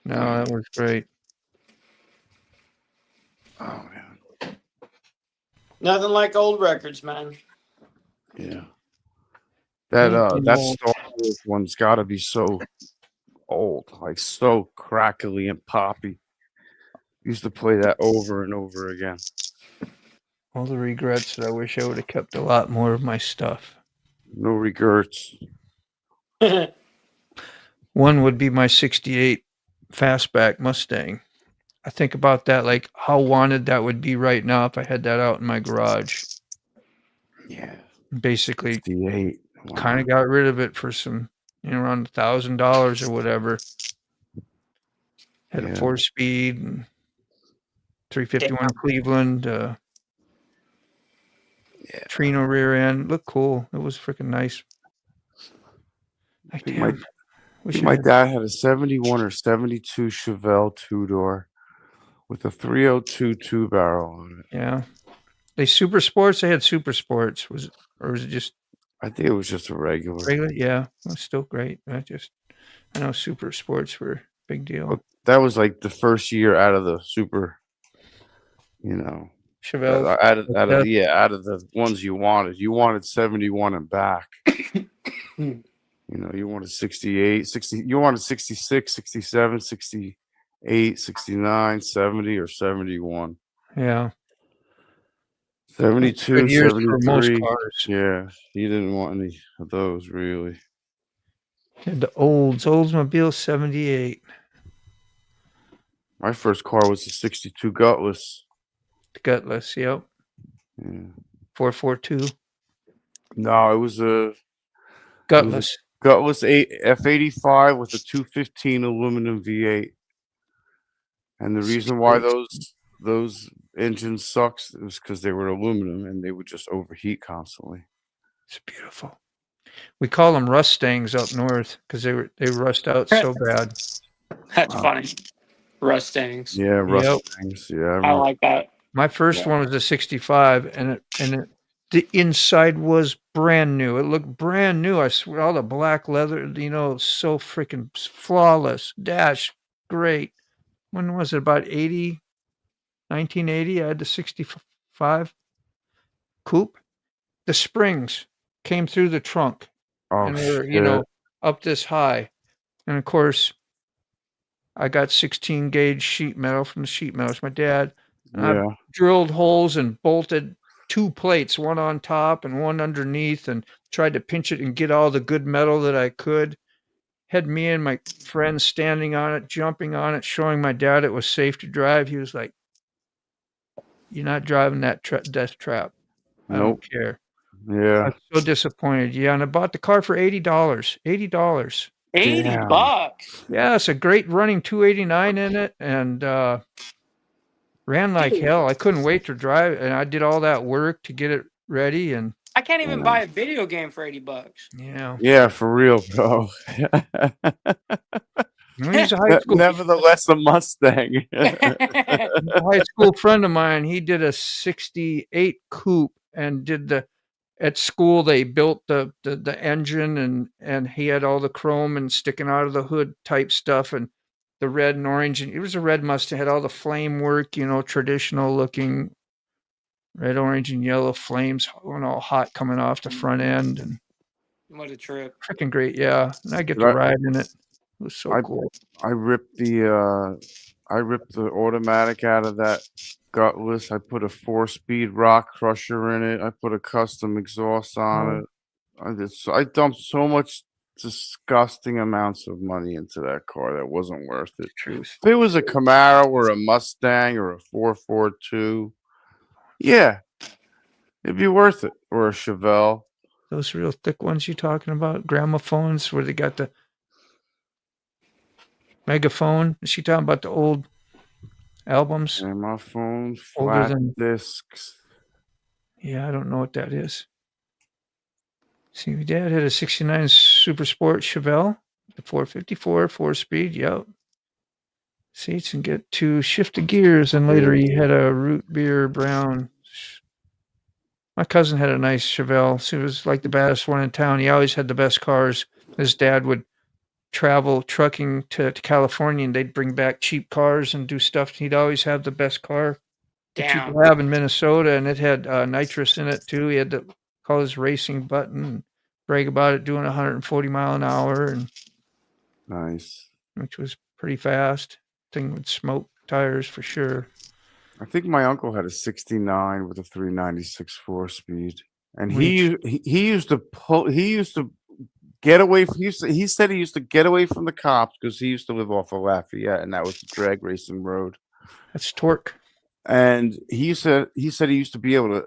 No, that was great. Oh man. Nothing like old records, man. Yeah. That Star Wars one's got to be so old, like so crackly and poppy. Used to play that over and over again. All the regrets that I wish I would have kept a lot more of my stuff. No regrets. One would be my 68 Fastback Mustang. I think about that, like how wanted that would be right now if I had that out in my garage. Yeah. Basically, 68. Wow. kind of got rid of it for some, around $1,000 or whatever. Had a 4-speed and 351 Cleveland. Trino rear end. Looked cool. It was freaking nice. My dad had a 71 or 72 Chevelle 2-door with a 302 2-barrel on it. Yeah. They super sports? They had super sports. Or was it just? I think it was just a regular. Yeah. It was still great. I know super sports were a big deal. But that was like the first year out of the super, Chevelle. Out of the ones you wanted. You wanted 71 and back. You wanted 68, 60, you wanted 66, 67, 68, 69, 70, or 71. Yeah. 72, years for most 73. cars. Yeah, he didn't want any of those, really. Had the Oldsmobile 78. My first car was a 62 Gutless. The Gutless, yep. Yeah. 442. No, it was a Gutless. Gutless F85 with a 215 aluminum V8. And the reason why those engines sucks is because they were aluminum and they would just overheat constantly. It's beautiful. We call them Rustangs up north because they rust out so bad. That's funny. Rustangs. Yeah, Rustangs. Yeah, I like that. My first one was a 65, and the inside was brand new. It looked brand new. I swear, all the black leather, so freaking flawless. Dash, great. When was it? About 1980? I had the 65 coupe. The springs came through the trunk, and they were, up this high. And of course, I got 16 gauge sheet metal from the sheet metals. My dad. And I drilled holes and bolted 2 plates, one on top and one underneath, and tried to pinch it and get all the good metal that I could. Had me and my friends standing on it, jumping on it, showing my dad it was safe to drive. He was like, "You're not driving that death trap. I don't care." Yeah. I was so disappointed. Yeah, and I bought the car for $80. $80. $80. Yeah, it's a great running 289 in it, and ran like hell. I couldn't wait to drive, and I did all that work to get it ready. And I can't even buy a video game for $80. Yeah, for real, bro. He's a high school. Nevertheless, a Mustang. A high school friend of mine. He did a 68 coupe and did at school. They built the engine, and he had all the chrome and sticking out of the hood type stuff, and the red and orange, and it was a red Mustang, had all the flame work, traditional looking red, orange, and yellow flames, all hot coming off the front end. And what a trip. Freaking great, yeah. And I get to ride in it. It was so cool. I ripped the automatic out of that Gutless. I put a 4-speed rock crusher in it. I put a custom exhaust on it. I dumped so much disgusting amounts of money into that car that wasn't worth it. Truth. If it was a Camaro or a Mustang or a 442, yeah, it'd be worth it. Or a Chevelle. Those real thick ones you talking about? Gramophones where they got the megaphone? Is she talking about the old albums. Gramophone, Older flat than- discs. Yeah, I don't know what that is. See, my dad had a 69 Super Sport Chevelle, the 454, 4-speed. Yep. Seats and get to shift the gears. And later he had a root beer brown. My cousin had a nice Chevelle. So it was like the baddest one in town. He always had the best cars. His dad would travel trucking to California, and they'd bring back cheap cars and do stuff. He'd always have the best car that you Damn. could have in Minnesota, and it had nitrous in it too. He had to call his racing button and brag about it doing 140 mile an hour, and Nice. which was pretty fast. Thing would smoke tires for sure. I think my uncle had a 69 with a 396 4-speed. And Reach. he used to get away from he said he used to get away from the cops because he used to live off of Lafayette, and that was the drag racing road. That's torque. And he said he used to be able to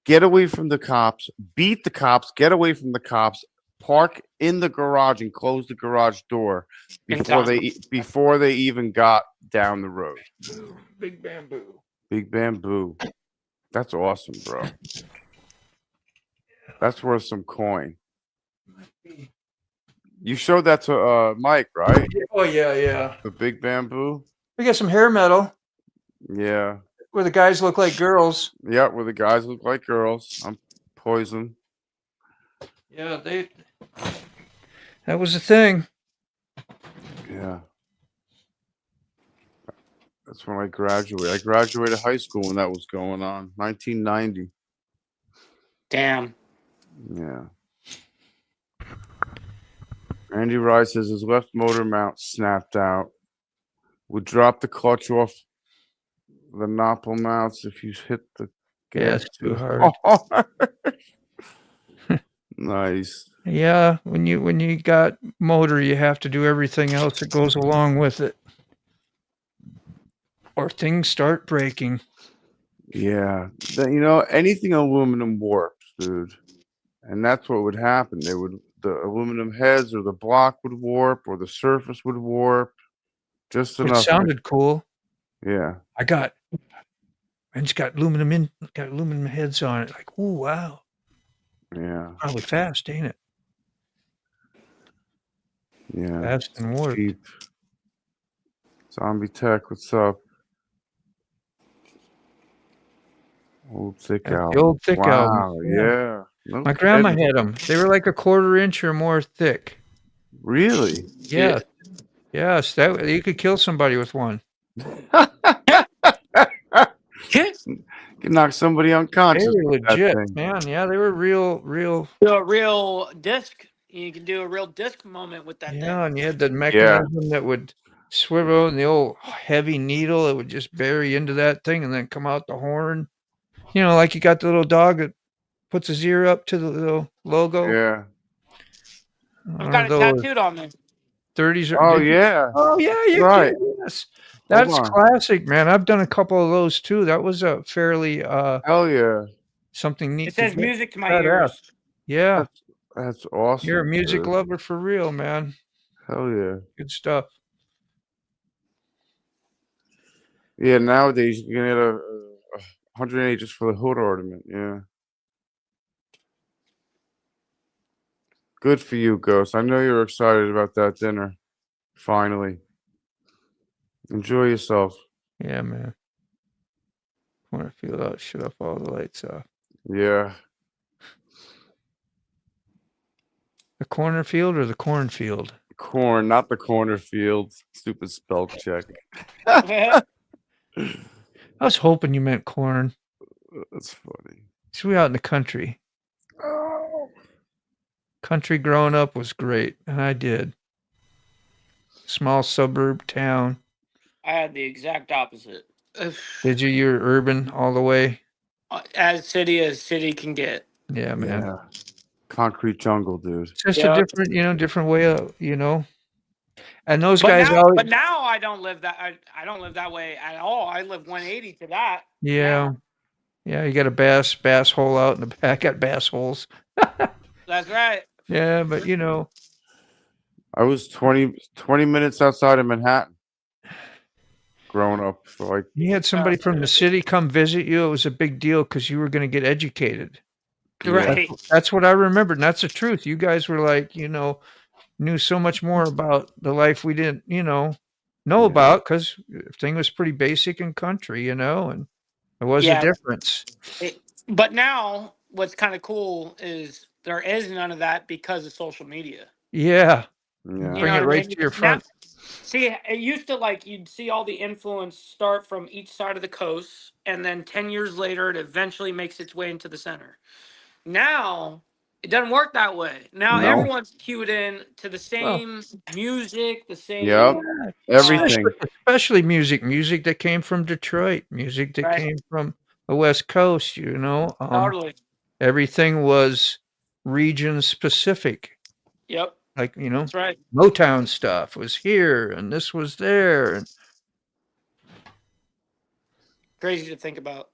get away from the cops, beat the cops, get away from the cops, park in the garage and close the garage door before they even got down the road. Big bamboo. Big bamboo. That's awesome, bro. That's worth some coin. You showed that to Mike, right? Oh yeah. The big bamboo. We got some hair metal Yeah. where the guys look like girls. Yeah, where the guys look like girls. I'm Poison. Yeah, that was the thing. Yeah. That's when I graduated. I graduated high school when that was going on. 1990. Damn. Yeah. Andy Rye says his left motor mount snapped out. Would drop the clutch off the nozzle mounts if you hit the gas too hard. Nice. Yeah, when you got motor, you have to do everything else that goes along with it, or things start breaking. Yeah. Anything aluminum warps, dude. And that's what would happen. The aluminum heads or the block would warp or the surface would warp. Just It enough. sounded cool. Yeah. And it's got aluminum heads on it. Like, ooh, wow. Yeah. Probably fast, ain't it? Yeah. Fast and warped. Cheap. Zombie Tech, what's up? Old thick That's album. the old thick wow, album. Yeah. No My grandma kidding. had them. They were like a 1/4 inch or more thick. Really? Yeah. Yes, that you could kill somebody with one. Can knock somebody They unconscious. were with that legit, thing. man. Yeah, they were real. Do a real disc. You can do a real disc moment with that Yeah, thing. and you had the mechanism that would swivel, and the old heavy needle that would just bury into that thing and then come out the horn. Like you got the little dog that puts his ear up to the little logo. Yeah. I've got it tattooed on me. 30s. Oh, yeah. Oh, yeah, you Right. can. Yes. That's on. classic, man. I've done a couple of those too. That was a fairly Hell yeah. something neat. It says to get. music to my Badass. ears. Yeah, That's awesome. you're a music dude. lover for real, man. Hell yeah. Good stuff. Yeah, nowadays you can get a 180 just for the hood ornament. Yeah. Good for you, Ghost. I know you're excited about that dinner. Finally. Enjoy yourself. Yeah, man. Want to feel out? Shut off all the lights off. Yeah. The cornfield or the cornfield? Corn, not the cornfield. Stupid spell check. I was hoping you meant corn. That's funny. So we out in the country. Oh. Country growing up was great, and I did. Small suburb town. I had the exact opposite. Did you? You're urban all the way? As city can get. Yeah, man. Yeah. Concrete jungle, dude. It's just Yeah. a different way of, And those But guys now, always. but now I don't live that. I don't live that way at all. I live 180 to that. Yeah. now. Yeah, you got a bass hole out in the back. Got bass holes. That's right. Yeah, but I was 20 minutes outside of Manhattan. growing up. So like, You had somebody from the city come visit you. It was a big deal because you were going to get educated. Right. That's what I remembered, and that's the truth. You guys were like, knew so much more about the life we didn't, know Yeah. about because everything was pretty basic and country, and there was a Yeah. difference. But now, what's kind of cool is there is none of that because of social media. Yeah. Yeah. You Bring know it what I right mean? to your Now, front. see, it used to you'd see all the influence start from each side of the coast, and then 10 years later, it eventually makes its way into the center. Now, it doesn't work that way. Now, No. everyone's cued in to the Well, same music, the same. Yep. Everything. Especially music that came from Detroit, music that Right. came from the West Coast, Totally. everything was region specific. Yep. Like, That's right. Motown stuff was here and this was there. And Crazy to think about.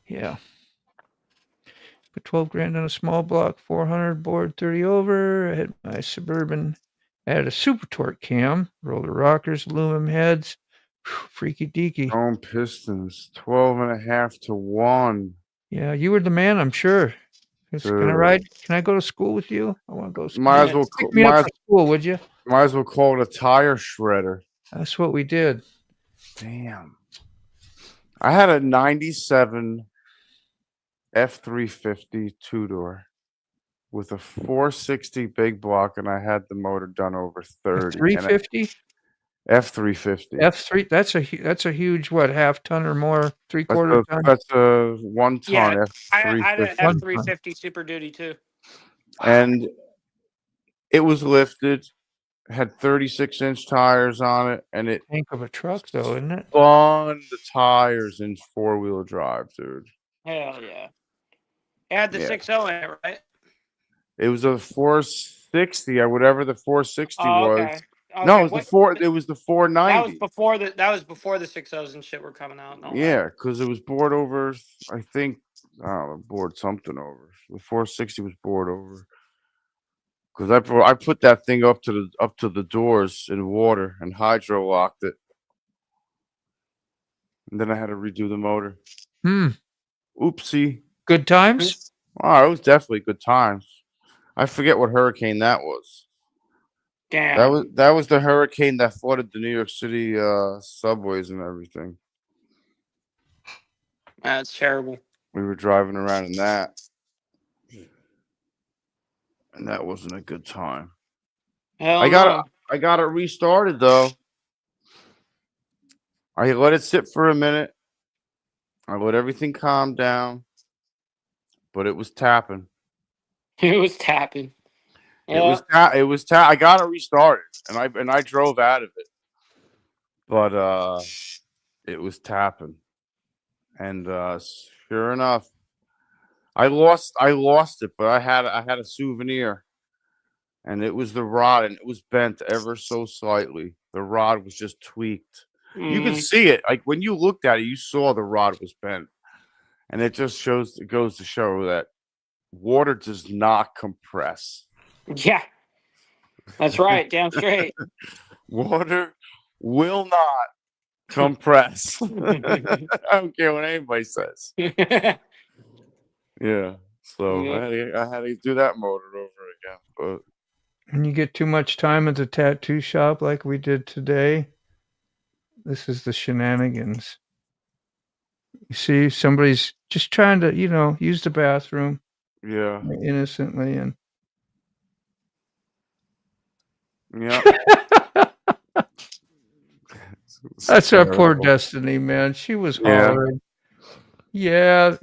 yeah. Put 12 grand on a small block, 400 board, 30 over. I had my Suburban, added a super torque cam, roller rockers, aluminum heads. Whew, freaky deaky. Chrome pistons, 12.5 to 1. Yeah, you were the man, I'm sure. Can I Dude. ride? Can I go to school with you? I want to go to school. Might as well, Pick me up for school, would you? might as well call it a tire shredder. That's what we did. Damn. I had a 97 F350 two-door with a 460 big block, and I had the motor done over 30. 350? F350. F3, that's a huge, what, half ton or more, three-quarter ton? That's a 1 ton Yeah, I F350. had an F350 Super Duty too. And it was lifted, had 36-inch tires on it, and it Tank of a truck, though, isn't it? spun the tires in four-wheel drive, dude. Hell yeah. It had the Yeah. 6.0 in it, right? It was a 460 or whatever the 460 Oh, was. okay. No, it was What- It was the That 490. was before the 6.0s and shit were coming out. And all that. Yeah, because it was bored over. I think I don't know, bored something over. The 460 was bored over. Because I put that thing up to the doors in water and hydro locked it, and then I had to redo the motor. Oopsie. Good times? Oh, it was definitely good times. I forget what hurricane that was. Damn. That was the hurricane that flooded the New York City subways and everything. That's terrible. We were driving around in that, and that wasn't a good time. Hell I no. got it restarted though. I let it sit for a minute. I let everything calm down, but it was tapping. It was tapping. It was I got it restarted, and I drove out of it, but it was tapping, and sure enough, I lost it, but I had a souvenir, and it was the rod, and it was bent ever so slightly. The rod was just tweaked. You could see it, like when you looked at it, you saw the rod was bent, and it just goes to show that water does not compress. Yeah. That's right. Damn straight. Water will not compress. I don't care what anybody says. Yeah. So Yeah. I had to do that motor over again. But When you get too much time at the tattoo shop like we did today, this is the shenanigans. You see, somebody's just trying to, use the bathroom yeah. innocently, and Yeah. that's our poor Destiny, man. She was hard. Yeah,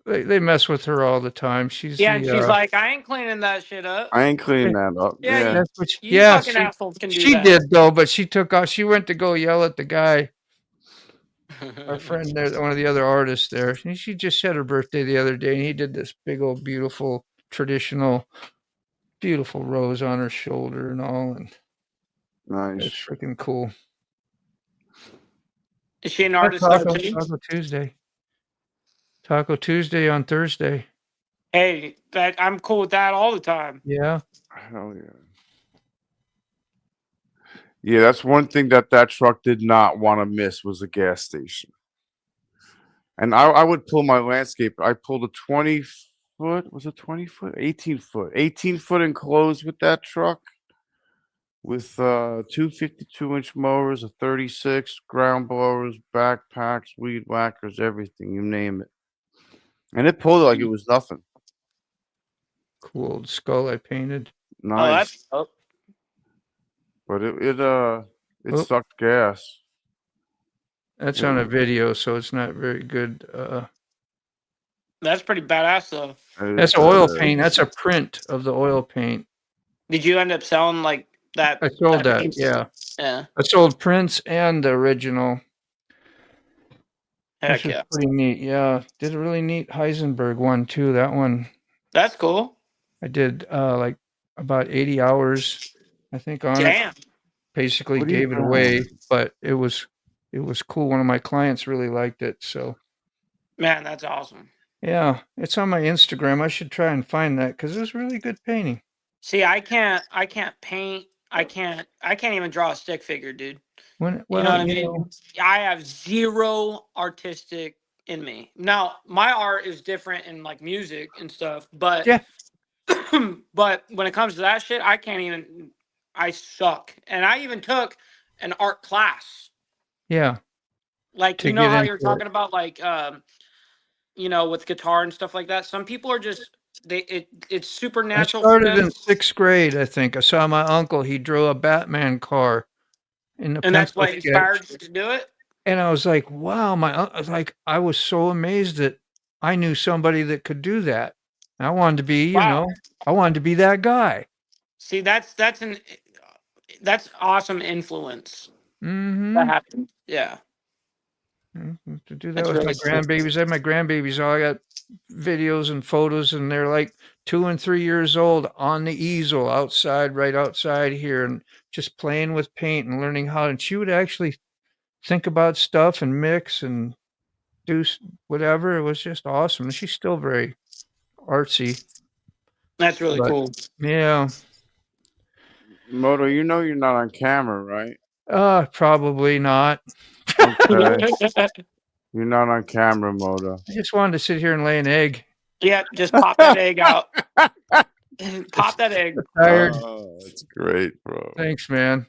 they mess with her all the time. She's and she's like, I ain't cleaning that shit up. I ain't cleaning that up. Yeah, that's what you fucking assholes can do she that. did though, but she took off. She went to go yell at the guy, our friend there, one of the other artists there. And she just had her birthday the other day, and he did this big old beautiful traditional, beautiful rose on her shoulder and all, and Nice. it's freaking cool. Is she an artist though, too? Taco Tuesday. Taco Tuesday on Thursday. Hey, I'm cool with that all the time. Yeah. Hell yeah. Yeah, that's one thing that truck did not want to miss was a gas station. And I would pull my landscape. I pulled a 20 foot. Was it 20 foot? 18 foot. 18 foot enclosed with that truck. With two 52-inch mowers, a 36, ground blowers, backpacks, weed whackers, everything, you name it. And it pulled it like it was nothing. Cool old skull I painted. Oh, Nice. that's dope. But it Oh. sucked gas. That's Yeah. on a video, so it's not very good. That's pretty badass though. That's oil paint. That's a print of the oil paint. Did you end up selling like that? I sold that. piece? Yeah, Yeah. I sold prints and the original. Heck Which was yeah. pretty neat. Yeah, did a really neat Heisenberg one too. That one That's cool. I did like about 80 hours, I think, on it. Damn. Basically What are you gave it away, doing? but it was cool. One of my clients really liked it, so Man, that's awesome. yeah, it's on my Instagram. I should try and find that because it was really good painting. See, I can't paint. I can't even draw a stick figure, dude. When You well, know what I you mean? know, I have zero artistic in me. Now, my art is different in like music and stuff, but yeah, but when it comes to that shit, I can't even. I suck, and I even took an art class. yeah, Like to you know get how into you're it. talking about like you know, with guitar and stuff like that. Some people are just it's I supernatural for started them, in 6th grade, I think. I saw my uncle. He drew a Batman car in the and that's pencil what sketch. inspired you to do it. And I was like, wow, I was so amazed that I knew somebody that could do that. I wanted to be, Wow. I wanted to be that guy. See, that's awesome influence Mm-hmm. that happened. Yeah, To do that that's with my really cool. grandbabies. I have my grandbabies. I got videos and photos, and they're like 2 and 3 years old on the easel outside, right outside here, and just playing with paint and learning how. And she would actually think about stuff and mix and do whatever. It was just awesome. And she's still very artsy. That's really But cool. yeah, Moto, you know you're not on camera, right? probably not. Okay. You're not on camera, Moto. I just wanted to sit here and lay an egg. Yeah, just pop that egg out. Pop that egg. Tired. Oh, it's great, bro. Thanks, man.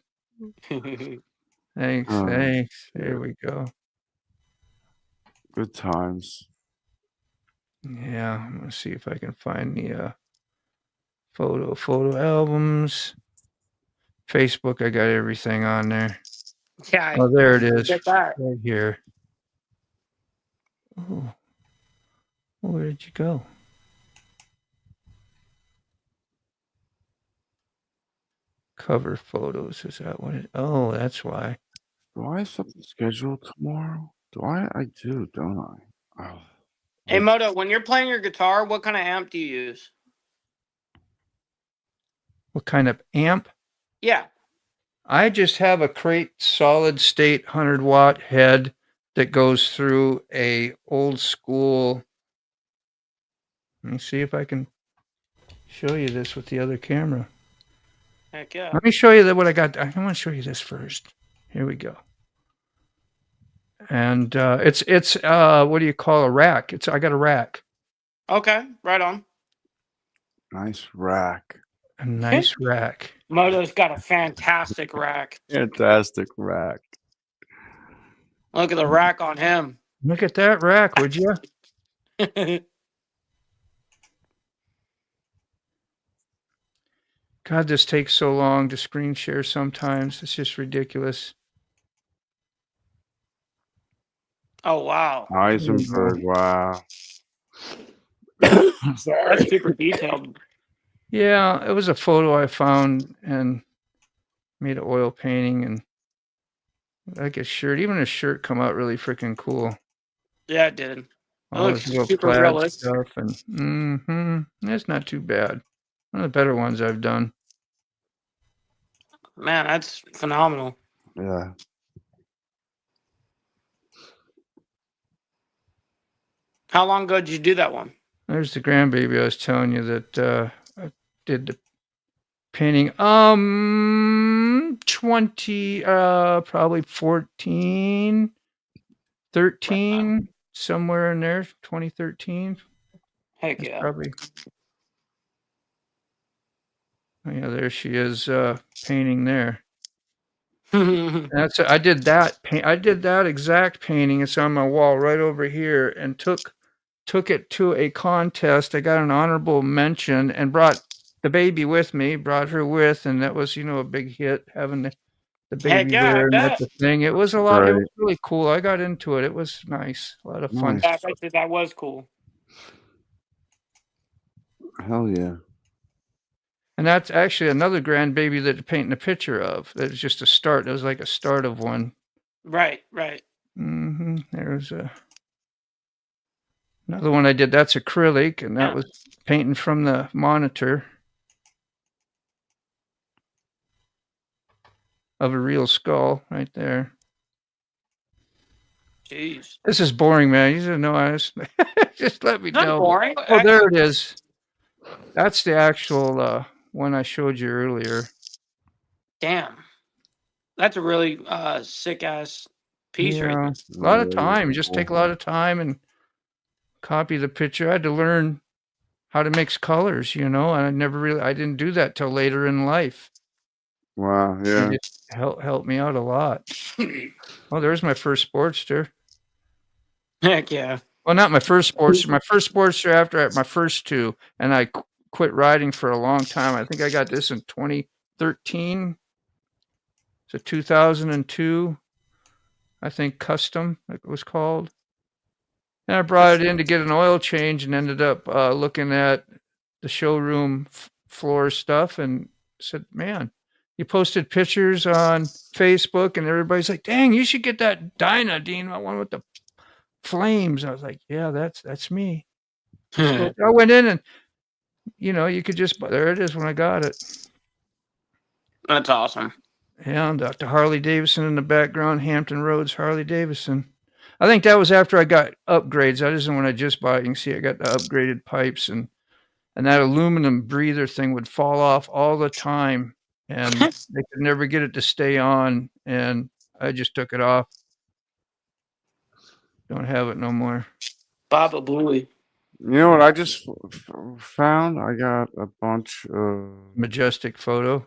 Thanks. Oh, Thanks. There we go. Good times. Yeah, I'm gonna see if I can find the photo albums. Facebook, I got everything on there. Yeah. Oh, there it is. Get that. Right here. Oh, where did you go? Cover photos. Is that what it? Oh, that's why. Do I have something scheduled tomorrow? Do I? I do, don't I? Oh, Hey Moto, when you're playing your guitar, what kind of amp do you use? What kind of amp? Yeah. I just have a crate solid state 100-watt head that goes through a old school. Let me see if I can show you this with the other camera. Heck yeah. Let me show you what I got. I want to show you this first. Here we go. And it's what do you call a rack? I got a rack. Okay, right on. nice rack. A nice rack. Moto's got a fantastic rack. Fantastic rack. Look at the rack on him. Look at that rack, would you? God, this takes so long to screen share sometimes. It's just ridiculous. Oh wow. Heisenberg, wow. Sorry. That's super detailed. Yeah, it was a photo I found and made an oil painting and like a shirt. Even a shirt come out really freaking cool. Yeah, it did. It All looks this little super plaid realistic. stuff and it's not too bad. One of the better ones I've done. Man, that's phenomenal. Yeah. How long ago did you do that one? There's the grandbaby I was telling you that I did the painting. 20, probably 14, 13, somewhere in there. 2013. Heck That's yeah. probably. Oh, yeah, there she is, painting there. I did that exact painting. It's on my wall right over here, and took it to a contest. I got an honorable mention and brought the baby with me, brought her with, and that was, a big hit having the Heck baby yeah, I there and at bet. the thing. It was it Right. was really cool. I got into it. It was nice. A lot of fun. Nice. Yeah, I bet you that was cool. Hell yeah. And that's actually another grandbaby that they're painting a picture of. That was just a start. It was like a start of one. Right. There's another one I did. That's acrylic, and that was painting from the monitor of a real skull right there. Jeez. This is boring, man. You didn't know I was. Just let me Not know. boring. Oh, there it is. That's the actual one I showed you earlier. Damn. That's a really sick ass piece right Yeah, there. a lot of time. Just take a lot of time and copy the picture. I had to learn how to mix colors, and I didn't do that till later in life. Wow. Yeah. It helped me out a lot. Oh, there's my first Sportster. Heck yeah. Well, not my first Sportster. My first Sportster after my first two, and I quit riding for a long time. I think I got this in 2013. It's a 2002, I think, custom, it was called. And I brought it in to get an oil change and ended up looking at the showroom floor stuff and said, man, you posted pictures on Facebook and everybody's like, dang, you should get that Dyna, Dean, that one with the flames. I was like, yeah, that's me. So I went in and, you could just, there it is when I got it. That's awesome. Yeah, and Dr. Harley Davidson in the background, Hampton Roads, Harley Davidson. I think that was after I got upgrades. That isn't when I just bought it. You can see I got the upgraded pipes, and that aluminum breather thing would fall off all the time, and they could never get it to stay on, and I just took it off. Don't have it no more. Baba Booey. You know what I just found? I got a bunch of Majestic photo.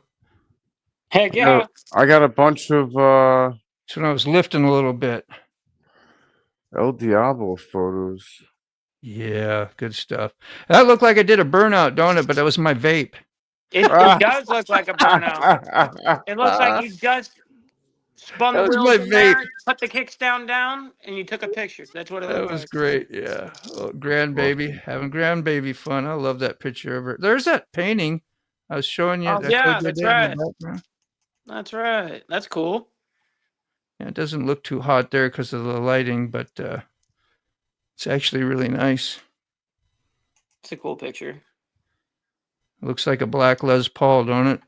Heck yeah. I got a bunch of So when I was lifting a little bit. El Diablo photos. Yeah, good stuff. That looked like I did a burnout, don't it? But that was my vape. It does look like a burnout. It looks like you just spun the That was wheels my in there, vape. put the kickstand down, and you took a picture. That's what it That looked was like. great. Yeah. Oh, grandbaby, having grandbaby fun. I love that picture of her. There's that painting I was showing you. Oh, I yeah, told you that's I did in right. the background. That's right. That's cool. Yeah, it doesn't look too hot there because of the lighting, but it's actually really nice. It's a cool picture. Looks like a black Les Paul, don't it?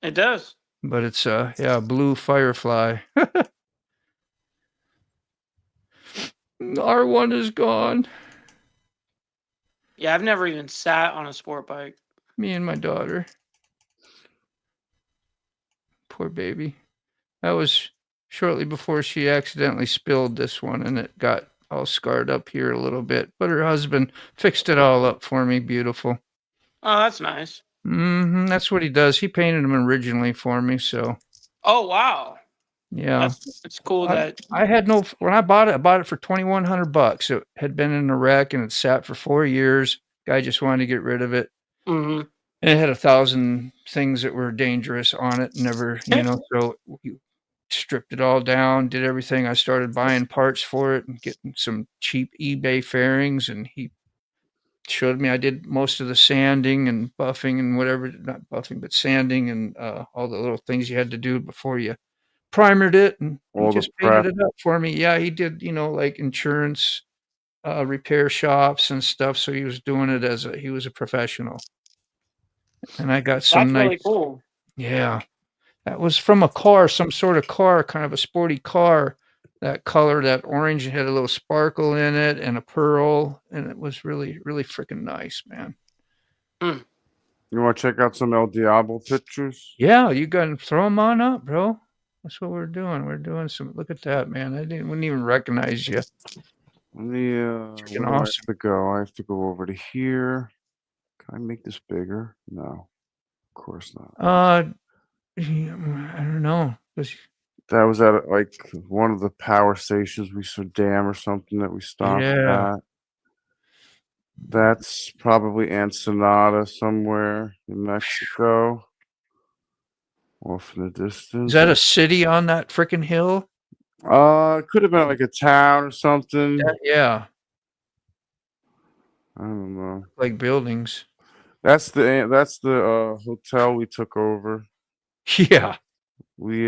It does. But it's a blue Firefly. R1 is gone. Yeah, I've never even sat on a sport bike. Me and my daughter. Poor baby. That was shortly before she accidentally spilled this one, and it got all scarred up here a little bit. But her husband fixed it all up for me. Beautiful. Oh, that's nice. That's what he does. He painted them originally for me, so. Oh, wow. Yeah. It's cool that I had when I bought it for $2,100. It had been in a wreck and it sat for 4 years. Guy just wanted to get rid of it. Mm-hmm. And it had 1,000 things that were dangerous on it. Never, so we stripped it all down, did everything. I started buying parts for it and getting some cheap eBay fairings. And he showed me I did most of the sanding and buffing and whatever, not buffing, but sanding and all the little things you had to do before you primered it, and he All the just painted prep. it up for me. Yeah, he did, like insurance, repair shops and stuff. So he was doing it he was a professional. And I got some that's nice. really cool. Yeah, that was from a car, some sort of car, kind of a sporty car. That color, that orange, had a little sparkle in it and a pearl, and it was really, really freaking nice, man. You want to check out some El Diablo pictures? Yeah, you got to throw them on up, bro. That's what we're doing. We're doing some. Look at that, man. Wouldn't even recognize you. Let me, Freaking where do I have awesome. to go? I have to go over to here. Can I make this bigger? No, of course not. Yeah, I don't know. That was at like one of the power stations we saw dam or something that we stopped Yeah. at. That's probably Ensenada somewhere in Mexico. Off in the distance. Is that a city on that freaking hill? It could have been like a town or something. Yeah, I don't know. like buildings. That's the hotel we took over. Yeah. We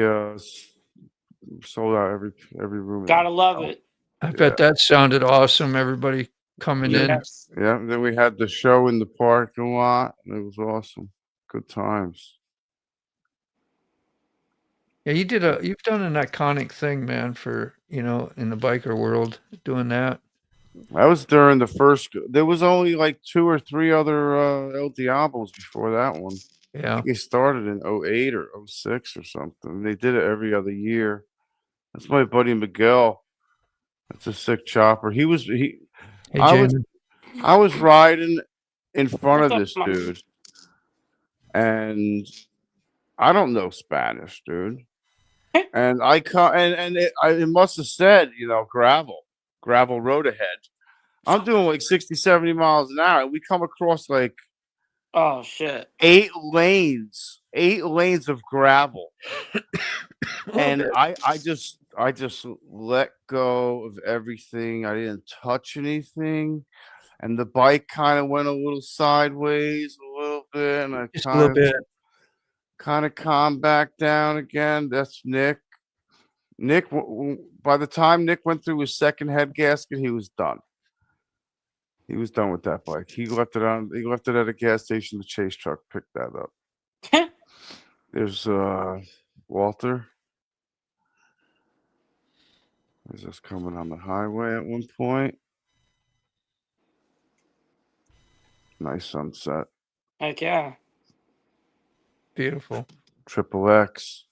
sold out every room. in Gotta the love hotel. it. I bet that sounded awesome. Everybody coming in. Yes. Yeah, and then we had the show in the parking lot, and it was awesome. Good times. Yeah, you've done an iconic thing, man, for, in the biker world, doing that. That was during the first. There was only like 2 or 3 other El Diablos before that one. I Yeah. think they started in 08 or 06 or something. They did it every other year. That's my buddy Miguel. That's a sick chopper. Hey, I was Jamin. I was riding in front of What's this up, Mom? dude, and I don't know Spanish, dude. And I come and it must have said, gravel road ahead. I'm doing like 60, 70 miles an hour. And we come across like Oh shit. 8 lanes of gravel. And Okay. I just let go of everything. I didn't touch anything. And the bike kind of went a little sideways a little bit. And I Just a little bit. kind of calmed back down again. That's Nick. By the time Nick went through his second head gasket, he was done. He was done with that bike. He left it at a gas station. The chase truck picked that up. There's Walter. Is just coming on the highway at one point. Nice sunset. Heck yeah. Beautiful. Triple X.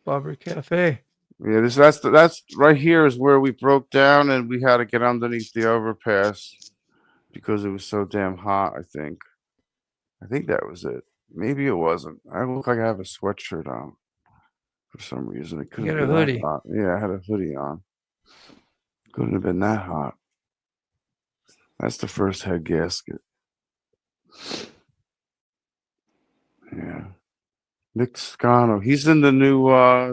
Bobber Cafe. Yeah, that's right here is where we broke down and we had to get underneath the overpass because it was so damn hot. I think that was it. Maybe it wasn't. I look like I have a sweatshirt on for some reason. It couldn't got be a that hoodie. hot. Yeah, I had a hoodie on. Couldn't have been that hot. That's the first head gasket. Yeah. Nick Scano. He's in the new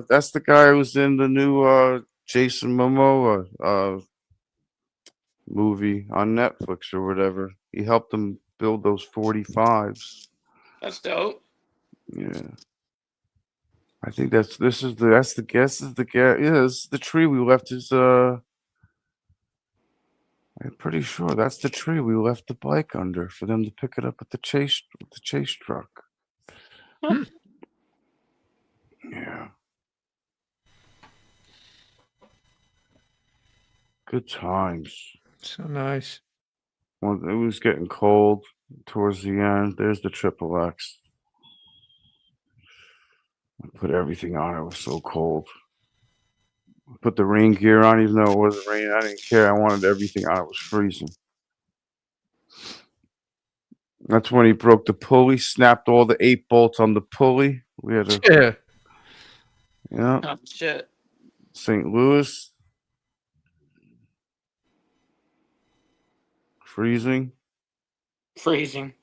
that's the guy who's in the new Jason Momoa movie on Netflix or whatever. He helped them build those 45s. That's dope. Yeah. I think this is the yeah, this is the tree we left his I'm pretty sure that's the tree we left the bike under for them to pick it up with the chase truck. Hmm. Yeah. Good times. So nice. Well, it was getting cold towards the end. There's the triple X. I put everything on. It was so cold. I put the rain gear on, even though it wasn't raining. I didn't care. I wanted everything on. It was freezing. That's when he broke the pulley, snapped all the 8 bolts on the pulley. We had to, Yeah. Oh shit. St. Louis. Freezing. Freezing.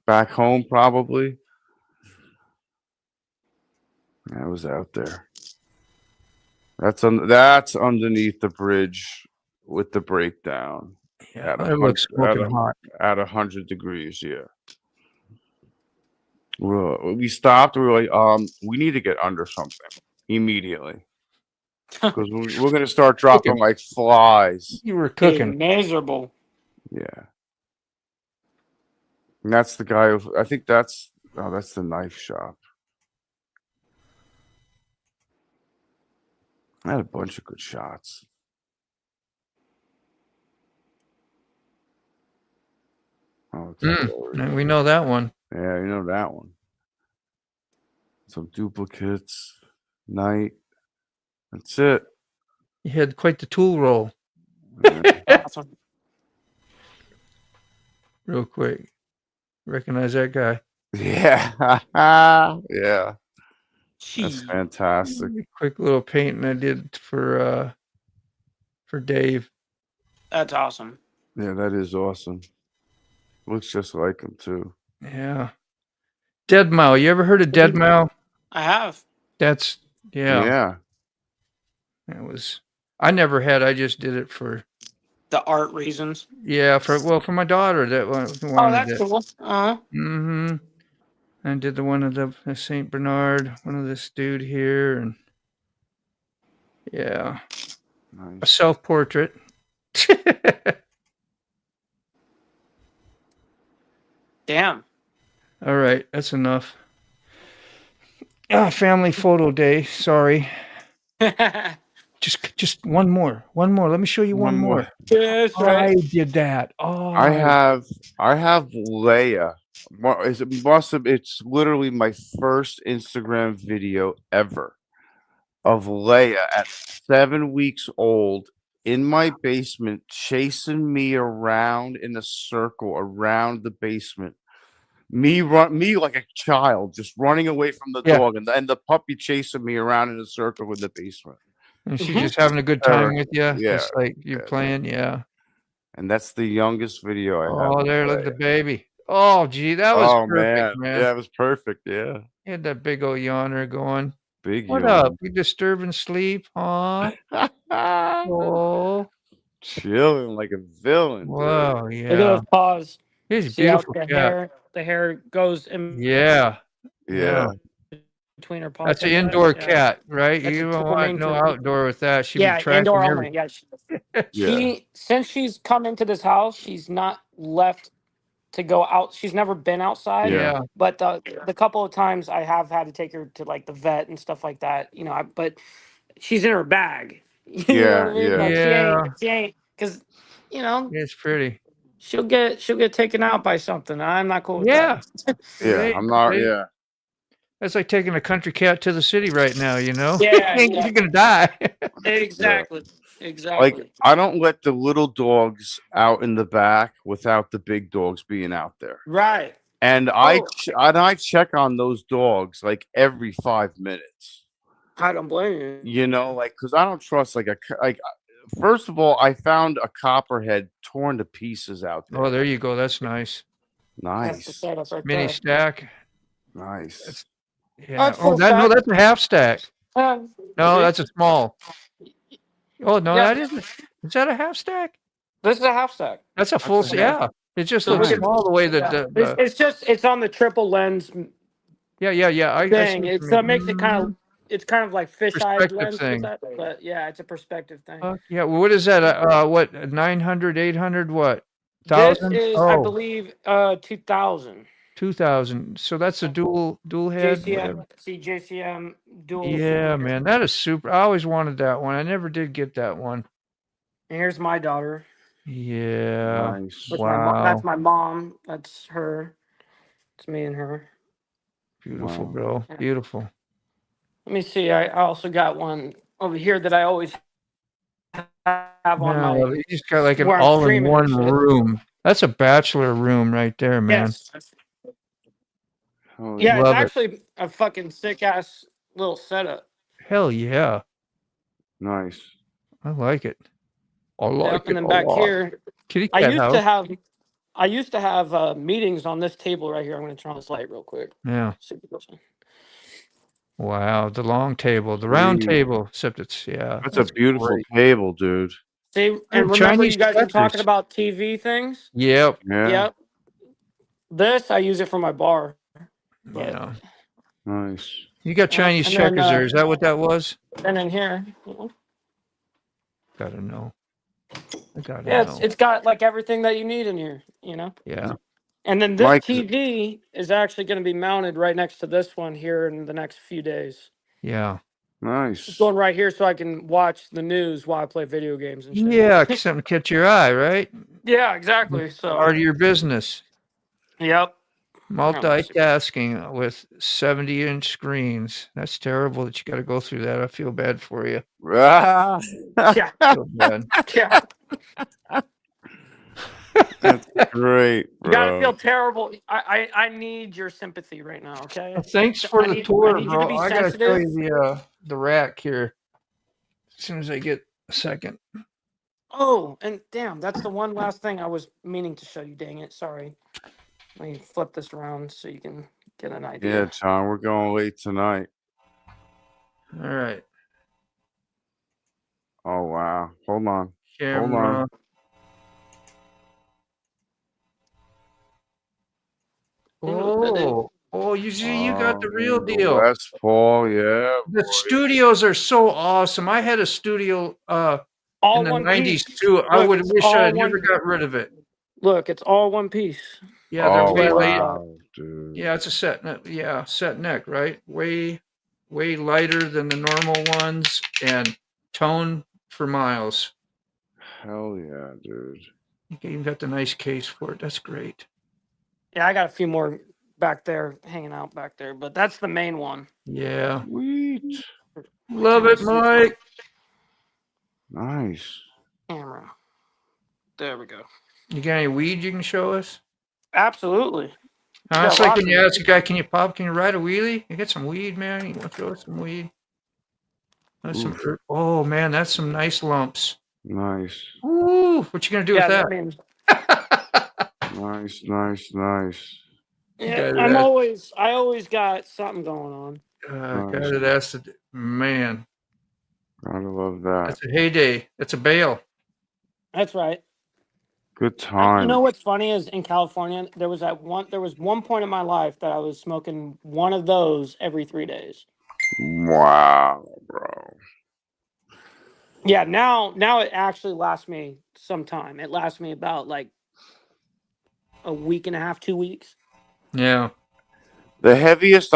Back home, probably. I was out there. That's underneath the bridge with the breakdown. Yeah. At It looks smoking hot. At 100 degrees, yeah. We stopped. We were like, we need to get under something immediately because we're gonna start dropping like flies. You were Being cooking. miserable. Yeah, and that's the guy. I think that's the knife shop. I had a bunch of good shots. Oh, it's And we know that one. Yeah, you know that one. Some duplicates. Night. That's it. You had quite the tool roll. Yeah. Awesome. Real quick. Recognize that guy. Yeah. Yeah. That's Gee. fantastic. Quick little painting I did for Dave. That's awesome. Yeah, that is awesome. Looks just like him too. Yeah. Dead Mouse. You ever heard of Dead Mouse? I have. That's Yeah. It was. I never had. I just did it for. The art reasons. Yeah, for my daughter that wanted Oh, that's it. cool. Mm-hmm. I did the one of the Saint Bernard, one of this dude here, and yeah, a Nice. self-portrait. Damn. All right, that's enough. Family photo day. Sorry. Just one more. One more. Let me show you one more. That's I right. did that. Oh, I have Leia. It's literally my first Instagram video ever of Leia at 7 weeks old in my basement, chasing me around in a circle around the basement. Me like a child, just running away from the Yeah. dog, and the puppy chasing me around in a circle in the basement. And she's just having a good time with you. Yeah, Just like you're playing. Yeah. And that's the youngest video I have. Oh, of there, look at the Leia. baby. Oh, gee, that was perfect, man. Yeah, it was perfect. Yeah, You had that big old yawner going. big. What up? You disturbing sleep, huh? Oh, Chilling like a villain. wow, Look at yeah. those paws. He's a See how beautiful the cat. hair goes in Yeah, Dude. Yeah. between her paws. that's an like that. indoor Yeah. cat, right? That's You a don't triple want mane no too. outdoor with that. She'd Yeah, be tracking indoor everything. only. Yeah. Yeah. She since she's come into this house, she's not left to go out. She's never been outside. Yeah, But the couple of times I have had to take her to like the vet and stuff like that, but she's in her bag. You know what I mean? Yeah. Like Yeah. she ain't because it's pretty. she'll get taken out by something. I'm not cool with Yeah, that. Yeah. Right, I'm not. right. Yeah. That's like taking a country cat to the city right now. You know, Yeah, you're gonna die. Exactly. Like I don't let the little dogs out in the back without the big dogs being out there. Right. And I check on those dogs like every 5 minutes. I don't blame you. You know, like because I don't trust first of all, I found a copperhead torn to pieces out there. Oh, there you go. That's nice. That's the Nice. setup right Mini there. stack. Nice. Yeah. That's Oh, full no, stack. that's a half stack. No, See? that's a small. Oh no, Yeah. that isn't. Is that a half stack? This is a half stack. That's a full. a half. Yeah. It just So looks look at- small the way that Yeah. It's on the triple lens yeah. I thing. see what you So it mean. makes it kind of like fisheye Perspective lens thing. with that. But yeah, it's a perspective thing. Yeah. Well, what is that? What 900, 800, what? This 1,000? is, I believe, 2000. 2,000. So that's a dual head. JCM, JCM dual. Yeah, man, that is super. I always wanted that one. I never did get that one. And here's my daughter. Yeah. Nice. Wow. That's my mom. That's her. It's me and her. Beautiful, Wow. bro. Beautiful. Let me see. I also got one over here that I always have on No, my. you just got like an where I'm streaming all-in-one and shit. room. That's a bachelor room right there, man. Yes. Oh, Yeah, it's Love it. actually a fucking sick ass little setup. Hell yeah. Nice. I like it. I Yep, like and it then a back lot. here, Kitty I cat used to have meetings on this table right here. I'm going to turn on this light real quick. Yeah. See if it goes on. Wow. The long table, the round Sweet. table, except it's, yeah. That's a beautiful great. table, dude. See, and remember Chinese you guys were talking checkers. about TV things? Yep. Yeah. Yep. This, I use it for my bar. But Yeah. Nice. You got Chinese and then, checkers there. Is that what that was? then in here, Gotta know. I gotta yeah, know. it's got like everything that you need in here, Yeah. And then this Mike- TV is actually going to be mounted right next to this one here in the next few days. Yeah. Nice. It's going right here so I can watch the news while I play video games and shit. Yeah. Something to catch your eye, right? Yeah, exactly. So Part of your business. Yep. Multitasking with 70-inch screens. That's terrible that you got to go through that. I feel bad for you. Ah, Yeah. I feel bad. Yeah. that's great, You gotta bro. feel terrible. I need your sympathy right now, okay? Well, thanks for I the need tour, you to bro. be I gotta show sensitive. you the rack here as soon as I get a second. Oh, and damn, that's the one last thing I was meaning to show you. Dang it, sorry. Let me flip this around so you can get an Yeah, idea. John, we're going late tonight. All right, Oh wow. Hold on. camera. Oh, you see, you got the real The deal. Les Paul, yeah. The boy. studios are so awesome. I had a studio in All the one 90s piece. too. I Look, would it's wish I all had never one. got rid of it. Look, it's all one piece. Yeah, they're Oh way light. wow, dude. Yeah, it's a set neck. Yeah, set neck, right? Way lighter than the normal ones and tone for miles. Hell yeah, dude. You even got the nice case for it. That's great. Yeah, I got a few more back there, hanging out back there, but that's the main one. Yeah. Sweet. Love it, Mike. Nice. Camera. There we go. You got any weed you can show us? Absolutely. It's Yeah, like lots when you of ask a guy, can you ride a wheelie? You get some weed, man. You want to throw us some weed? That's some, Oof. oh, man, that's some nice lumps. Nice. Ooh, what you going to do with that? I mean, Nice, nice, nice. yeah, Got it, I always got something going on. got it, acid. Man, Gotta love that. that's a heyday. That's a bail. That's right. Good time. You know what's funny is in California, there was one point in my life that I was smoking one of those every 3 days. Wow, bro. Yeah, now it actually lasts me some time. It lasts me about like a week and a half, 2 weeks. Yeah. The heaviest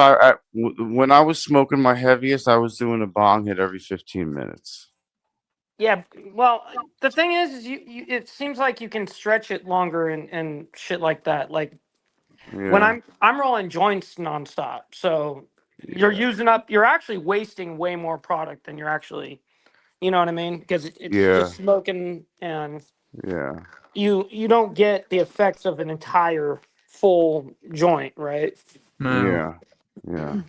when I was smoking my heaviest, I was doing a bong hit every 15 minutes. Yeah, well, the thing is you it seems like you can stretch it longer and shit like that. Like when Yeah. I'm rolling joints nonstop, so you're actually wasting way more product than you're actually, you know what I mean? Because it's just smoking and Yeah. you don't get the effects of an entire full joint, right? No. Yeah.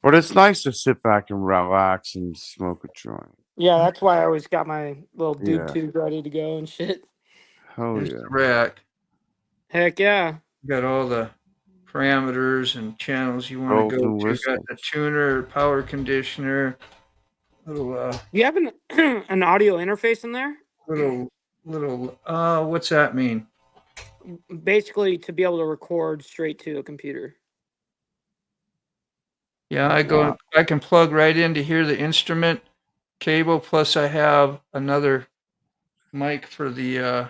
But it's nice to sit back and relax and smoke a joint. Yeah, that's why I always got my little Yeah. tube ready to go and shit. Hell Here's yeah. the rack. Heck yeah. Got all the parameters and channels you want to go to. Got the tuner, power conditioner, little You have an audio interface in there? little what's that mean? Basically to be able to record straight to a computer. Yeah, I can plug right in to hear the instrument cable, plus I have another mic for the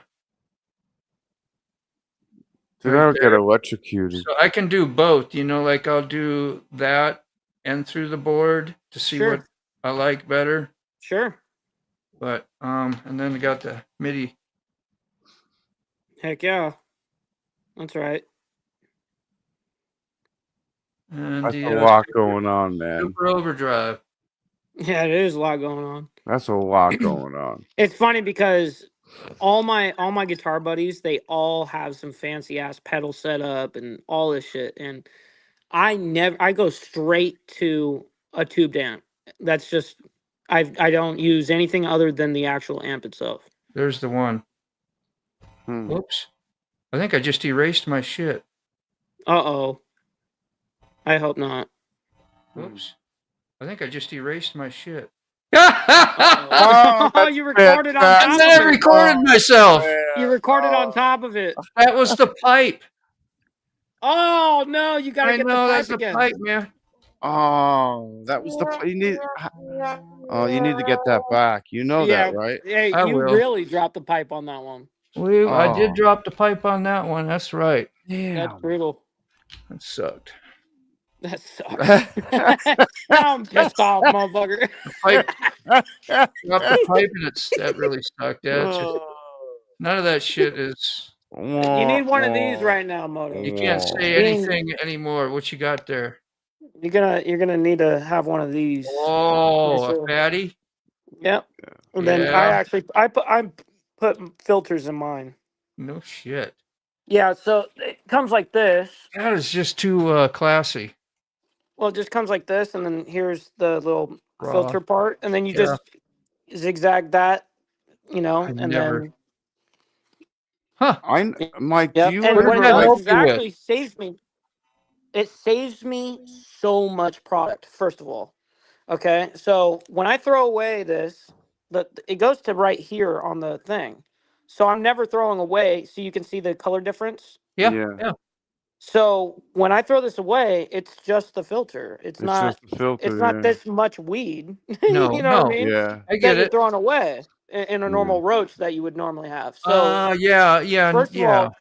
Did I get electrocuted? so I can do both, like I'll do that and through the board to see what I like better. Sure. But and then I got the MIDI. Heck yeah. That's right. And That's a lot going on, man. Super overdrive. Yeah, it is a lot going on. That's a lot going on. It's funny because all my guitar buddies, they all have some fancy ass pedal setup and all this shit, and I go straight to a tubed amp. That's just I don't use anything other than the actual amp itself. There's the one. Whoops. I think I just erased my shit. Uh-oh. I hope not. Whoops. I think I just erased my shit. Oh, you recorded on top of it. I recorded myself. You recorded on top of it. That was the pipe. Oh no, you gotta get the pipe that's again. the pipe, man. Oh, that was the you need to get that back. You know that, right? Hey, I you will. really dropped the pipe on that one. I did drop the pipe on that one. That's right. That's brutal. That sucked. That sucks. I'm pissed off, motherfucker. Dropped the pipe and that really sucked. Yeah, it's just, none of that shit is You need one of these right now, Moto. You can't say anything anymore. What you got there? You're gonna need to have one of these. Oh, Yes, a sir. fatty. Yep. And then I put filters in mine. No shit. Yeah, so it comes like this. That is just too classy. Well, it just comes like this, and then here's the little Raw. filter part, and then you Yeah. just zigzag that, I've and never. then. Huh. Mike, Yep. do you And what it ever that like? does is help you with? actually saves me. It saves me so much product. First of all, okay. So when I throw away this, it goes to right here on the thing. So I'm never throwing away. So you can see the color difference. Yeah. So when I throw this away, it's just the filter. It's It's not. just a filter. It's not Yeah. this much weed. No, You know what I no. mean? Yeah. I That get you're it. throwing away in a Yeah. normal roach that you would normally have. So Yeah. first of all,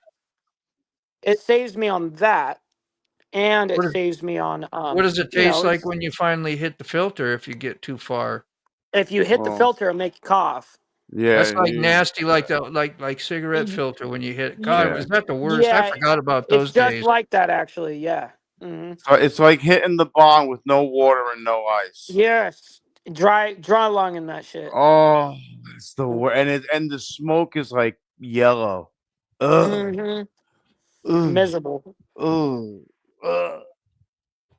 it saves me on that, and it What, saves me on what does it taste like when you finally hit the filter if you get too far? if you hit the Oh. filter, it make you cough. Yeah. That's like you- nasty, like cigarette filter when you hit it. God, Yeah. was that the worst? I Yeah, forgot about it's those just days. like that actually. Yeah. Hmm. So it's like hitting the bong with no water and no ice. Yes. Dry lung in that shit. Oh, it's the worst. And the smoke is like yellow. Ugh. Hmm. Ugh. Miserable. Ugh. Ugh.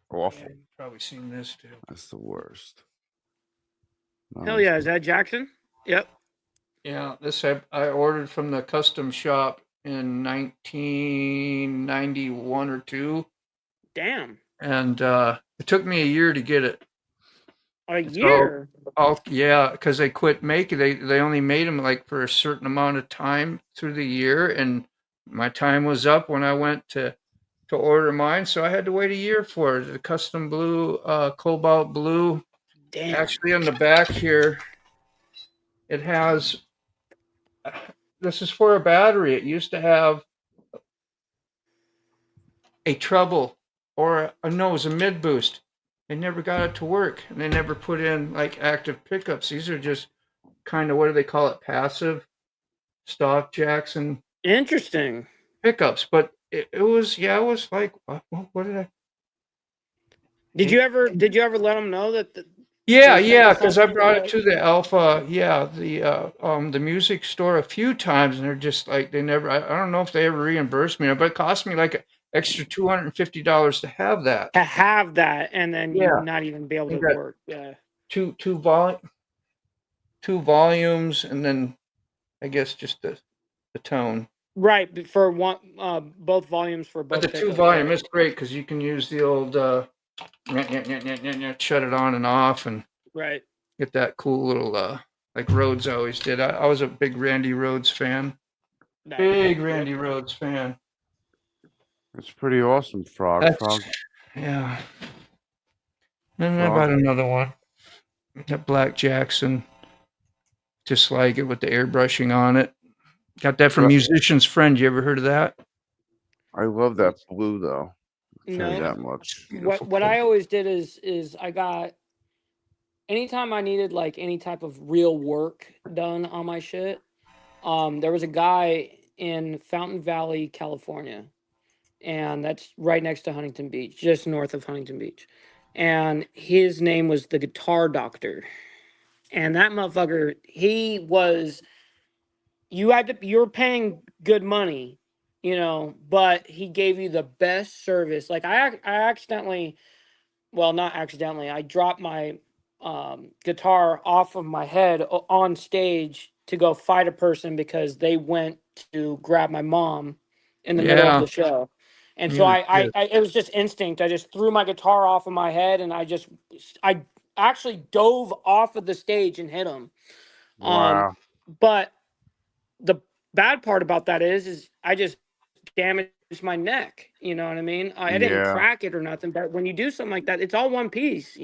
Awful. You've probably seen this too. That's the worst. Hell yeah, is that Jackson? Yep. Yeah, this I ordered from the custom shop in 1991 or 2, Damn. and it took me a year to get it. A year. Yeah, because they quit making. They only made them like for a certain amount of time through the year, and my time was up when I went to order mine, so I had to wait a year for it. The custom blue, cobalt blue. Damn. Actually, on the back here, it has. This is for a battery. It used to have a treble or no, it was a mid boost. They never got it to work, and they never put in like active pickups. These are just kind of, what do they call it? Passive stock Jackson Interesting. pickups. But it was like, what did I? Did you ever let them know that? Yeah, because I brought it to the Alpha, the music store a few times, and they're just like, they never. I don't know if they ever reimbursed me, but it cost me like an extra $250 to have that. To have that, and then you not even be able to work. Yeah. Two volumes, and then I guess just the tone. Right, for one, both volumes for both. But the 2 pickups, volume right? is great because you can use the old shut it on and off, and Right. get that cool little like Rhodes always did. I was a big Randy Rhodes fan. Nice. Big Randy Rhodes fan. It's pretty awesome, Frog. Yeah. And I bought another one. That Black Jackson. Just like it with the airbrushing on it. Got that from Musician's Friend. You ever heard of that? I love that blue though. I'll tell you No. that much. What I always did is I got anytime I needed like any type of real work done on my shit. There was a guy in Fountain Valley, California, and that's right next to Huntington Beach, just north of Huntington Beach. And his name was the Guitar Doctor. And that motherfucker, he was, you were paying good money, but he gave you the best service. Like I accidentally, well, not accidentally, I dropped my guitar off of my head on stage to go fight a person because they went to grab my mom in the middle of the show. And so I it was just instinct. I just threw my guitar off of my head, and I actually dove off of the stage and hit him. Wow. But the bad part about that is I just damaged my neck. You know what I mean? I didn't crack it or nothing, but when you do something like that, it's all one piece. I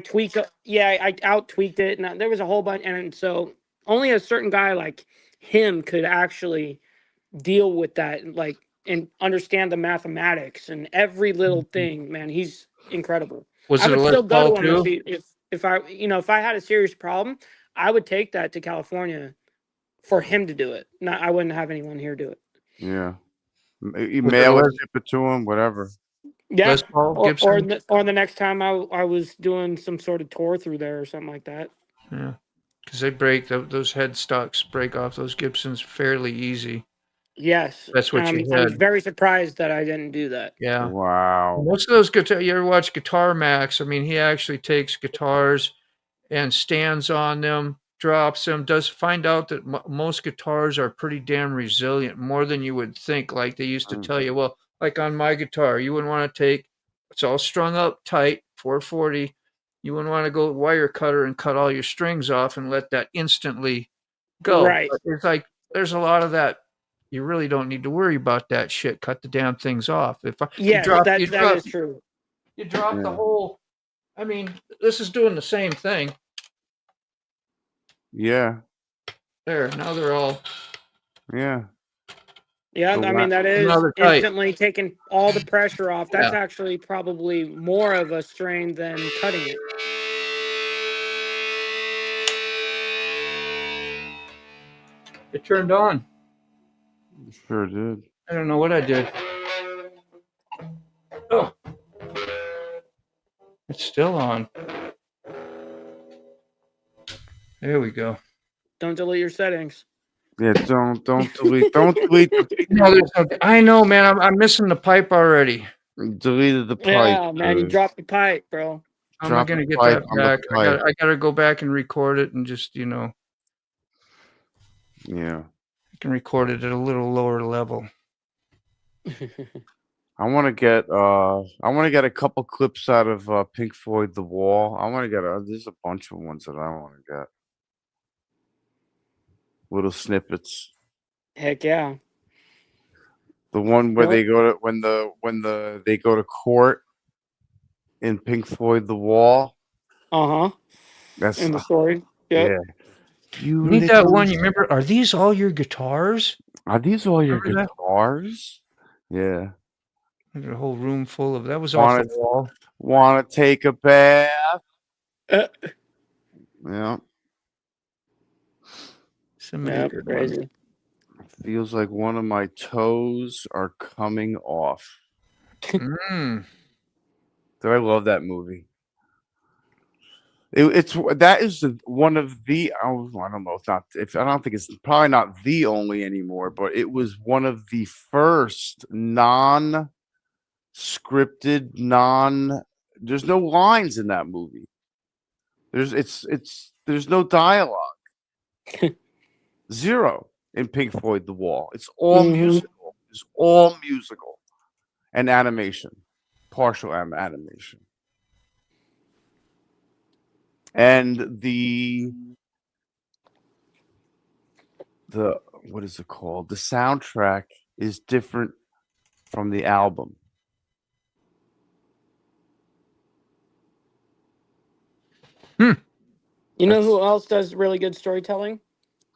tweaked. I out tweaked it, and there was a whole bunch, and so only a certain guy like him could actually deal with that, like, and understand the mathematics and every little thing. Man, he's incredible. I would still go to him if I had a serious problem. I would take that to California for him to do it. Not, I wouldn't have anyone here do it. Yeah. You With mail the it, Les, ship it to him, whatever. Yeah, Les Paul Gibson. or the next time I was doing some sort of tour through there or something like that. Yeah, because they break those headstocks break off those Gibsons fairly easy. Yes, That's what you I'm had. very surprised that I didn't do that. Yeah. Wow. Most of those guitar, you ever watch Guitar Max? I mean, he actually takes guitars and stands on them, drops them, does find out that most guitars are pretty damn resilient, more than you would think. Like they used to tell you, well, like on my guitar, you wouldn't want to take, it's all strung up tight, 440. You wouldn't want to go wire cutter and cut all your strings off and let that instantly go. Right. But it's like, there's a lot of that. You really don't need to worry about that shit. Cut the damn things off. If Yes, that is true. You drop the whole. I mean, this is doing the same thing. Yeah. There, now they're all. Yeah. Yeah, So I mean that is now they're tight. instantly taking all the pressure off. That's Yeah. actually probably more of a strain than cutting it. It turned on. Sure did. I don't know what I did. Oh, it's still on. There we go. Don't delete your settings. Yeah, don't delete No, there's no, I know, man. I'm missing the pipe already. deleted the pipe. Yeah, man, you dude. dropped the pipe, bro. How am I Drop going to the get pipe that on the back? pipe. I got to go back and record it and just, Yeah. I can record it at a little lower level. I want to get a couple clips out of Pink Floyd The Wall. I want to get there's a bunch of ones that I want to get. Little snippets. Heck yeah. The one where Well- they go to when they go to court in Pink Floyd The Wall. Uh-huh. That's In the story. Yep. yeah. You Need that one. little- You remember? Are these all your guitars? Are these all your Remember that? guitars? Yeah. There's a whole room full of that. Was off Want the wall. to take a bath? Uh, Yeah. So many yeah, good ones. crazy. Feels like one of my toes are coming off. Mm. Do I love that movie? That is one of the I don't know I don't think it's probably not the only anymore, but it was one of the first non-scripted there's no lines in that movie. There's no dialogue. Zero in Pink Floyd The Wall. It's all musical. It's all musical and animation, partial animation. And the what is it called? The soundtrack is different from the album. You know who else does really good storytelling?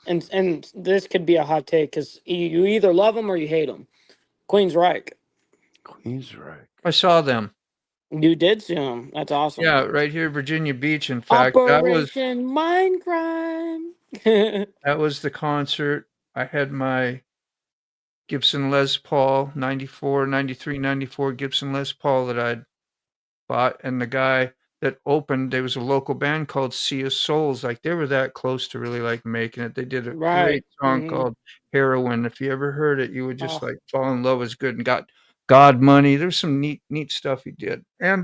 And this could be a hot take because you either love them or you hate them. Queensryche. Queensryche. I saw them. You did see them. That's awesome. Yeah, right here, Virginia Beach. In fact, that was Operation Mindcrime. that was the concert. I had my Gibson Les Paul 94, 93, 94 Gibson Les Paul that I'd bought, and the guy that opened, there was a local band called Sea of Souls. Like they were that close to really like making it. They did a Right. great song Mhm. called Heroin. If you ever heard it, you would just Oh. like fall in love. It's good and got God Money. There's some neat stuff he did. And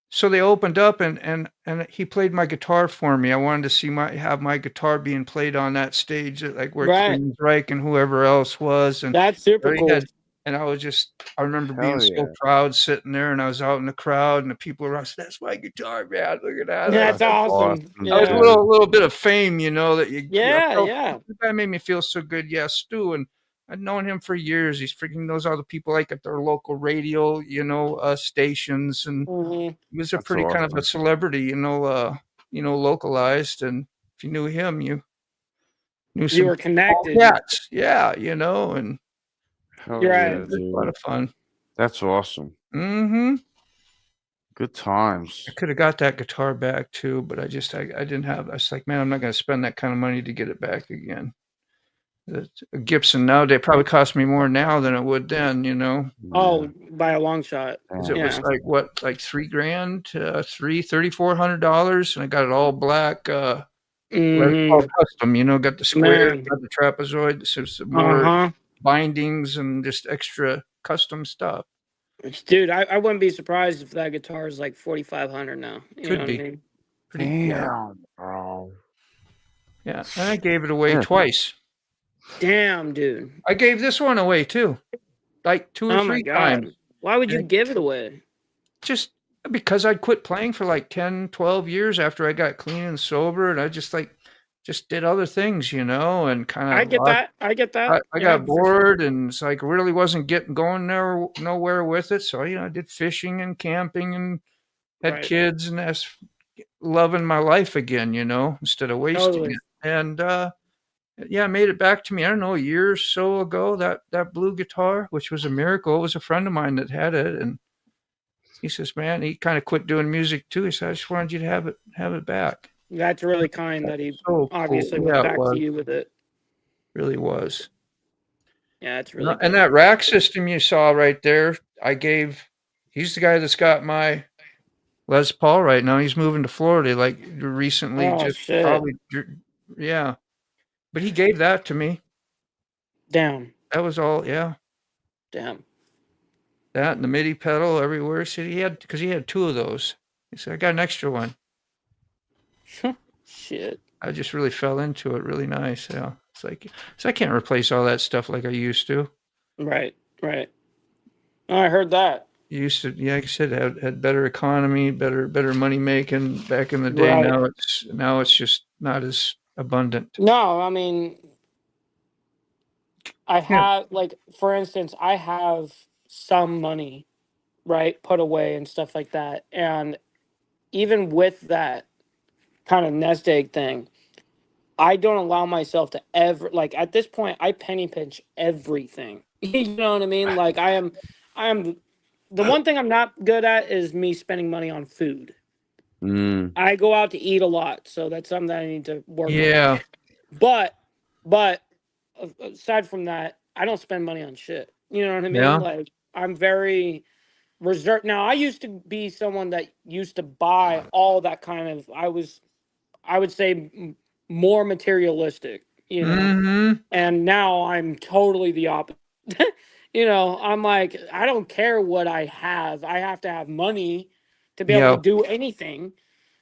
so they opened up and he played my guitar for me. I wanted to see have my guitar being played on that stage, like where Right. Queensryche and whoever else was. And That's super he cool. and I remember Hell being so yeah. proud sitting there, and I was out in the crowd, and the people around said, "That's my guitar, man. Look at that." That's awesome. awesome. I was a Yeah. little bit of fame, that you. Yeah. That made me feel so good. Yeah, Stu, and I'd known him for years. He's freaking knows all the people like at their local radio, stations, and Mhm. he was a That's pretty kind of awesome. a celebrity, localized. And if you knew him, you knew some You were connected. cats. Yeah, and Hell You're yeah, right. it was a dude. lot of fun. That's awesome. Mm-hmm. Good times. I could have got that guitar back too, but I didn't have. I was like, man, I'm not going to spend that kind of money to get it back again. A Gibson nowadays probably cost me more now than it would then, you know. Oh, by a long shot. Because it Yeah. was Yeah. like what, like $3,000, $3,400, and I got it all black. What it's called custom, you know, got the square, Man. got the trapezoid, so some more Uh-huh. bindings and just extra custom stuff. Dude, I wouldn't be surprised if that guitar is like 4,500 now. You Could know be. what I mean? Damn, bro. Yeah, and I gave it away Yeah. twice. Damn, dude. I gave this one away too, like 2 or Oh my 3 God. times. Why would you Yeah. give it away? Just because I'd quit playing for like 10, 12 years after I got clean and sober, and I just did other things, you know, and kind of I get that. I get that. I Yeah, got for sure. bored and it's like really wasn't going nowhere with it. So, you know, I did fishing and camping and had Right. kids, and that's loving my life again, you know, instead of wasting Totally. it. And yeah, made it back to me. I don't know, a year or so ago, that blue guitar, which was a miracle. It was a friend of mine that had it, and he says, man, he kind of quit doing music too. He said, I just wanted you to have it back. That's really kind that he So obviously cool. went Yeah, it back was. to you with it. Really was. Yeah, it's really And cool. that rack system you saw right there, he's the guy that's got my Les Paul right now. He's moving to Florida like recently, Oh, just shit. probably, yeah. But he gave that to me. Damn. That was all, yeah. Damn. That and the MIDI pedal everywhere. So because he had 2 of those. He said, I got an extra one. Shit. I just really fell into it. Really nice. Yeah. It's like, so I can't replace all that stuff like I used to. Right. Right. Oh, I heard that. You used to, yeah, like I said, had better economy, better money making back in the day. Right. Now it's just not as abundant. No, I mean, I Yeah. have, like, for instance, I have some money, right, put away and stuff like that. And even with that kind of nest egg thing, I don't allow myself to ever, like, at this point, I penny pinch everything. You know what I mean? Like, I am, the one thing I'm not good at is me spending money on food. Mm. I go out to eat a lot, so that's something that I need to work on. Yeah. But aside from that, I don't spend money on shit. You know what I mean? Yeah. Like, I'm very reserved. Now, I used to be someone that used to buy all that kind of, I would say more materialistic, you know? Mm-hmm. And now I'm totally the opposite. You know, I'm like, I don't care what I have. I have to have money to be able to do anything,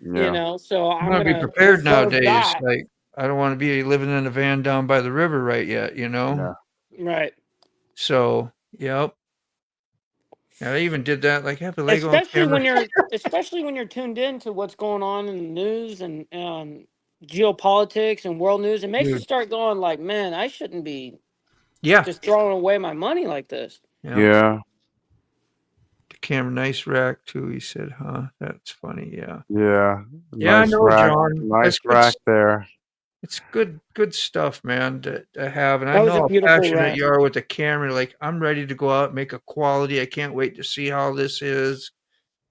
you Yeah. know? So I'm I'm gonna going be to prepared reserve nowadays. that. Like, I don't want to be living in a van down by the river right yet, you know? Yeah. Right. So, yep. Yeah, I even did that. Like, have a Lego on Especially when camera. especially when you're tuned in to what's going on in the news and geopolitics and world news, it makes you Dude. start going like, man, I shouldn't be Yeah. just throwing away my money like this. Yeah. The camera, nice rack too. He said, huh? That's funny. Yeah. Yeah. Yeah, Nice I know, rack. John. Nice That's good rack there. It's good stuff, man, to have. And I That was know a how beautiful passionate rack. you are with the camera. Like, I'm ready to go out and make a quality. I can't wait to see how this is.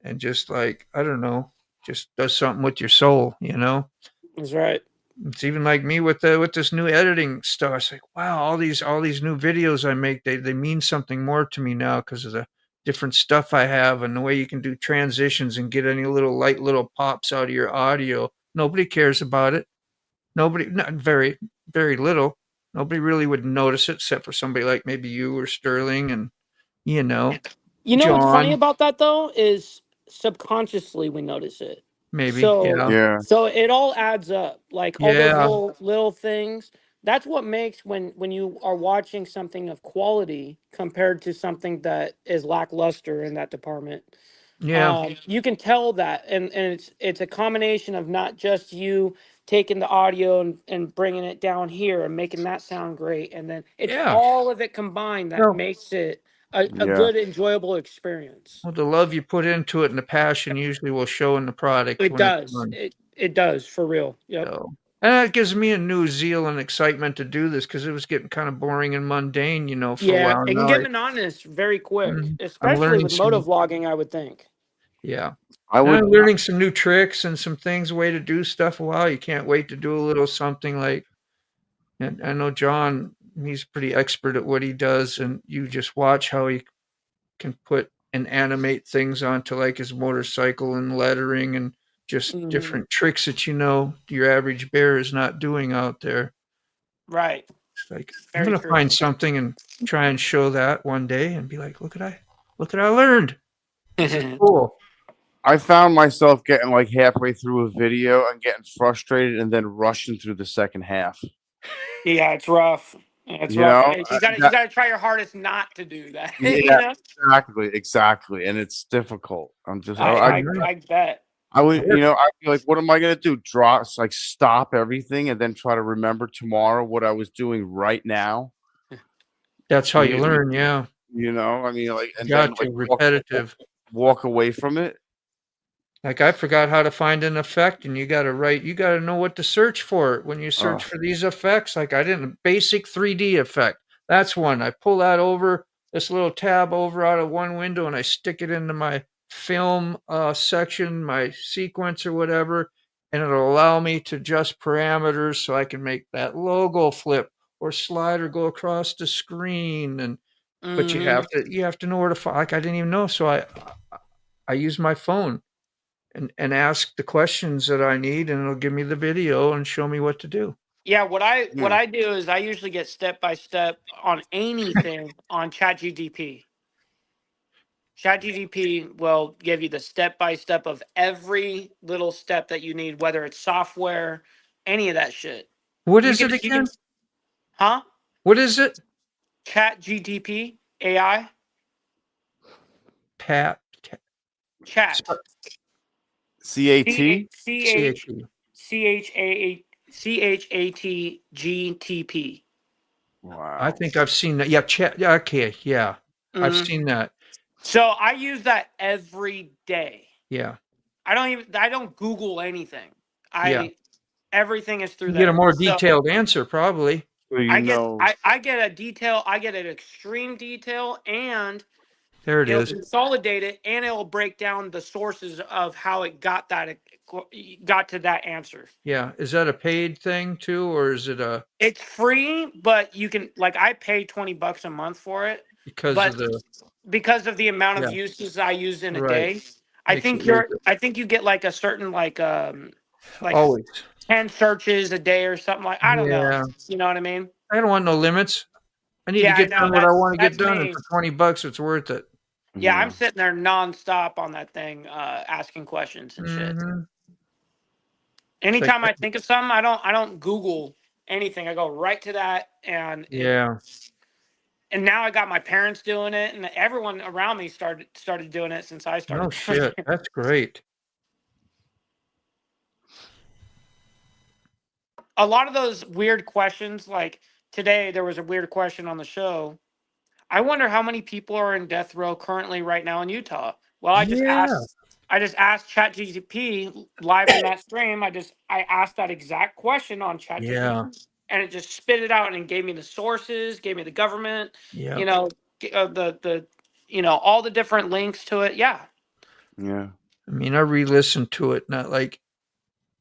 And just like, I don't know, just does something with your soul, you know? That's right. It's even like me with this new editing stuff. It's like, wow, all these new videos I make, they mean something more to me now because of the different stuff I have and the way you can do transitions and get any little pops out of your audio. Nobody cares about it. Nobody, not very, very little. Nobody really would notice it except for somebody like maybe you or Sterling and, you know, You know what's funny John, about that though is subconsciously we notice it. maybe. So Yeah. so it all adds up. Like all those Yeah. little things. That's what makes when you are watching something of quality compared to something that is lackluster in that department. Yeah. You can tell that, and it's a combination of not just you taking the audio and bringing it down here and making that sound great, and then it's Yeah. all of it combined that No. makes it a Yeah. good, enjoyable experience. Well, the love you put into it and the passion usually will show in the product It when it's does. done. It does for real. Yep. So, and that gives me a new zeal and excitement to do this because it was getting kind of boring and mundane, you know, for a Yeah, while. it can Now get monotonous very quick, I'm especially learning with some. motovlogging, I would think. Yeah. I I'm would. learning some new tricks and some things, way to do stuff a while. You can't wait to do a little something like, and I know John, he's pretty expert at what he does, and you just watch how he can put and animate things onto like his motorcycle and lettering and just different tricks that your average bear is not doing out there. Right. It's like I'm Very gonna true. find something and try and show that one day and be like, look what I learned. This is cool. I found myself getting like halfway through a video and getting frustrated and then rushing through the second half. Yeah, it's rough. Yeah, it's You rough. know, You gotta try your hardest not to do that. You yeah, know? exactly, and it's difficult. I'm just, I bet. I would, I'd be like, what am I gonna do? Stop everything and then try to remember tomorrow what I was doing right now. That's how you Yeah. learn, yeah. I mean, like, and then Gotcha, like repetitive. walk away from it. Like I forgot how to find an effect, and you gotta know what to search for when you search for these effects. Like I didn't basic 3D effect. That's one. I pull that over, this little tab over out of one window, and I stick it into my film section, my sequence or whatever, and it'll allow me to adjust parameters so I can make that logo flip or slide or go across the screen. And but you have to know where to find. Like I didn't even know, so I use my phone and ask the questions that I need, and it'll give me the video and show me what to do. Yeah, what I do is I usually get step by step on anything on ChatGPT. ChatGPT will give you the step by step of every little step that you need, whether it's software, any of that shit. What You is can, it you can, again? huh? What is it? ChatGPT AI Pat. chat. CAT. ChatGTP. Wow. I think I've seen that. Yeah, chat. Yeah, okay, yeah, I've seen that. So I use that every day. Yeah, I don't Google anything. yeah. Everything is through You get a there. more So detailed answer, probably. So I get a detail. I get an extreme detail, and There it it'll is. consolidate it, and it'll break down the sources of how it got to that answer. Yeah, is that a paid thing too, or is it a It's free, but you can I pay $20 a month for it, because but of the because of the amount of yeah, uses I use in a right? day, Makes it worth it. I think you get like a certain like Always. 10 searches a day or something I don't know. Yeah, You know what I mean? I don't want no limits. I need to Yeah, I get know. done what I want to get That's done, and me. for $20, it's worth it. Yeah, I'm sitting there nonstop on that thing, asking questions and shit. Mm-hmm. Anytime I think of something, I don't Google anything. I go right to that, and Yeah. and now I got my parents doing it, and everyone around me started doing it since I started. No shit. That's great. A lot of those weird questions, like today, there was a weird question on the show. I wonder how many people are in death row currently right now in Utah. Well, I just asked ChatGPT live in that stream. I asked that exact question on ChatGPT, Yeah. and it just spit it out and gave me the sources, gave me the government, Yeah. all the different links to it. Yeah. Yeah. I mean, I re-listened to it, not like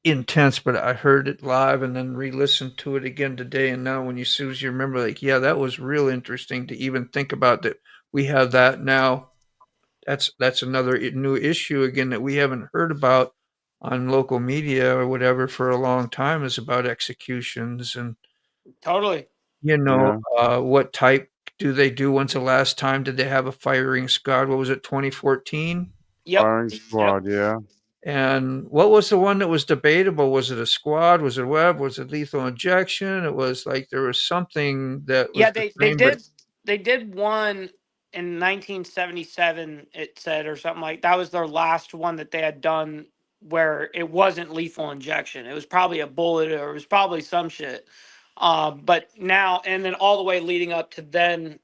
intense, but I heard it live and then re-listened to it again today. And now when you remember, like, yeah, that was real interesting to even think about that we have that now. That's another new issue again that we haven't heard about on local media or whatever for a long time, is about executions and Totally. what type do they do? When's the last time did they have a firing squad? What was it, 2014? Yep. Firing squad. Yeah. And what was the one that was debatable? Was it a squad? Was it web? Was it lethal injection? It was like there was something that was they did one in 1977, it said, or something like that was their last one that they had done where it wasn't lethal injection. It was probably a bullet, or it was probably some shit. But now, and then all the way leading up to then,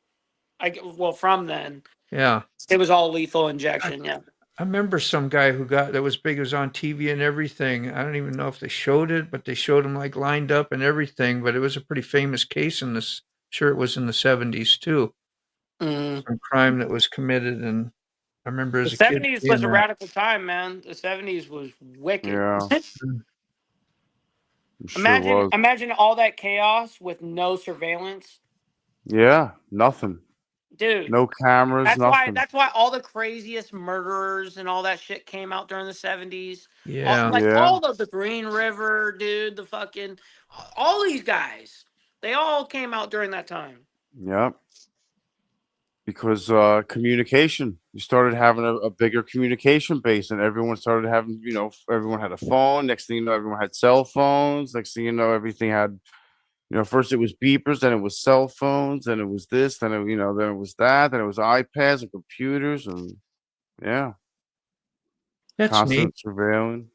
from then, yeah, it was all lethal injection. Yeah. I remember some guy who got that was big, was on TV and everything. I don't even know if they showed it, but they showed him like lined up and everything. But it was a pretty famous case in sure it was in the 70s too. Some crime that was committed, and I remember The as a kid 70s seeing was a that. radical time, man. The 70s was wicked. Yeah, it sure imagine was. imagine all that chaos with no surveillance. Yeah, nothing. Dude, No cameras, nothing. that's why all the craziest murderers and all that shit came out during the 70s. Yeah. Like Yeah, all of the Green River, dude, the fucking all these guys. They all came out during that time. yep. Because communication, you started having a bigger communication base, and everyone started having, everyone had a phone. Next thing you know, everyone had cell phones. Next thing you know, everything had, first it was beepers, then it was cell phones, then it was this, then then it was that, then it was iPads and computers, and yeah, That's neat. constant surveilling.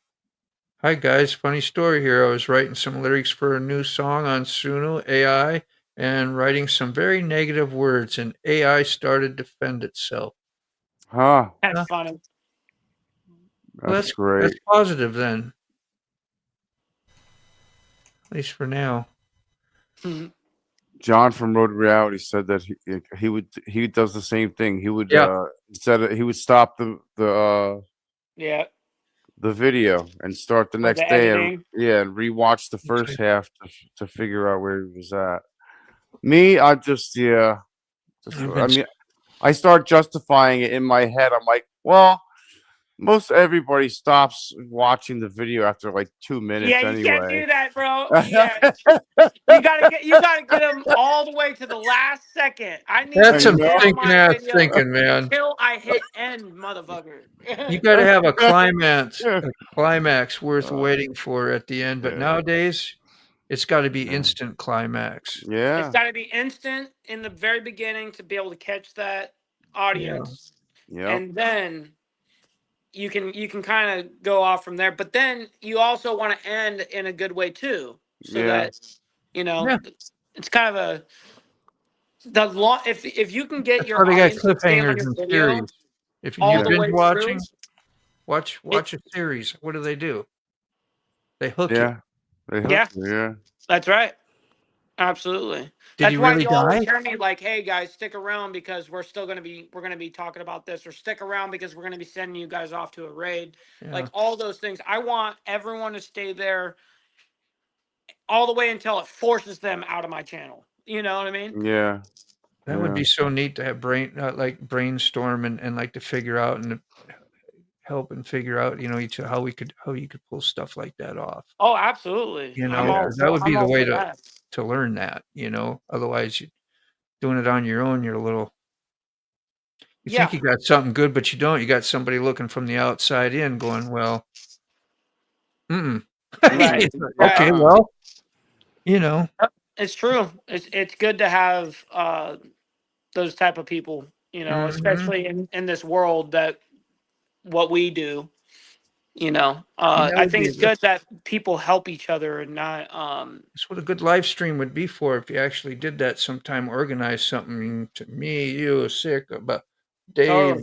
Hi guys, funny story here. I was writing some lyrics for a new song on Suno AI and writing some very negative words, and AI started to defend itself. Huh? That's Huh. funny. Well, That's great. that's positive then, at least for now. John from Road Reality said that he does the same thing. He would Yeah. he would stop Yeah. the video and start the For next the day and editing. and rewatch the That's first right. half to figure out where he was at. Me, I just I've I been mean, I start justifying it in my head. I'm like, well, most everybody stops watching the video after like 2 minutes Yeah, you can't anyway. do that, bro. Yeah. You gotta get them all the way to the last second. I need That's to some You know? end thinking my ass video thinking, man. till I hit end, motherfucker. You got to have a climax worth waiting for at the end. But Yeah. nowadays, it's got to be Yeah. instant climax. It's Yeah. got to be instant in the very beginning to be able to catch that audience, Yep. and then you can kind of go off from there. But then you also want to end in a good way too, so Yeah. that Yeah. it's kind of a the long if you can get That's why your they got audience to stay on cliffhangers your and video series. If all you the Yeah. binge way through, watching, watch a series. What do? They hook you. Yeah. They hook yeah, you, yeah. that's right. Absolutely. Did That's he why really you always die? hear me like, "Hey guys, stick around because we're gonna be talking about this," or "Stick around because we're gonna be sending you guys off to a raid." Yeah. Like all those things. I want everyone to stay there all the way until it forces them out of my channel. You know what I mean? Yeah. That would Yeah. be so neat to have brainstorm and like to figure out and help and figure out, how you could pull stuff like that off. Oh, absolutely. I'm all 'Cause that would be I'm the all way for that. to learn that, Otherwise, you doing it on your own, you're a little. You Yeah. think you got something good, but you don't. You got somebody looking from the outside in, going, "Well, mm." Right. Okay, Right. well, you know. It's true. It's good to have those type of people, Mhm. especially in this world that what we do, That I would think be it's good that people help each other and not that's what a good live stream would be for if you actually did that sometime, organize something to me, you, Sick, about Dave,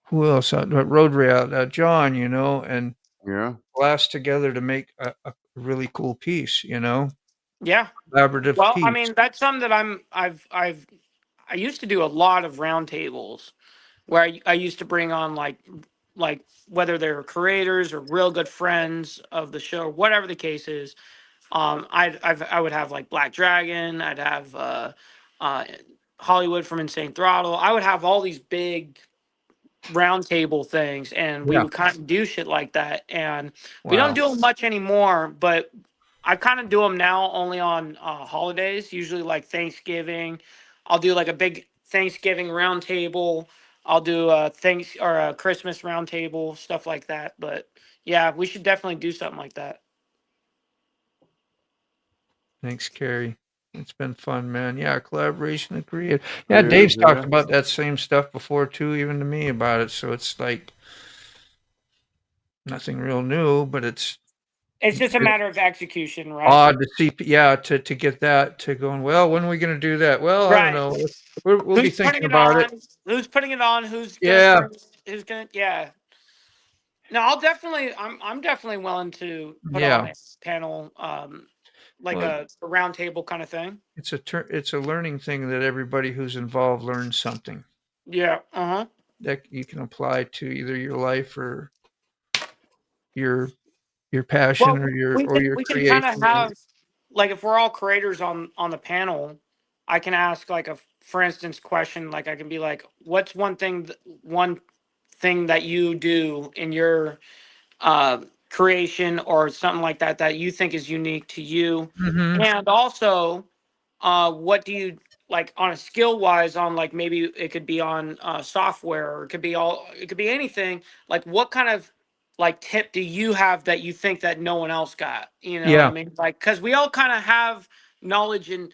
who else? Road Rail, John, and Yeah. blast together to make a really cool piece, yeah. collaborative Well, I piece. mean, that's something that I used to do a lot of roundtables where I used to bring on like whether they're creators or real good friends of the show, whatever the case is. I would have like Black Dragon. I'd have uh, Hollywood from Insane Throttle. I would have all these big roundtable things, and we Yeah. would kind of do shit like that. And we don't Wow. do them much anymore, but I kind of do them now only on holidays, usually like Thanksgiving. I'll do like a big Thanksgiving roundtable. I'll do a a Christmas roundtable, stuff like that. But yeah, we should definitely do something like that. Thanks, Carrie. It's been fun, man. Yeah, collaboration and creative. Yeah, It Dave's is, talked yeah. about that same stuff before too, even to me about it. So it's like nothing real new, but it's It's just a matter of execution, right? odd to see. Yeah, to get that to going. Well, when are we going to do that? Well, I don't Right. know. We'll be Who's putting thinking it about it. on? Who's putting it on? Who's gonna Yeah, bring? Who's gonna? Yeah. No, I'm definitely willing to put on yeah. a panel, like Well, a round table kind of thing. it's a learning thing that everybody who's involved learns something. Yeah. Uh huh. that you can apply to either your life or your passion Well, or your we can kind of creation. have like if we're all creators on the panel, I can ask like a for instance question. Like I can be like, what's one thing that you do in your creation or something like that that you think is unique to you, Mhm. and also what do you like on a skill wise on like maybe it could be on software or it could be anything, like what kind of like tip do you have that you think that no one else got, you know what I Yeah, mean, like because we all kind of have knowledge and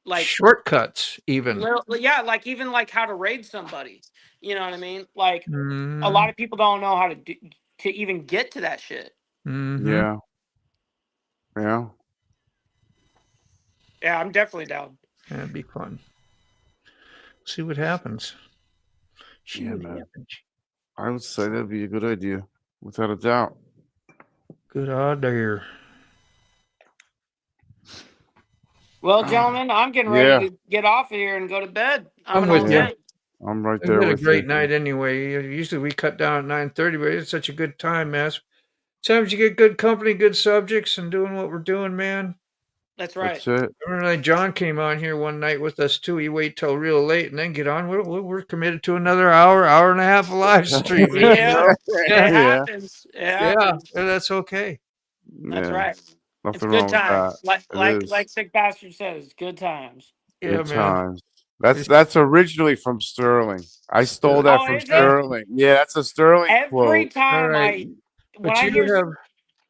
like shortcuts even. yeah, like even like how to raid somebody, you know what I mean, like a lot Mhm. of people don't know how to even get to that shit. Mhm. Yeah. Yeah. Yeah, I'm definitely down. That'd be fun. See what happens. See Yeah, what man. happens. I would say that'd be a good idea, without a doubt. Good idea. Well, gentlemen, I'm getting ready Yeah, to get off of here and go to bed. I'm I'm an with old you. yeah. man. I'm right We there had a with you. great night anyway. Usually we cut down at 9:30, but it's such a good time, man. Sometimes you get good company, good subjects, and doing what we're doing, man. That's right. That's it. Remember, like John came on here one night with us too. He wait till real late and then get on. We're committed to another hour and a half of live streaming. You Yeah, know? it Yeah, Yeah, happens. It yeah, happens. that's okay. That's yeah. right. It's Nothing good wrong with that. times. Like It like is like Sick Bastard says, good times. Yeah, good man. times. That's It's that's originally from Sterling. I stole good. that Oh, from is it? Sterling. Yeah, that's a Sterling Every quote. All time right, when but I you hear have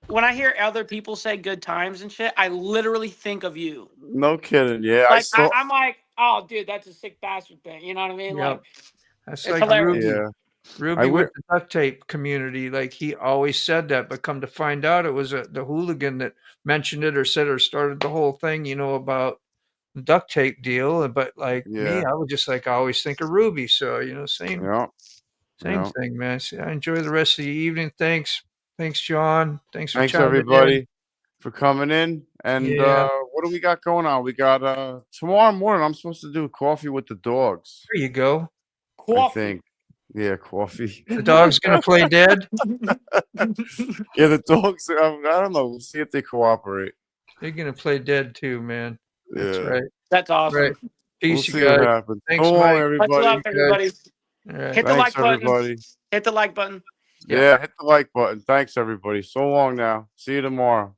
when I hear other people say good times and shit, I literally think of you. No kidding. Yeah, I Like saw. I'm like, oh, dude, that's a Sick Bastard thing. You know what I mean? yeah. Like That's it's like hilarious. Ruby. Yeah, I Ruby with went. the duct tape community, like he always said that, but come to find out, it was the hooligan that mentioned it or said or started the whole thing. About the duct tape deal. But like me, Yeah, I would just like always think of Ruby. So yeah, same yeah. thing, man. I enjoy the rest of the evening. Thanks, John. Thanks for Thanks chiming in. everybody for coming in. And Yeah, what do we got going on? We got tomorrow morning. I'm supposed to do coffee with the dogs. there you go. I Coffee. think. Yeah, coffee. The dog's gonna play dead. Yeah, the dogs. I don't know. We'll see if they cooperate. They're gonna play dead too, man. That's Yeah, right. That's Right. awesome. we'll Peace, you see what guys. happens. So Thanks, long, Mike. Much love, everybody. everybody. All right. Hit the Thanks, like button. everybody. Hit the like button. Yeah. Yeah, hit the like button. Thanks, everybody. So long now. See you tomorrow.